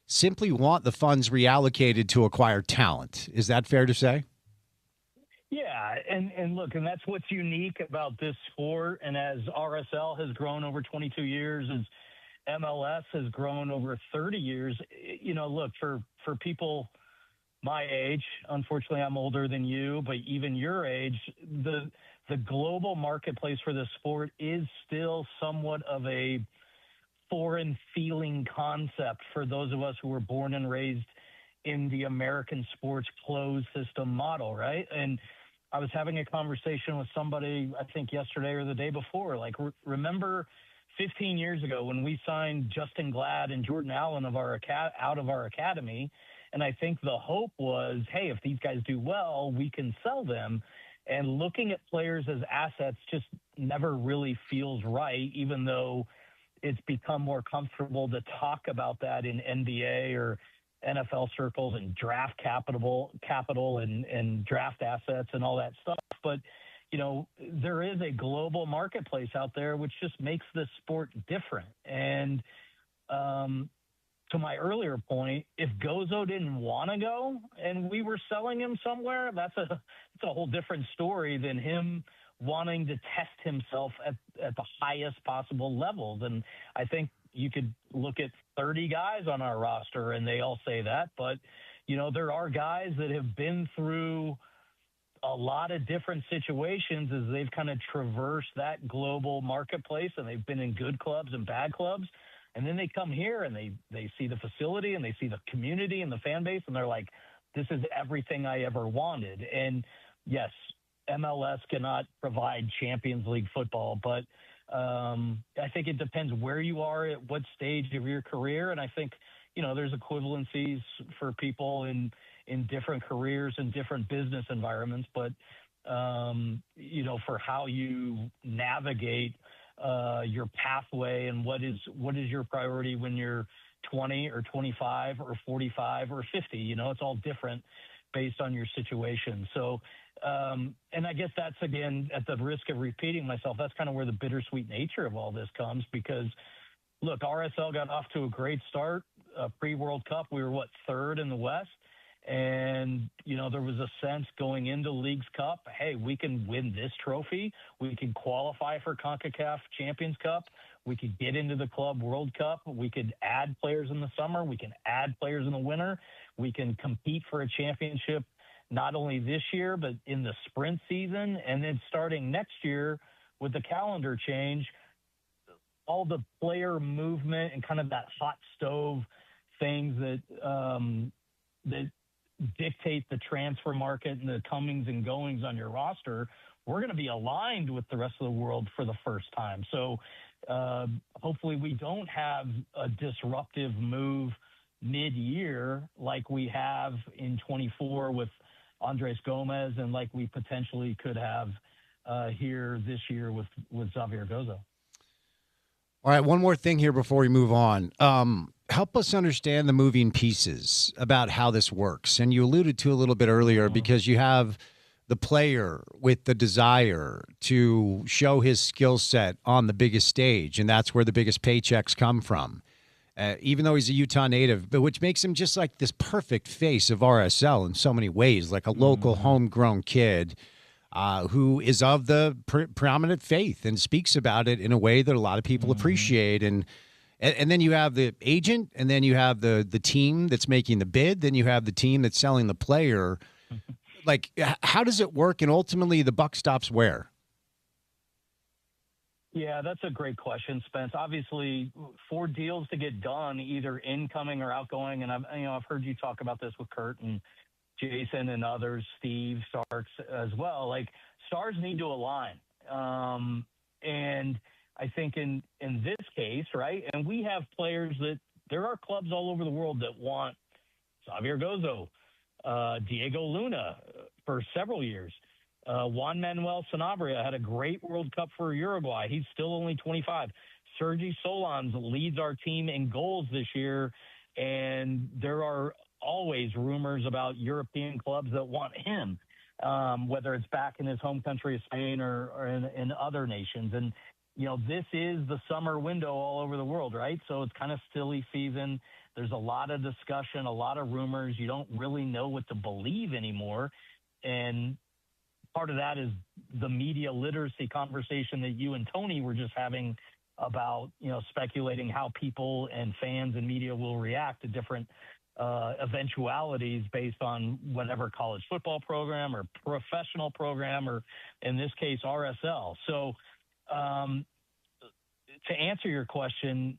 simply want the funds reallocated to acquire talent. Is that fair to say? Yeah, and look, and that's what's unique about this sport. And as RSL has grown over 22 years, as MLS has grown over 30 years, you know, look, for people my age, unfortunately I'm older than you, but even your age, the global marketplace for this sport is still somewhat of a foreign feeling concept for those of us who were born and raised in the American sports closed system model, right? And I was having a conversation with somebody, I think yesterday or the day before, like, remember 15 years ago when we signed Justin Glad and Jordan Allen out of our academy. And I think the hope was, hey, if these guys do well, we can sell them. And looking at players as assets just never really feels right, even though it's become more comfortable to talk about that in NBA or NFL circles and draft capital and draft assets and all that stuff. But, you know, there is a global marketplace out there, which just makes this sport different. And to my earlier point, if Gozo didn't want to go and we were selling him somewhere, it's a whole different story than him wanting to test himself at the highest possible levels. And I think you could look at 30 guys on our roster and they all say that, but you know, there are guys that have been through a lot of different situations as they've kind of traversed that global marketplace, and they've been in good clubs and bad clubs. And then they come here and they see the facility and they see the community and the fan base, and they're like, this is everything I ever wanted. And yes, MLS cannot provide Champions League football, but I think it depends where you are at what stage of your career. And I think, you know, there's equivalencies for people in different careers and different business environments, but you know, for how you navigate your pathway and what is your priority when you're 20 or 25 or 45 or 50, you know, it's all different based on your situation. So, and I guess that's, again, at the risk of repeating myself, that's kind of where the bittersweet nature of all this comes, because look, RSL got off to a great start pre-World Cup. We were third in the West. And, there was a sense going into Leagues Cup, hey, we can win this trophy. We can qualify for CONCACAF Champions Cup. We could get into the Club World Cup. We could add players in the summer. We can add players in the winter. We can compete for a championship not only this year, but in the sprint season. And then starting next year with the calendar change, all the player movement and kind of that hot stove things that dictate the transfer market and the comings and goings on your roster, we're going to be aligned with the rest of the world for the first time. So hopefully we don't have a disruptive move mid-year like we have in 24 with Andres Gomez and like we potentially could have here this year with Xavier Gozo. All right, one more thing here before we move on. Help us understand the moving pieces about how this works. And you alluded to a little bit earlier because you have the player with the desire to show his skill set on the biggest stage, and that's where the biggest paychecks come from. Even though he's a Utah native, but which makes him just like this perfect face of RSL in so many ways, like a local homegrown kid who is of the predominant faith and speaks about it in a way that a lot of people appreciate. And then you have the agent, and then you have the team that's making the bid, then you have the team that's selling the player. Like, how does it work? And ultimately, the buck stops where? Yeah, that's a great question, Spence. Obviously, for deals to get done, either incoming or outgoing, and I've heard you talk about this with Kurt and Jason and others, Steve Starks as well. Like, stars need to align, and I think in this case, right, and we have players that there are clubs all over the world that want Xavier Gozo, Diego Luna for several years. Juan Manuel Sanabria had a great World Cup for Uruguay. He's still only 25. Sergi Solans leads our team in goals this year, and there are always rumors about European clubs that want him, whether it's back in his home country of Spain or in other nations. And, this is the summer window all over the world, right? So it's kind of silly season. There's a lot of discussion, a lot of rumors. You don't really know what to believe anymore. And part of that is the media literacy conversation that you and Tony were just having about, speculating how people and fans and media will react to different eventualities based on whatever college football program or professional program, or in this case, RSL. So to answer your question,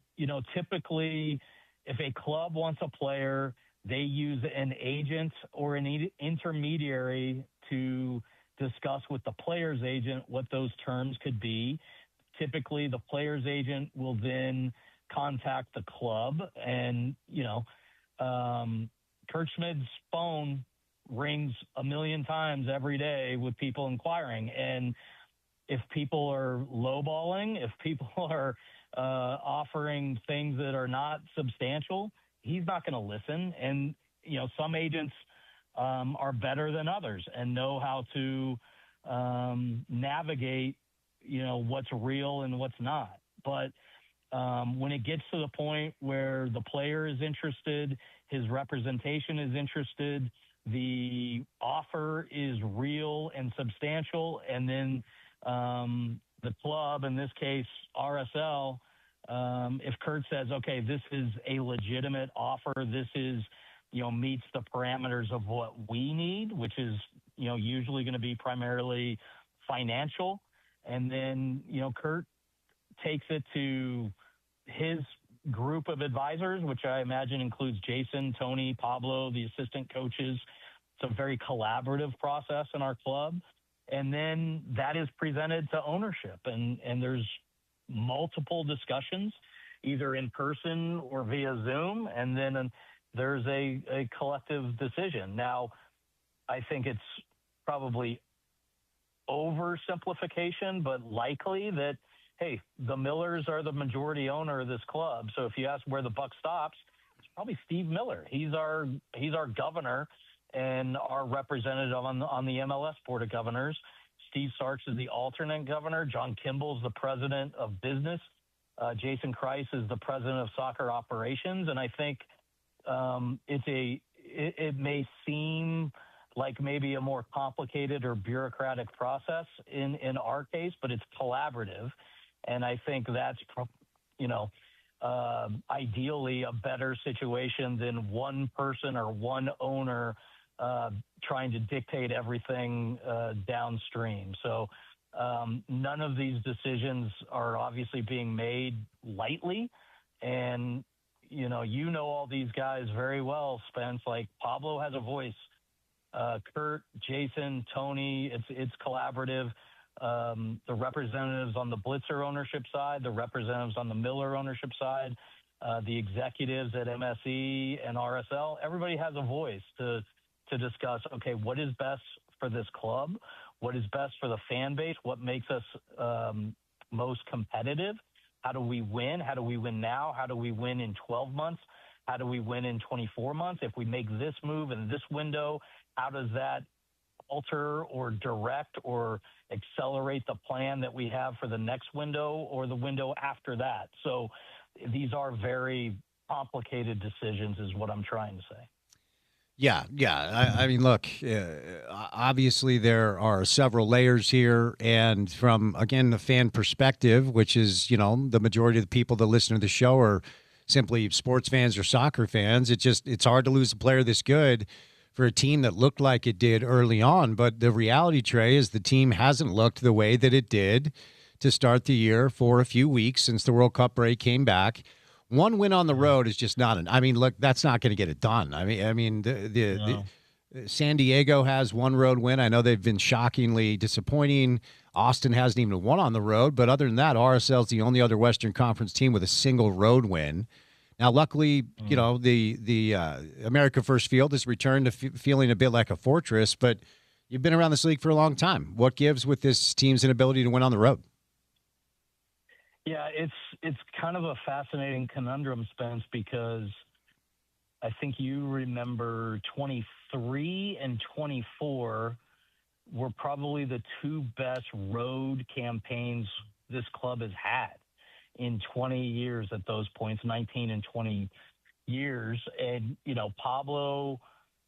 typically if a club wants a player, they use an agent or an intermediary to discuss with the player's agent what those terms could be. Typically, the player's agent will then contact the club, and Kurt Schmid's phone rings a million times every day with people inquiring. And if people are lowballing, if people are offering things that are not substantial, he's not going to listen. And some agents are better than others and know how to navigate, what's real and what's not. But when it gets to the point where the player is interested, his representation is interested, the offer is real and substantial, and then the club, in this case RSL, if Kurt says, okay, this is a legitimate offer, this is meets the parameters of what we need, which is, usually going to be primarily financial. And then, Kurt takes it to his group of advisors, which I imagine includes Jason, Tony, Pablo, the assistant coaches. It's a very collaborative process in our club. And then that is presented to ownership. And there's multiple discussions, either in person or via Zoom. And then there's a collective decision. Now, I think it's probably oversimplification, but likely that, hey, the Millers are the majority owner of this club. So if you ask where the buck stops, it's probably Steve Miller. He's our governor and our representative on the MLS Board of Governors. Steve Starks is the alternate governor. John Kimball's the president of business. Jason Kreis is the president of soccer operations. And I think it may seem like maybe a more complicated or bureaucratic process in our case, but it's collaborative. And I think that's, ideally a better situation than one person or one owner trying to dictate everything downstream. So none of these decisions are obviously being made lightly. And, you know all these guys very well, Spence. Like Pablo has a voice. Kurt, Jason, Tony, it's collaborative. The representatives on the Blitzer ownership side, the representatives on the Miller ownership side, the executives at MSE and RSL, everybody has a voice to discuss, okay, what is best for this club? What is best for the fan base? What makes us most competitive? How do we win? How do we win now? How do we win in 12 months? How do we win in 24 months? If we make this move in this window, how does that alter or direct or accelerate the plan that we have for the next window or the window after that? So these are very complicated decisions is what I'm trying to say. Yeah. I mean, look, obviously there are several layers here. And from, again, the fan perspective, which is, the majority of the people that listen to the show are simply sports fans or soccer fans, it's hard to lose a player this good for a team that looked like it did early on. But the reality, Trey, is the team hasn't looked the way that it did to start the year for a few weeks since the World Cup break came back. One win on the road is just not look, that's not going to get it done. The San Diego has one road win. I know they've been shockingly disappointing. Austin hasn't even won on the road, but other than that, RSL is the only other Western Conference team with a single road win. Now, luckily, the America First Field has returned to feeling a bit like a fortress, but you've been around this league for a long time. What gives with this team's inability to win on the road? Yeah, it's kind of a fascinating conundrum, Spence, because I think you remember 23 and 24 were probably the two best road campaigns this club has had in 20 years at those points, 19 and 20 years. And,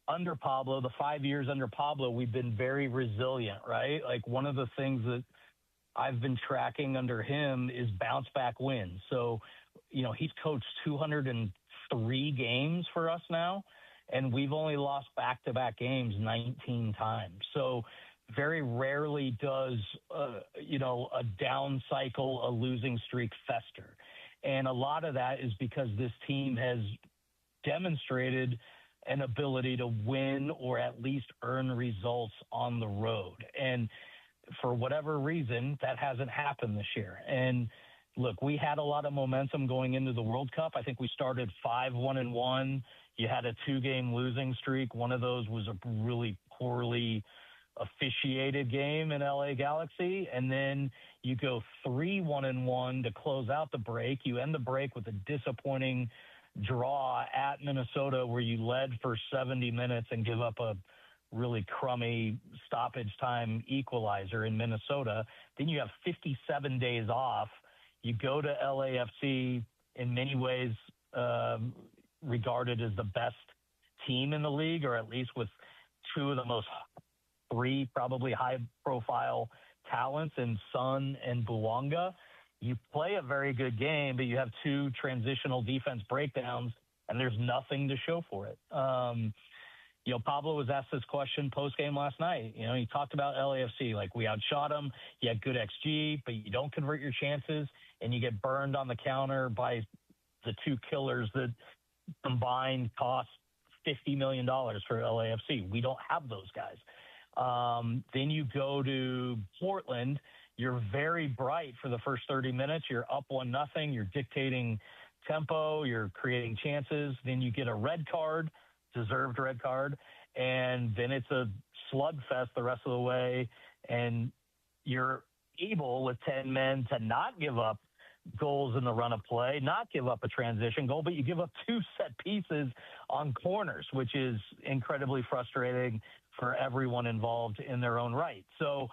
under Pablo, the 5 years under Pablo, we've been very resilient, right? Like one of the things that I've been tracking under him is bounce back wins. So, he's coached 203 games for us now, and we've only lost back-to-back games 19 times. So very rarely does, a down cycle, a losing streak fester. And a lot of that is because this team has demonstrated an ability to win or at least earn results on the road. And for whatever reason, that hasn't happened this year. And look, we had a lot of momentum going into the World Cup. I think we started 5-1-1. You had a 2-game losing streak. One of those was a really poorly officiated game in LA Galaxy. And then you go 3-1-1 to close out the break. You end the break with a disappointing draw at Minnesota where you led for 70 minutes and give up a really crummy stoppage time equalizer in Minnesota. Then you have 57 days off. You go to LAFC, in many ways regarded as the best team in the league, or at least with three probably high-profile talents in Son and Bouanga. You play a very good game, but you have two transitional defense breakdowns, and there's nothing to show for it. Pablo was asked this question post-game last night. He talked about LAFC, like we outshot them. You had good XG, but you don't convert your chances, and you get burned on the counter by the two killers that combined cost $50 million for LAFC. We don't have those guys. Then you go to Portland. You're very bright for the first 30 minutes. You're up 1-0. You're dictating tempo. You're creating chances. Then you get a red card, deserved red card, and then it's a slugfest the rest of the way. And you're able with 10 men to not give up goals in the run of play, not give up a transition goal, but you give up two set pieces on corners, which is incredibly frustrating for everyone involved in their own right. So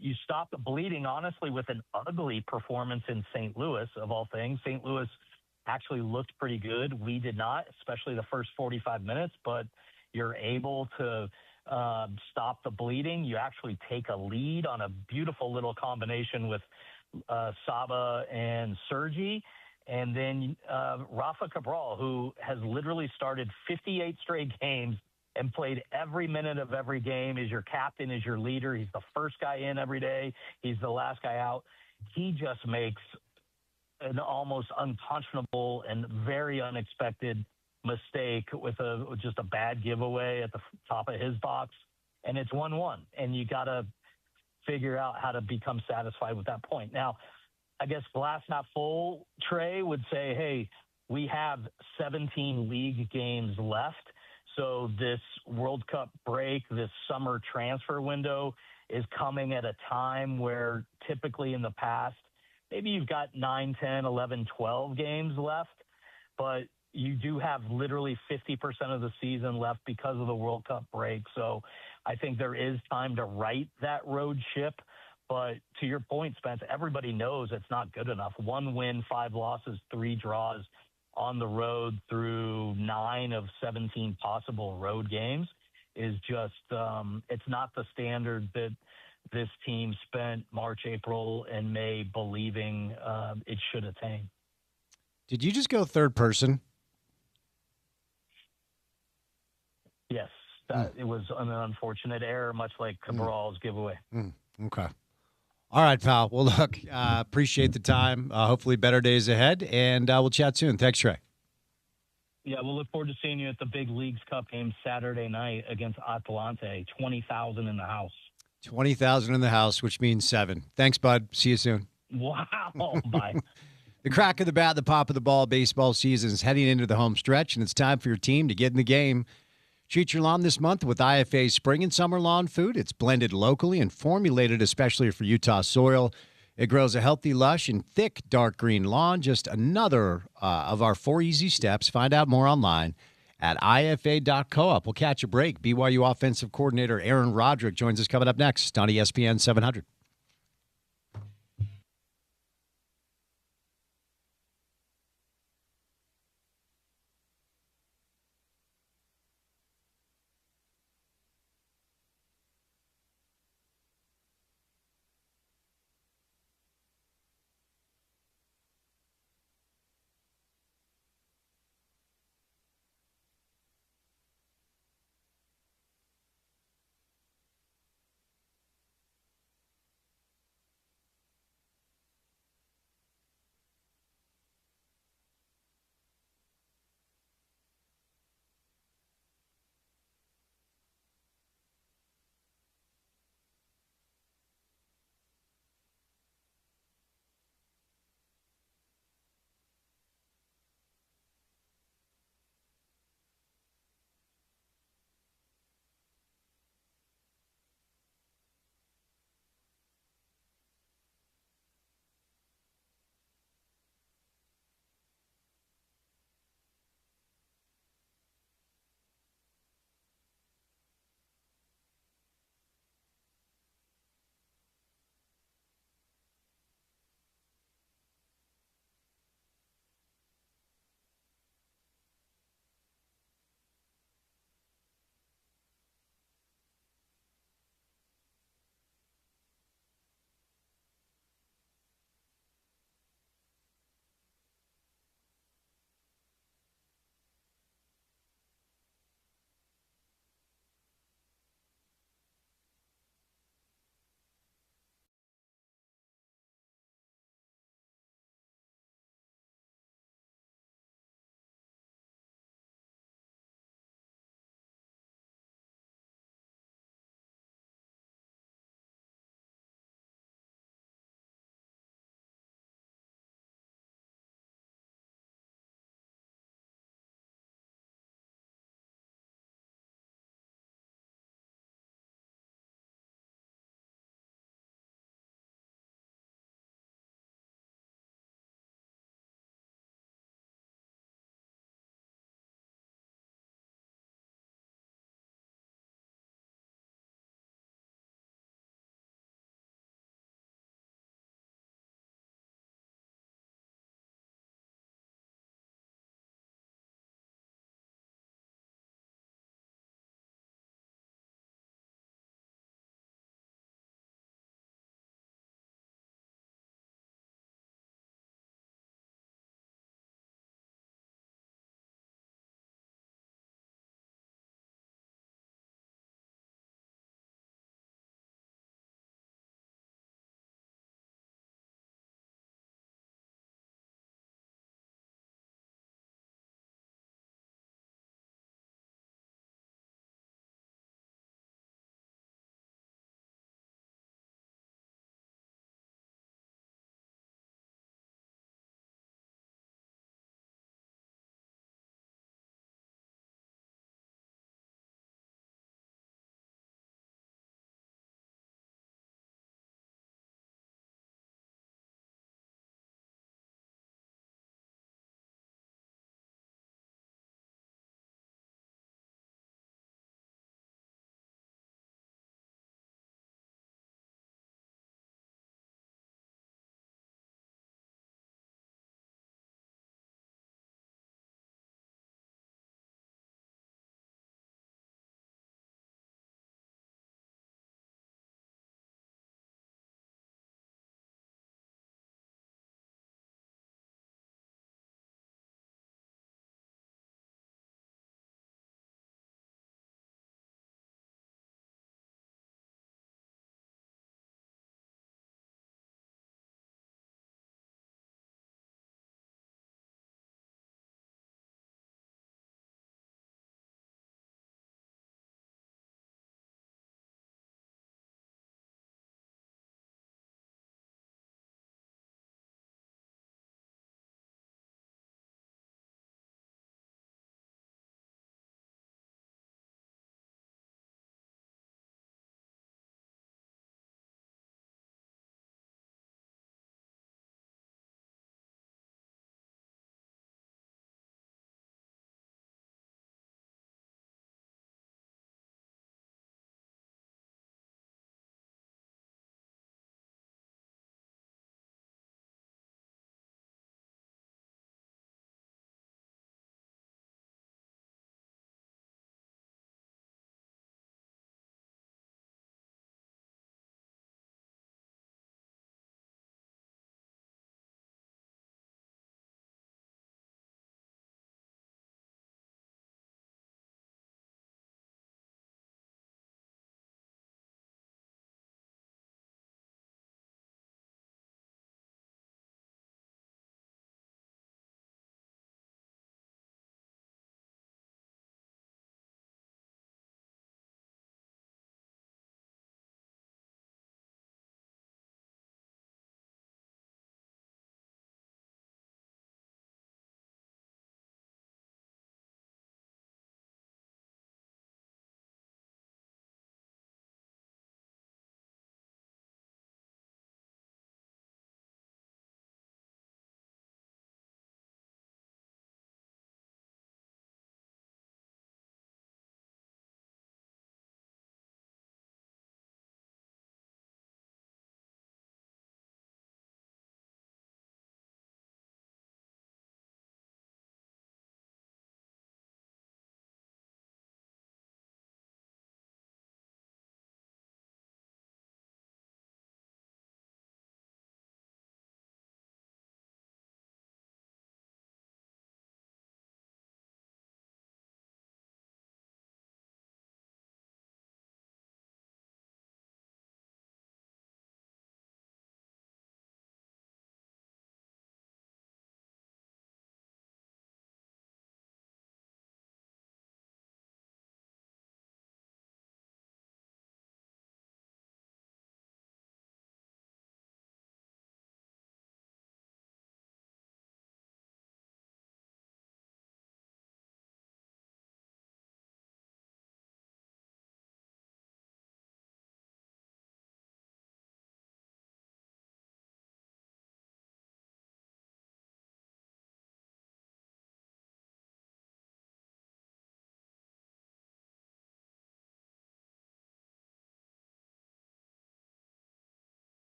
you stop the bleeding, honestly, with an ugly performance in St. Louis, of all things. St. Louis actually looked pretty good. We did not, especially the first 45 minutes, but you're able to stop the bleeding. You actually take a lead on a beautiful little combination with Saba and Sergi. And then Rafa Cabral, who has literally started 58 straight games and played every minute of every game, is your captain, is your leader. He's the first guy in every day. He's the last guy out. He just makes an almost unconscionable and very unexpected mistake with just a bad giveaway at the top of his box. And it's 1-1. And you got to figure out how to become satisfied with that point. Now, I guess glass not full, Trey would say, hey, we have 17 league games left. So this World Cup break, this summer transfer window is coming at a time where typically in the past, maybe you've got 9, 10, 11, 12 games left, but you do have literally 50% of the season left because of the World Cup break. So I think there is time to right that road ship. But to your point, Spence, everybody knows it's not good enough. 1 win, 5 losses, 3 draws on the road through 9 of 17 possible road games is just, it's not the standard that this team spent March, April, and May believing it should attain. Did you just go third person? Yes. It was an unfortunate error, much like Cabral's giveaway. Okay. All right, pal. Well, look, appreciate the time. Hopefully better days ahead, and we'll chat soon. Thanks, Trey. Yeah, we'll look forward to seeing you at the big Leagues Cup game Saturday night against Atlante. 20,000 in the house. 20,000 in the house, which means 7. Thanks, bud. See you soon. Wow. Bye. The crack of the bat, the pop of the ball, baseball season is heading into the home stretch, and it's time for your team to get in the game. Treat your lawn this month with IFA's spring and summer lawn food. It's blended locally and formulated especially for Utah soil. It grows a healthy, lush, and thick dark green lawn. Just another of our 4 easy steps. Find out more online at ifa.coop. We'll catch a break. BYU offensive coordinator Aaron Roderick joins us coming up next on ESPN 700.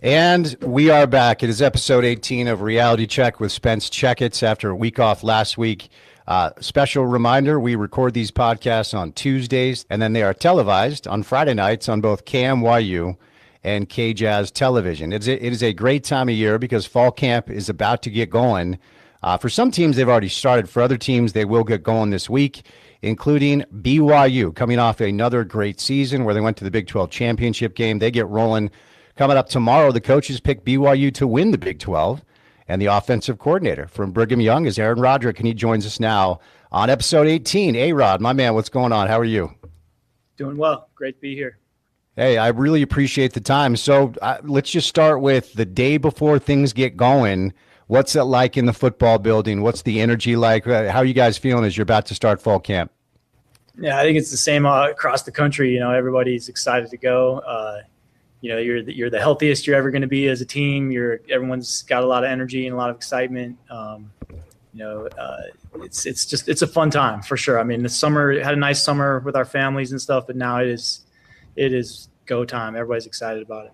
And we are back. It is episode 18 of Reality Check with Spence Checketts after a week off last week. Special reminder, we record these podcasts on Tuesdays, and then they are televised on Friday nights on both KMYU and KJazz Television. It is a great time of year because fall camp is about to get going. For some teams, they've already started. For other teams, they will get going this week, including BYU, coming off another great season where they went to the Big 12 championship game. They get rolling. Coming up tomorrow, the coaches pick BYU to win the Big 12, and the offensive coordinator from Brigham Young is Aaron Roderick, and he joins us now on episode 18. A-Rod, my man, what's going on? How are you? Doing well. Great to be here. Hey, I really appreciate the time. So let's just start with the day before things get going. What's it like in the football building? What's the energy like? How are you guys feeling as you're about to start fall camp? Yeah, I think it's the same across the country. You know, everybody's excited to go. You know, you're the healthiest you're ever going to be as a team. Everyone's got a lot of energy and a lot of excitement. It's a fun time for sure. I mean, the summer had a nice summer with our families and stuff, but now it is go time. Everybody's excited about it.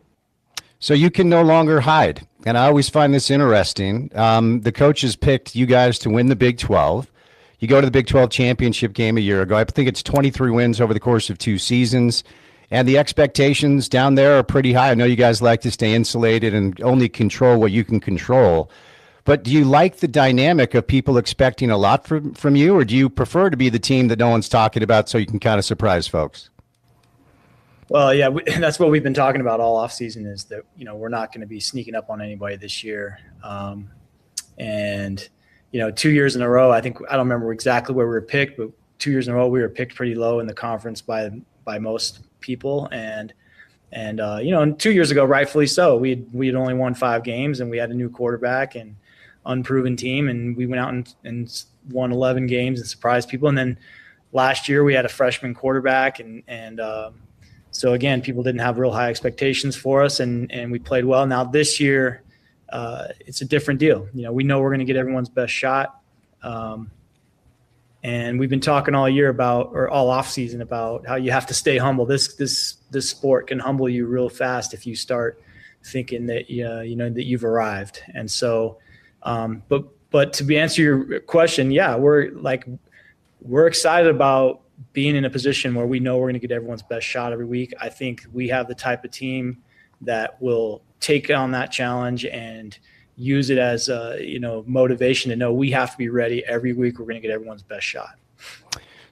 So you can no longer hide. And I always find this interesting. The coaches picked you guys to win the Big 12. You go to the Big 12 championship game a year ago. I think it's 23 wins over the course of 2 seasons. And the expectations down there are pretty high. I know you guys like to stay insulated and only control what you can control. But do you like the dynamic of people expecting a lot from you, or do you prefer to be the team that no one's talking about so you can kind of surprise folks? Well, yeah, that's what we've been talking about all offseason is that, you know, we're not going to be sneaking up on anybody this year. And, you know, 2 years in a row, I don't remember exactly where we were picked, but 2 years in a row, we were picked pretty low in the conference by most people. And 2 years ago, rightfully so, we had only won 5 games and we had a new quarterback and unproven team. And we went out and won 11 games and surprised people. And then last year we had a freshman quarterback so again, people didn't have real high expectations for us, and we played well. Now this year, it's a different deal. You know, we know we're going to get everyone's best shot, and we've been talking all year all off season about how you have to stay humble. This sport can humble you real fast if you start thinking that that you've arrived. And so, but to answer your question, yeah, we're excited about being in a position where we know we're going to get everyone's best shot every week. I think we have the type of team that will take on that challenge and use it as motivation to know we have to be ready every week. We're going to get everyone's best shot.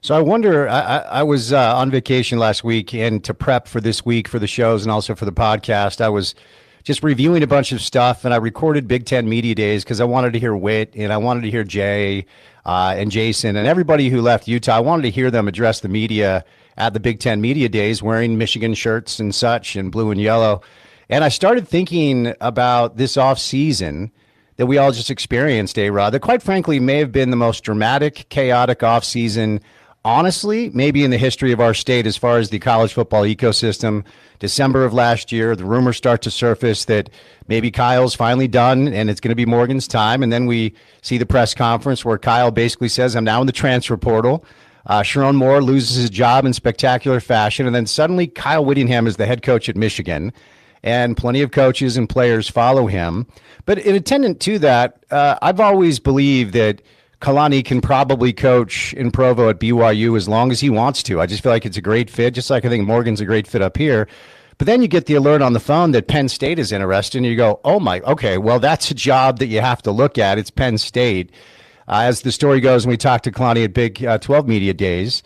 So I wonder, I was on vacation last week, and to prep for this week for the shows and also for the podcast, I was just reviewing a bunch of stuff, and I recorded Big Ten Media Days because I wanted to hear Whit and I wanted to hear Jay and Jason and everybody who left Utah. I wanted to hear them address the media at the Big Ten Media Days wearing Michigan shirts and such and blue and yellow. And I started thinking about this off season that we all just experienced, A-Rod, that quite frankly may have been the most dramatic, chaotic off season, honestly, maybe in the history of our state as far as the college football ecosystem. December of last year, the rumors start to surface that maybe Kyle's finally done and it's going to be Morgan's time. And then we see the press conference where Kyle basically says, I'm now in the transfer portal. Sharon Moore loses his job in spectacular fashion. And then suddenly Kyle Whittingham is the head coach at Michigan, and plenty of coaches and players follow him. But in attendant to that, I've always believed that Kalani can probably coach in Provo at BYU as long as he wants to. I just feel like it's a great fit, just like I think Morgan's a great fit up here. But then you get the alert on the phone that Penn State is interested, and you go, okay, well, that's a job that you have to look at. It's Penn State. As the story goes, when we talked to Kalani at Big 12 Media Days,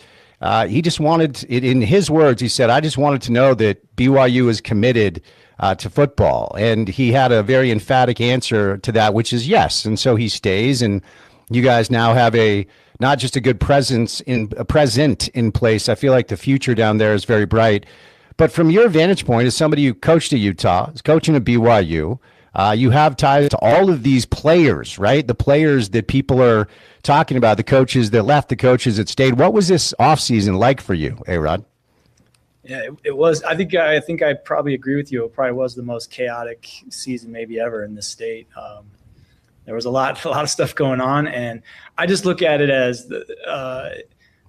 he just wanted, in his words, he said, I just wanted to know that BYU is committed to football. And he had a very emphatic answer to that, which is yes. And so he stays, and you guys now have not just a good present in place. I feel like the future down there is very bright. But from your vantage point, as somebody who coached at Utah, is coaching at BYU, you have ties to all of these players, right? The players that people are talking about, the coaches that left, the coaches that stayed. What was this offseason like for you, A-Rod? Yeah, it was. I think I probably agree with you. It probably was the most chaotic season maybe ever in this state. There was a lot of stuff going on, and I just look at it as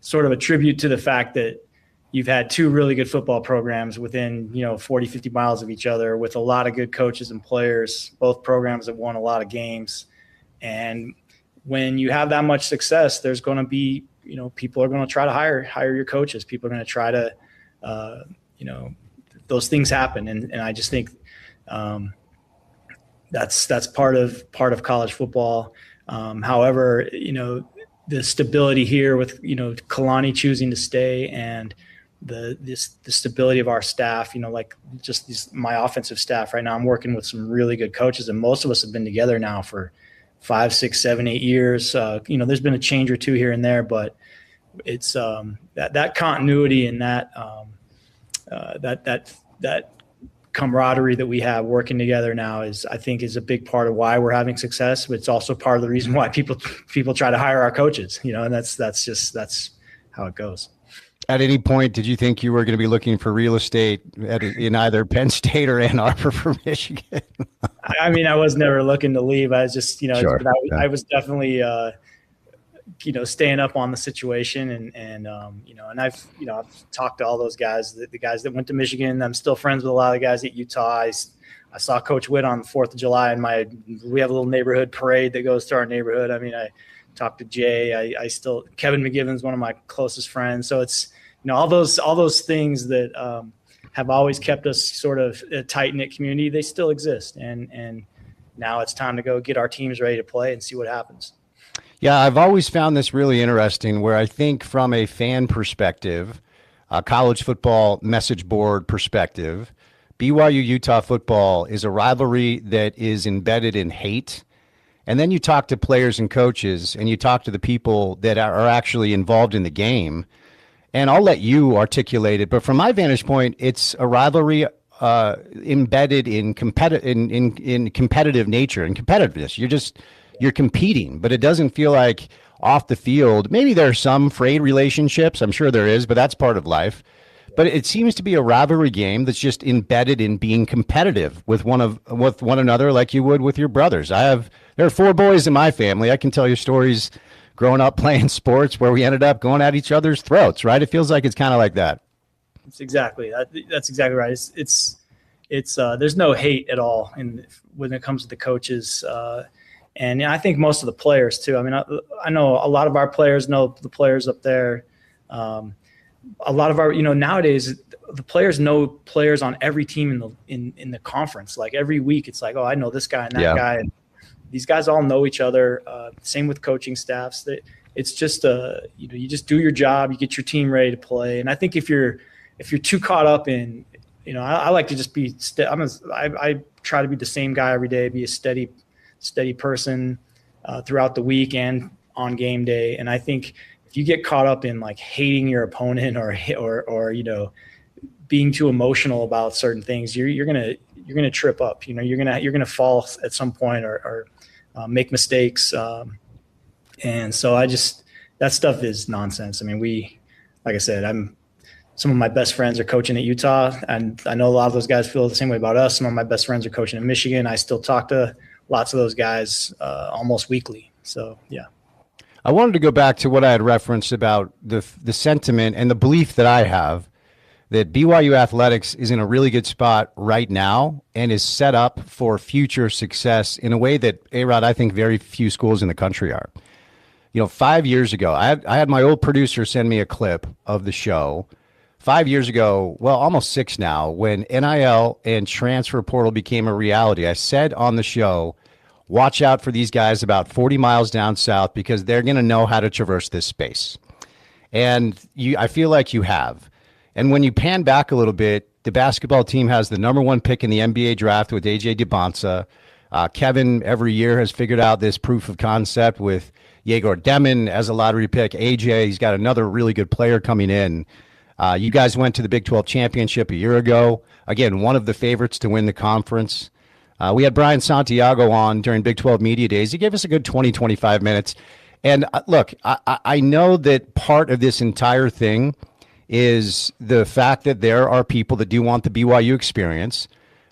sort of a tribute to the fact that you've had two really good football programs within, 40, 50 miles of each other with a lot of good coaches and players, both programs have won a lot of games. And when you have that much success, there's going to be, people are going to try to hire your coaches. People are going to try to, those things happen. And I just think that's part of college football. However, the stability here with, Kalani choosing to stay and the stability of our staff, like just my offensive staff right now, I'm working with some really good coaches, and most of us have been together now for 5, 6, 7, 8 years. There's been a change or two here and there, but it's that continuity and that camaraderie that we have working together now I think is a big part of why we're having success, but it's also part of the reason why people try to hire our coaches, and that's how it goes. At any point, did you think you were going to be looking for real estate in either Penn State or Ann Arbor for Michigan? I mean, I was never looking to leave. I was just, Sure. I was definitely, staying up on the situation and I've talked to all those guys, the guys that went to Michigan. I'm still friends with a lot of the guys at Utah. I saw Coach Witt on the 4th of July we have a little neighborhood parade that goes to our neighborhood. I mean, I talked to Jay. Kevin McGivern's one of my closest friends. So it's, all those things that have always kept us sort of a tight-knit community, they still exist. And now it's time to go get our teams ready to play and see what happens. Yeah, I've always found this really interesting where I think from a fan perspective, a college football message board perspective, BYU Utah football is a rivalry that is embedded in hate. And then you talk to players and coaches and you talk to the people that are actually involved in the game. And I'll let you articulate it. But from my vantage point, it's a rivalry embedded in competitive nature and competitiveness. You're competing, but it doesn't feel like off the field. Maybe there are some frayed relationships. I'm sure there is, but that's part of life. But it seems to be a rivalry game that's just embedded in being competitive with one another, like you would with your brothers. There are 4 boys in my family. I can tell you stories growing up playing sports where we ended up going at each other's throats. Right? It feels like it's kind of like that. That's exactly right. It's there's no hate at all when it comes to the coaches. And I think most of the players too. I mean, I know a lot of our players know the players up there. A lot of our, nowadays the players know players on every team in the conference. Like every week, it's like, oh, I know this guy and that guy, and these guys all know each other. Same with coaching staffs. It's just you just do your job, you get your team ready to play. And I think if you're too caught up in, I like to just be. I try to be the same guy every day, be a steady person throughout the week and on game day. And I think if you get caught up in like hating your opponent or being too emotional about certain things, you're gonna trip up. You're gonna fall at some point or make mistakes. And so that stuff is nonsense. I mean, like I said, some of my best friends are coaching at Utah, and I know a lot of those guys feel the same way about us. Some of my best friends are coaching at Michigan. I still talk to lots of those guys almost weekly. So, yeah. I wanted to go back to what I had referenced about the sentiment and the belief that I have that BYU athletics is in a really good spot right now and is set up for future success in a way that, A-Rod, I think very few schools in the country are. 5 years ago, I had my old producer send me a clip of the show 5 years ago, well, almost 6 now, when NIL and transfer portal became a reality. I said on the show, watch out for these guys about 40 miles down south because they're going to know how to traverse this space. And I feel like you have. And when you pan back a little bit, the basketball team has the number 1 pick in the NBA draft with AJ DeBonsa. Kevin every year has figured out this proof of concept with Yegor Demon as a lottery pick. AJ, he's got another really good player coming in. You guys went to the Big 12 championship a year ago. Again, one of the favorites to win the conference. We had Brian Santiago on during Big 12 Media Days. He gave us a good 20, 25 minutes. And look, I know that part of this entire thing is the fact that there are people that do want the BYU experience.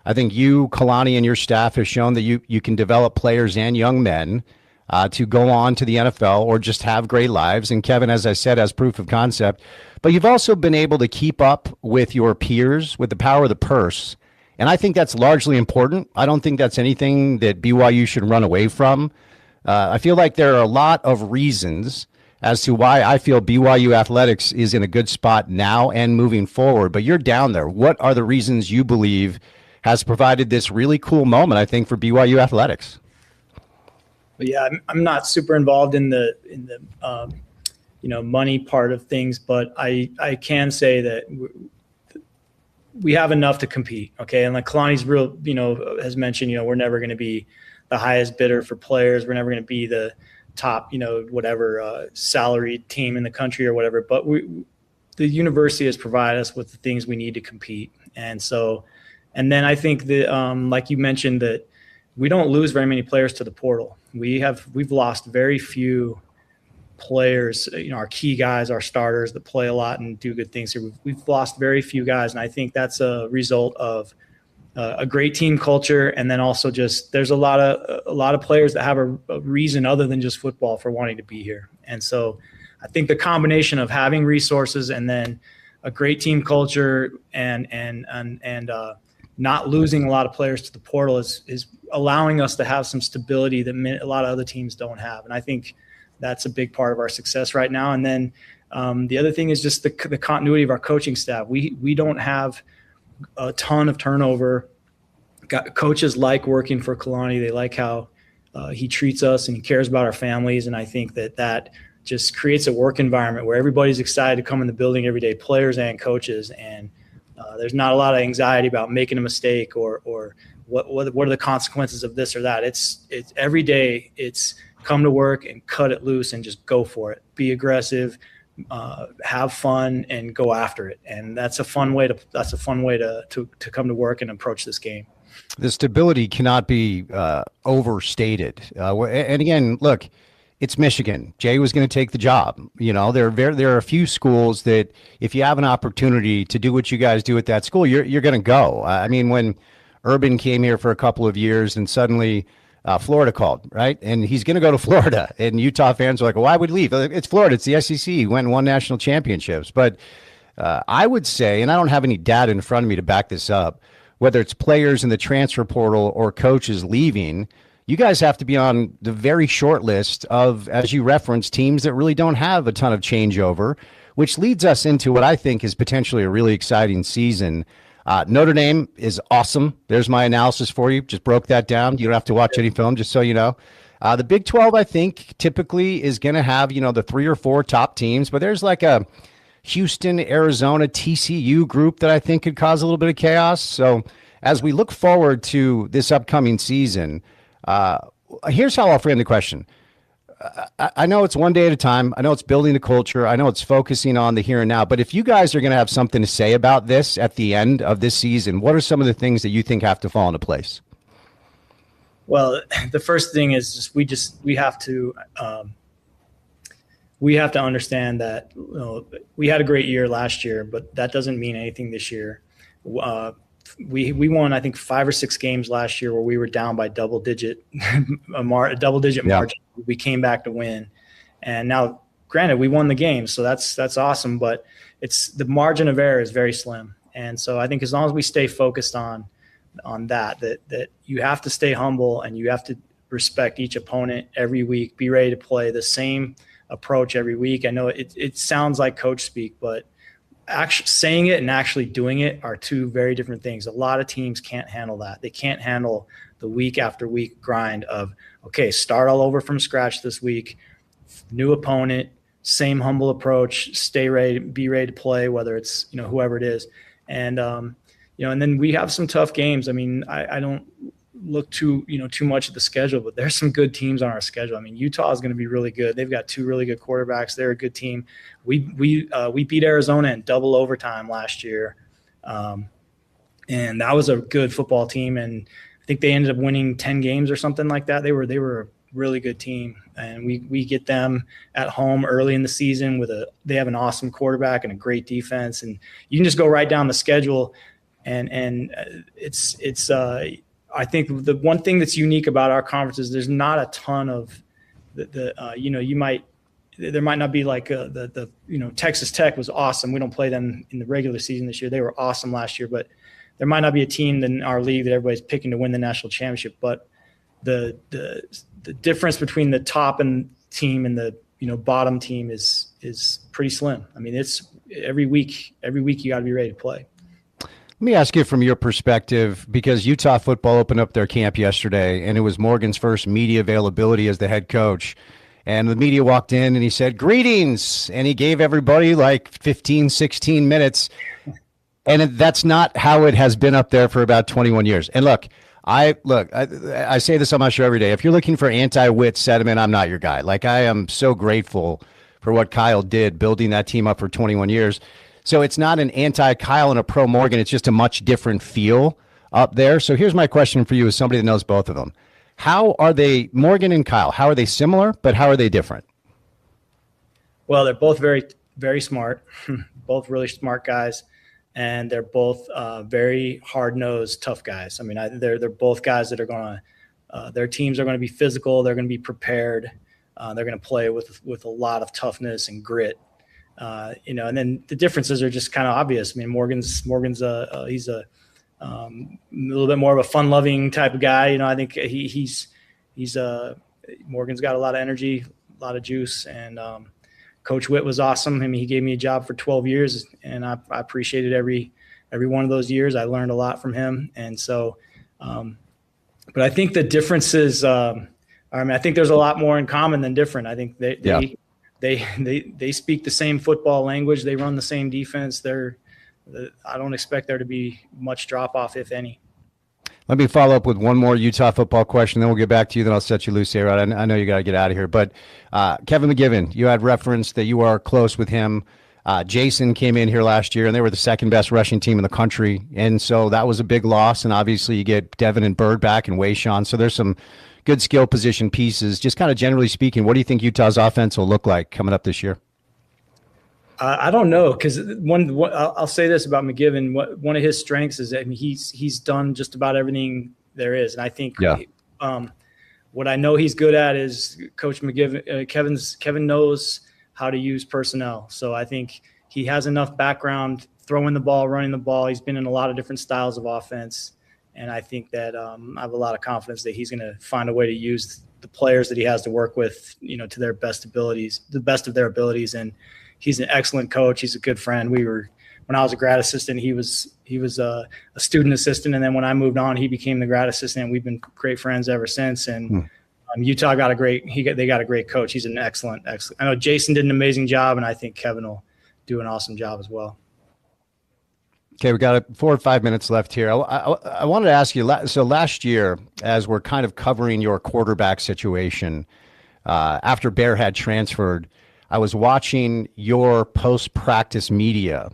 I think you, Kalani, and your staff have shown that you can develop players and young men. to go on to the NFL or just have great lives. And Kevin, as I said, has proof of concept. But you've also been able to keep up with your peers with the power of the purse. And I think that's largely important. I don't think that's anything that BYU should run away from. I feel like there are a lot of reasons as to why I feel BYU athletics is in a good spot now and moving forward. But you're down there. What are the reasons you believe has provided this really cool moment, I think, for BYU athletics? But yeah, I'm not super involved in the money part of things, but I can say that we have enough to compete. Okay. And like Kalani's has mentioned, we're never going to be the highest bidder for players. We're never going to be the top, salaried team in the country or whatever, but the university has provided us with the things we need to compete. And then I think that, like you mentioned, that we don't lose very many players to the portal. We've lost very few players, our key guys, our starters that play a lot and do good things here. We've lost very few guys, and I think that's a result of a great team culture, and then also just there's a lot of players that have a reason other than just football for wanting to be here. And so I think the combination of having resources and then a great team culture and not losing a lot of players to the portal is allowing us to have some stability that a lot of other teams don't have. And I think that's a big part of our success right now. And then the other thing is just the continuity of our coaching staff. We don't have a ton of turnover. Coaches like working for Kalani. They like how he treats us and he cares about our families. And I think that just creates a work environment where everybody's excited to come in the building every day, players and coaches. And there's not a lot of anxiety about making a mistake or what are the consequences of this or that. It's every day. It's come to work and cut it loose and just go for it. Be aggressive, have fun, and go after it. And that's a fun way to come to work and approach this game. The stability cannot be overstated. And again, look, it's Michigan. Jay was going to take the job. There are a few schools that if you have an opportunity to do what you guys do at that school, you're going to go. I mean, when Urban came here for a couple of years and suddenly Florida called, right? And he's going to go to Florida. And Utah fans are like, well, why would he leave? It's Florida. It's the SEC. He went and won national championships. But I would say, and I don't have any data in front of me to back this up, whether it's players in the transfer portal or coaches leaving, you guys have to be on the very short list of, as you referenced, teams that really don't have a ton of changeover, which leads us into what I think is potentially a really exciting season. Notre Dame is awesome. There's my analysis for you. Just broke that down. You don't have to watch any film, just so you know. The Big 12, I think, typically is going to have, the 3 or 4 top teams, but there's like a Houston, Arizona, TCU group that I think could cause a little bit of chaos. So as we look forward to this upcoming season, here's how I'll frame the question. I know it's one day at a time. I know it's building the culture. I know it's focusing on the here and now. But if you guys are going to have something to say about this at the end of this season, what are some of the things that you think have to fall into place? Well, the first thing is we have to understand that we had a great year last year, but that doesn't mean anything this year. We won, I think, 5 or 6 games last year where we were down by double-digit margin. We came back to win, and now, granted, we won the game, so that's awesome. But it's the margin of error is very slim, and so I think as long as we stay focused on that you have to stay humble and you have to respect each opponent every week. Be ready to play the same approach every week. I know it sounds like coach speak, but actually saying it and actually doing it are 2 very different things. A lot of teams can't handle that. They can't handle the week after week grind of, okay, start all over from scratch this week, new opponent, same humble approach, stay ready, be ready to play, whether it's, whoever it is. And, and then we have some tough games. I mean, I don't look too much at the schedule, but there's some good teams on our schedule. I mean, Utah is going to be really good. They've got 2 really good quarterbacks. They're a good team. We beat Arizona in double overtime last year. And that was a good football team. And I think they ended up winning 10 games or something like that. They were a really good team. And we get them at home early in the season they have an awesome quarterback and a great defense. And you can just go right down the schedule. And I think the one thing that's unique about our conference is there's not a ton of there might not be like Texas Tech was awesome. We don't play them in the regular season this year. They were awesome last year, but there might not be a team in our league that everybody's picking to win the national championship. But the difference between the top and team and the bottom team is pretty slim. I mean, it's every week you got to be ready to play. Let me ask you from your perspective, because Utah football opened up their camp yesterday, and it was Morgan's first media availability as the head coach. And the media walked in and he said, "Greetings." And he gave everybody like 15, 16 minutes. And that's not how it has been up there for about 21 years. And look, I say this on my show every day. If you're looking for anti-wit sentiment, I'm not your guy. Like, I am so grateful for what Kyle did, building that team up for 21 years. So it's not an anti-Kyle and a pro-Morgan. It's just a much different feel up there. So here's my question for you as somebody that knows both of them. How are they, Morgan and Kyle, how are they similar, but how are they different? Well, they're both very, very smart, both really smart guys, and they're both very hard-nosed, tough guys. I mean, they're both guys that are going to their teams are going to be physical. They're going to be prepared. They're going to play with a lot of toughness and grit. And then the differences are just kind of obvious. I mean, Morgan's he's a little bit more of a fun-loving type of guy. I think he's Morgan's got a lot of energy, a lot of juice, and Coach Witt was awesome. I mean, he gave me a job for 12 years, and I appreciated every one of those years. I learned a lot from him, and so. But I think the differences. I think there's a lot more in common than different. I think they speak the same football language. They run the same defense. I don't expect there to be much drop off, if any. Let me follow up with one more Utah football question, then we'll get back to you. Then I'll set you loose, A-Rod. I know you got to get out of here. But Kevin McGivern, you had referenced that you are close with him. Jason came in here last year, and they were the second best rushing team in the country. And so that was a big loss. And obviously you get Devin and Bird back and Wayshawn. So there's some good skill position pieces. Just kind of generally speaking, what do you think Utah's offense will look like coming up this year? I don't know, because I'll say this about McGivern. One of his strengths is that he's done just about everything there is, and I think what I know he's good at is Coach McGivern. Kevin knows how to use personnel, so I think he has enough background throwing the ball, running the ball. He's been in a lot of different styles of offense, and I think that I have a lot of confidence that he's going to find a way to use the players that he has to work with, to their best abilities, the best of their abilities, and. He's an excellent coach. He's a good friend. When I was a grad assistant, he was a student assistant, and then when I moved on, he became the grad assistant. And we've been great friends ever since. And Utah got they got a great coach. He's an excellent. I know Jason did an amazing job, and I think Kevin will do an awesome job as well. Okay, we got 4 or 5 minutes left here. I wanted to ask you. So last year, as we're kind of covering your quarterback situation, after Bear had transferred, I was watching your post-practice media,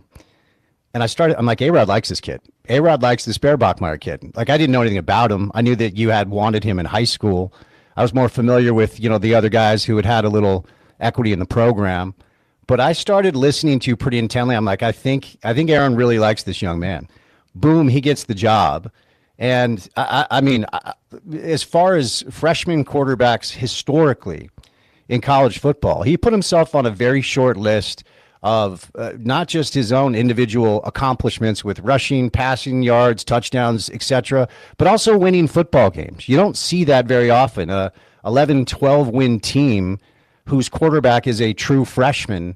and I'm like, A-Rod likes this kid. A-Rod likes this Bear Bachmeier kid. Like, I didn't know anything about him. I knew that you had wanted him in high school. I was more familiar with, the other guys who had a little equity in the program. But I started listening to you pretty intently. I'm like, I think Aaron really likes this young man. Boom, he gets the job. And, I mean, as far as freshman quarterbacks historically, in college football, he put himself on a very short list of not just his own individual accomplishments with rushing, passing yards, touchdowns, etc., but also winning football games. You don't see that very often. A 11-12 win team whose quarterback is a true freshman.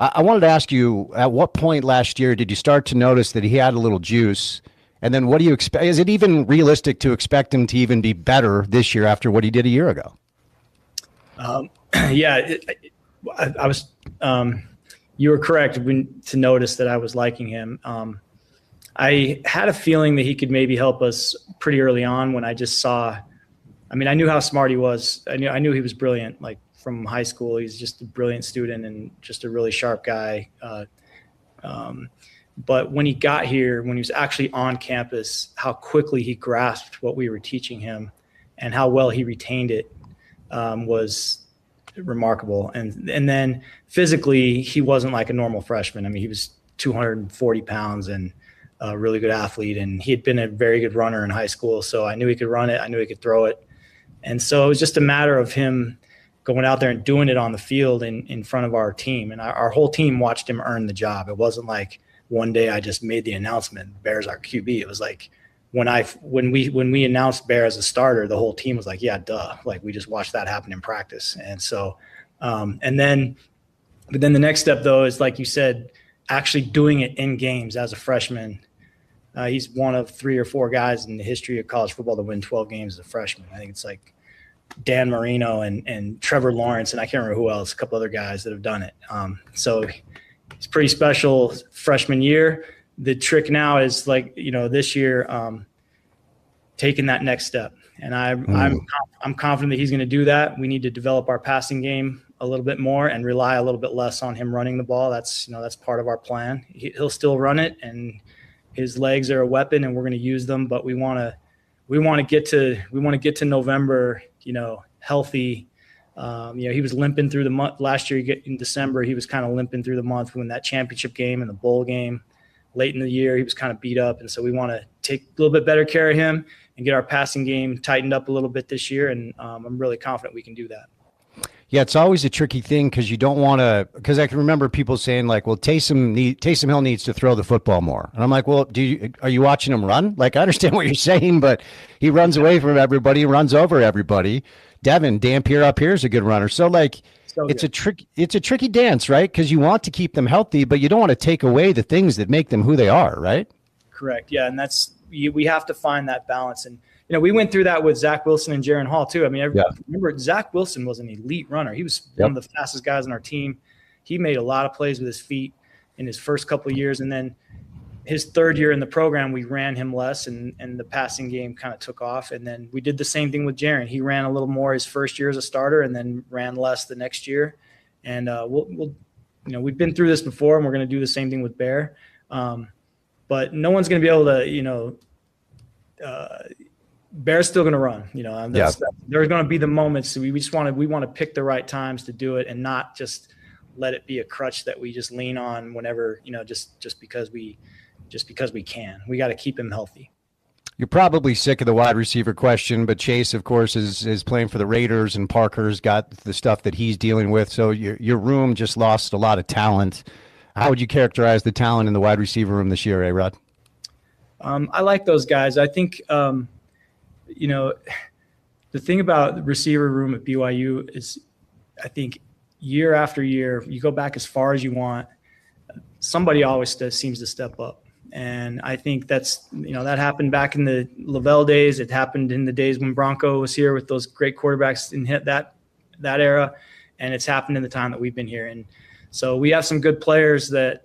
I wanted to ask you, at what point last year did you start to notice that he had a little juice? And then what do you expect? Is it even realistic to expect him to even be better this year after what he did a year ago? I was. You were correct to notice that I was liking him. I had a feeling that he could maybe help us pretty early on when I just saw. I mean, I knew how smart he was. I knew he was brilliant. Like from high school, he's just a brilliant student and just a really sharp guy. But when he got here, when he was actually on campus, how quickly he grasped what we were teaching him, and how well he retained it was remarkable. And then physically, he wasn't like a normal freshman. I mean, he was 240 pounds and a really good athlete, and he had been a very good runner in high school. So I knew he could run it. I knew he could throw it. And so it was just a matter of him going out there and doing it on the field in front of our team. And our whole team watched him earn the job. It wasn't like one day I just made the announcement, Bear's our QB. It was like when we announced Bear as a starter, the whole team was like, yeah, duh. Like, we just watched that happen in practice. And so, but then the next step, though, is, like you said, actually doing it in games as a freshman. He's one of 3 or 4 guys in the history of college football to win 12 games as a freshman. I think it's like Dan Marino and Trevor Lawrence, and I can't remember who else, a couple other guys that have done it. So it's pretty special freshman year. The trick now is, like, this year, taking that next step. And I'm confident that he's going to do that. We need to develop our passing game a little bit more and rely a little bit less on him running the ball. That's part of our plan. He'll still run it, and his legs are a weapon, and we're going to use them. But we want to get to November, healthy. He was limping through the month last year. In December, he was kind of limping through the month when that championship game and the bowl game. Late in the year, he was kind of beat up, and so we want to take a little bit better care of him and get our passing game tightened up a little bit this year. And I'm really confident we can do that. Yeah, it's always a tricky thing because you don't want to. Because I can remember people saying, like, "Well, Taysom Hill needs to throw the football more," and I'm like, "Well, are you watching him run? Like, I understand what you're saying, but he runs away from everybody, runs over everybody. Devin Dampier up here is a good runner, so like." It's a tricky dance, right? Because you want to keep them healthy, but you don't want to take away the things that make them who they are, right? Correct. Yeah, and we have to find that balance. And we went through that with Zach Wilson and Jaron Hall too. I mean, remember Zach Wilson was an elite runner. He was one of the fastest guys on our team. He made a lot of plays with his feet in his first couple of years, and then his third year in the program, we ran him less, and the passing game kind of took off. And then we did the same thing with Jaron. He ran a little more his first year as a starter, and then ran less the next year. And we've been through this before, and we're going to do the same thing with Bear. But no one's going to be able to, Bear's still going to run. There's going to be the moments. We want to pick the right times to do it, and not just let it be a crutch that we just lean on whenever, just because we can. We got to keep him healthy. You're probably sick of the wide receiver question, but Chase, of course, is playing for the Raiders, and Parker's got the stuff that he's dealing with. So your room just lost a lot of talent. How would you characterize the talent in the wide receiver room this year, A-Rod? I like those guys. I think, the thing about the receiver room at BYU is, I think year after year, you go back as far as you want, somebody always seems to step up. And I think that's, that happened back in the Lavelle days. It happened in the days when Bronco was here with those great quarterbacks in that era. And it's happened in the time that we've been here. And so we have some good players that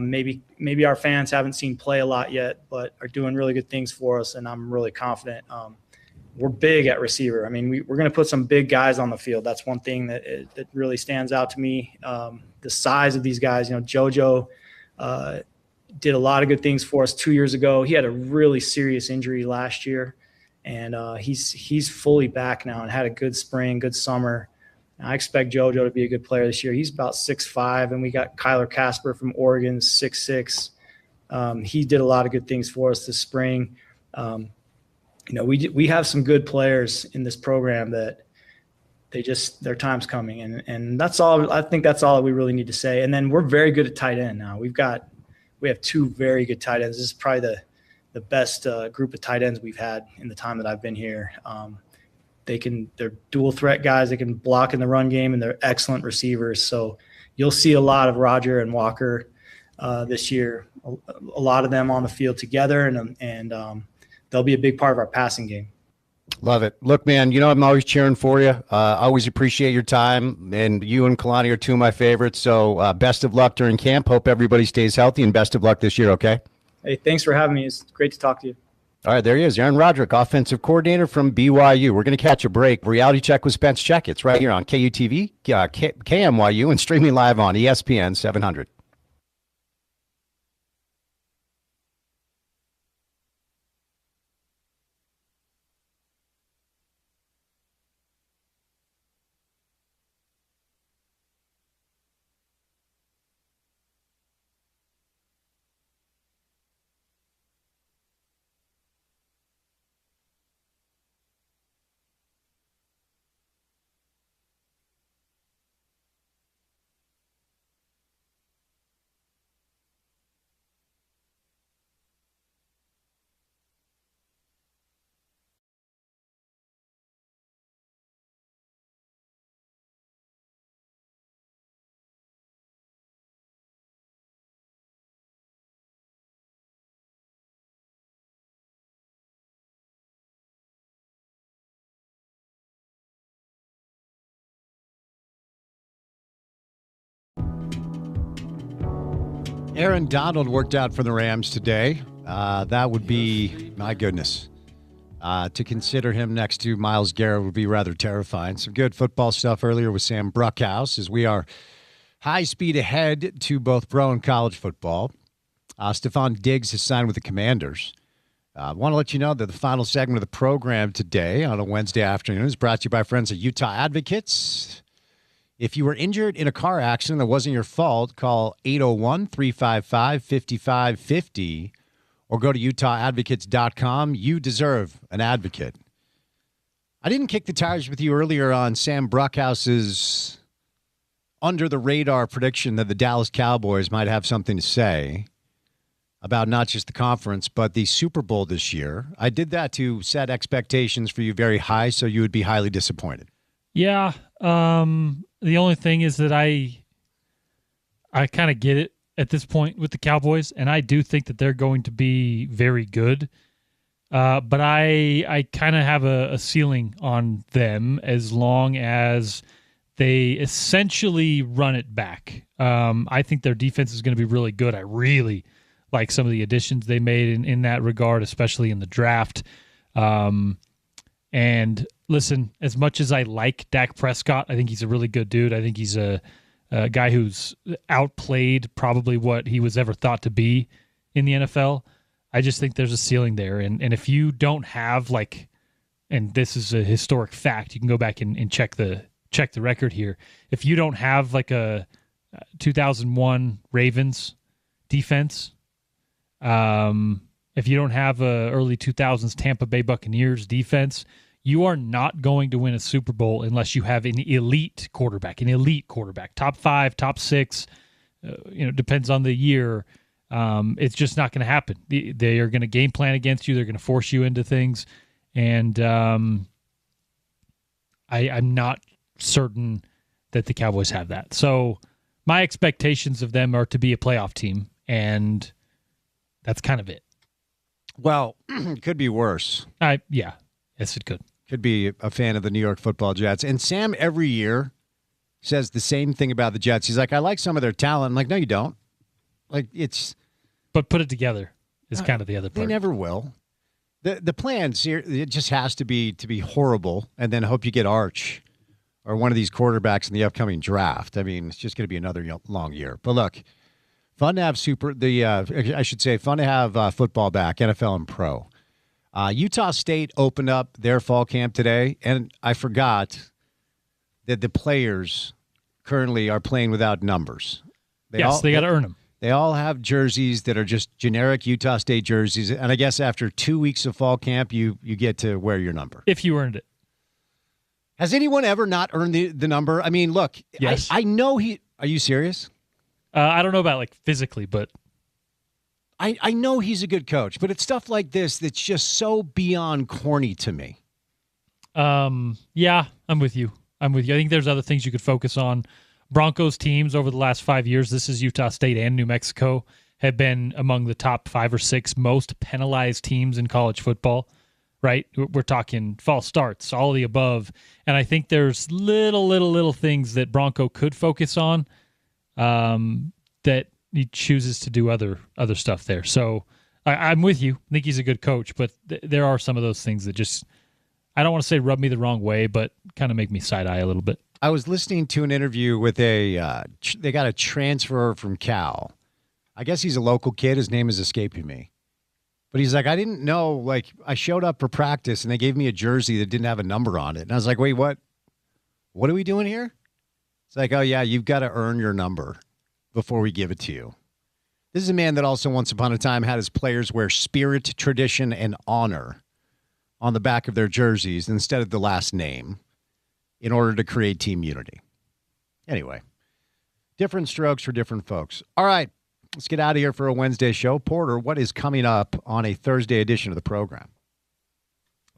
maybe our fans haven't seen play a lot yet, but are doing really good things for us. And I'm really confident. We're big at receiver. I mean, we're going to put some big guys on the field. That's one thing that really stands out to me. The size of these guys, JoJo did a lot of good things for us 2 years ago. He had a really serious injury last year, and he's fully back now and had a good spring, good summer. I expect JoJo to be a good player this year. He's about 6'5", and we got Kyler Casper from Oregon, 6'6". He did a lot of good things for us this spring. We have some good players in this program that their time's coming, and that's all. I think that's all we really need to say. And then we're very good at tight end now. We have 2 very good tight ends. This is probably the best group of tight ends we've had in the time that I've been here. They're dual threat guys. They can block in the run game, and they're excellent receivers. So you'll see a lot of Roger and Walker this year. A lot of them on the field together, and they'll be a big part of our passing game. Love it. Look, man, I'm always cheering for you. I always appreciate your time, and you and Kalani are 2 of my favorites. So best of luck during camp. Hope everybody stays healthy, and best of luck this year, okay? Hey, thanks for having me. It's great to talk to you. All right, there he is, Aaron Roderick, offensive coordinator from BYU. We're going to catch a break. Reality Check with Spence Checketts right here on KUTV, KMYU, and streaming live on ESPN 700. Aaron Donald worked out for the Rams today. That would be, my goodness. To consider him next to Myles Garrett would be rather terrifying. Some good football stuff earlier with Sam Bruckhouse as we are high speed ahead to both pro and college football. Stephon Diggs has signed with the Commanders. I want to let you know that the final segment of the program today on a Wednesday afternoon is brought to you by friends at Utah Advocates. If you were injured in a car accident that wasn't your fault, call 801-355-5550 or go to utahadvocates.com. You deserve an advocate. I didn't kick the tires with you earlier on Sam Bruckhouse's under-the-radar prediction that the Dallas Cowboys might have something to say about not just the conference, but the Super Bowl this year. I did that to set expectations for you very high so you would be highly disappointed. Yeah. The only thing is that I kind of get it at this point with the Cowboys, and I do think that they're going to be very good. But I kind of have a ceiling on them as long as they essentially run it back. I think their defense is going to be really good. I really like some of the additions they made in that regard, especially in the draft. And listen, as much as I like Dak Prescott, I think he's a really good dude. I think he's a guy who's outplayed probably what he was ever thought to be in the NFL. I just think there's a ceiling there. And if you don't have and this is a historic fact, you can go back and check the record here. If you don't have a 2001 Ravens defense, if you don't have a early 2000s Tampa Bay Buccaneers defense, you are not going to win a Super Bowl unless you have an elite quarterback, top 5, top 6, depends on the year. It's just not going to happen. They are going to game plan against you. They're going to force you into things. And I'm not certain that the Cowboys have that. So my expectations of them are to be a playoff team, and that's kind of it. Well, it could be worse. Yes, it could. Could be a fan of the New York Football Jets. And Sam every year says the same thing about the Jets. He's like, I like some of their talent. I'm like, no, you don't. But put it together is kind of the other part. They never will. The plan, it just has to be horrible, and then hope you get Arch or one of these quarterbacks in the upcoming draft. I mean, it's just going to be another long year. But look, fun to have fun to have football back, NFL and pro. Utah State opened up their fall camp today, and I forgot that the players currently are playing without numbers. They got to earn them. They all have jerseys that are just generic Utah State jerseys, and I guess after 2 weeks of fall camp, you get to wear your number. If you earned it. Has anyone ever not earned the number? I mean, look, yes. I know are you serious? I don't know about physically, but I know he's a good coach, but it's stuff like this that's just so beyond corny to me. Yeah, I'm with you. I think there's other things you could focus on. Broncos teams over the last 5 years, this is Utah State and New Mexico, have been among the top 5 or 6 most penalized teams in college football, right? We're talking false starts, all of the above. And I think there's little things that Bronco could focus on that he chooses to do other stuff there. So I'm with you. I think he's a good coach, but there are some of those things that just, I don't want to say rub me the wrong way, but kind of make me side-eye a little bit. I was listening to an interview with they got a transfer from Cal. I guess he's a local kid. His name is escaping me. But he's like, I didn't know, I showed up for practice and they gave me a jersey that didn't have a number on it. And I was like, wait, what? What are we doing here? It's like, oh, yeah, you've got to earn your number before we give it to you. This is a man that also once upon a time had his players wear spirit, tradition, and honor on the back of their jerseys instead of the last name in order to create team unity. Anyway, different strokes for different folks. All right, let's get out of here for a Wednesday show. Porter, what is coming up on a Thursday edition of the program?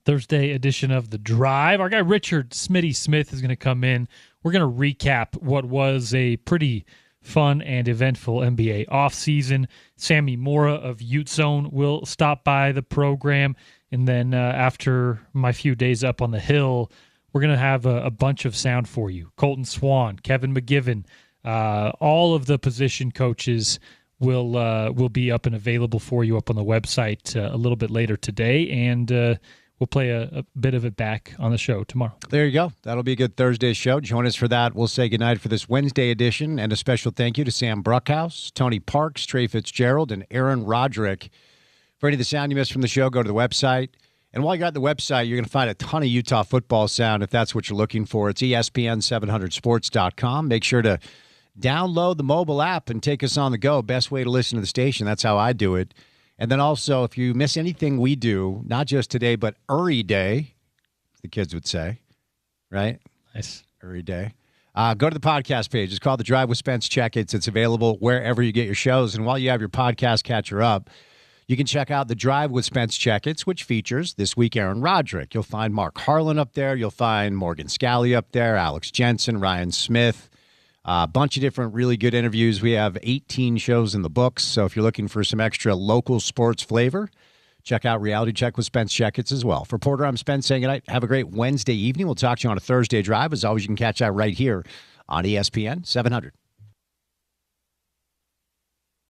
Thursday edition of The Drive. Our guy Richard Smitty Smith is going to come in. We're going to recap what was a pretty fun and eventful NBA offseason. Sammy Mora of Ute Zone will stop by the program. And then after my few days up on the hill, we're going to have a bunch of sound for you. Colton Swan, Kevin McGivern, all of the position coaches will be up and available for you up on the website a little bit later today, and we'll play a bit of it back on the show tomorrow. There you go. That'll be a good Thursday show. Join us for that. We'll say goodnight for this Wednesday edition, and a special thank you to Sam Bruckhouse, Tony Parks, Trey Fitzgerald, and Aaron Roderick. For any of the sound you missed from the show, go to the website. And while you're at the website, you're going to find a ton of Utah football sound if that's what you're looking for. It's ESPN700sports.com. Make sure to download the mobile app and take us on the go. Best way to listen to the station. That's how I do it. And then also, if you miss anything we do, not just today, but every day, the kids would say, right? Nice. Every day. Go to the podcast page. It's called The Drive with Spence Checketts. It's available wherever you get your shows. And while you have your podcast catcher up, you can check out The Drive with Spence Checketts, which features this week Aaron Roderick. You'll find Mark Harlan up there. You'll find Morgan Scally up there, Alex Jensen, Ryan Smith, a bunch of different really good interviews. We have 18 shows in the books, so if you're looking for some extra local sports flavor, check out Reality Check with Spence Checketts as well. For Porter, I'm Spence saying goodnight. Have a great Wednesday evening. We'll talk to you on a Thursday drive. As always, you can catch that right here on ESPN 700.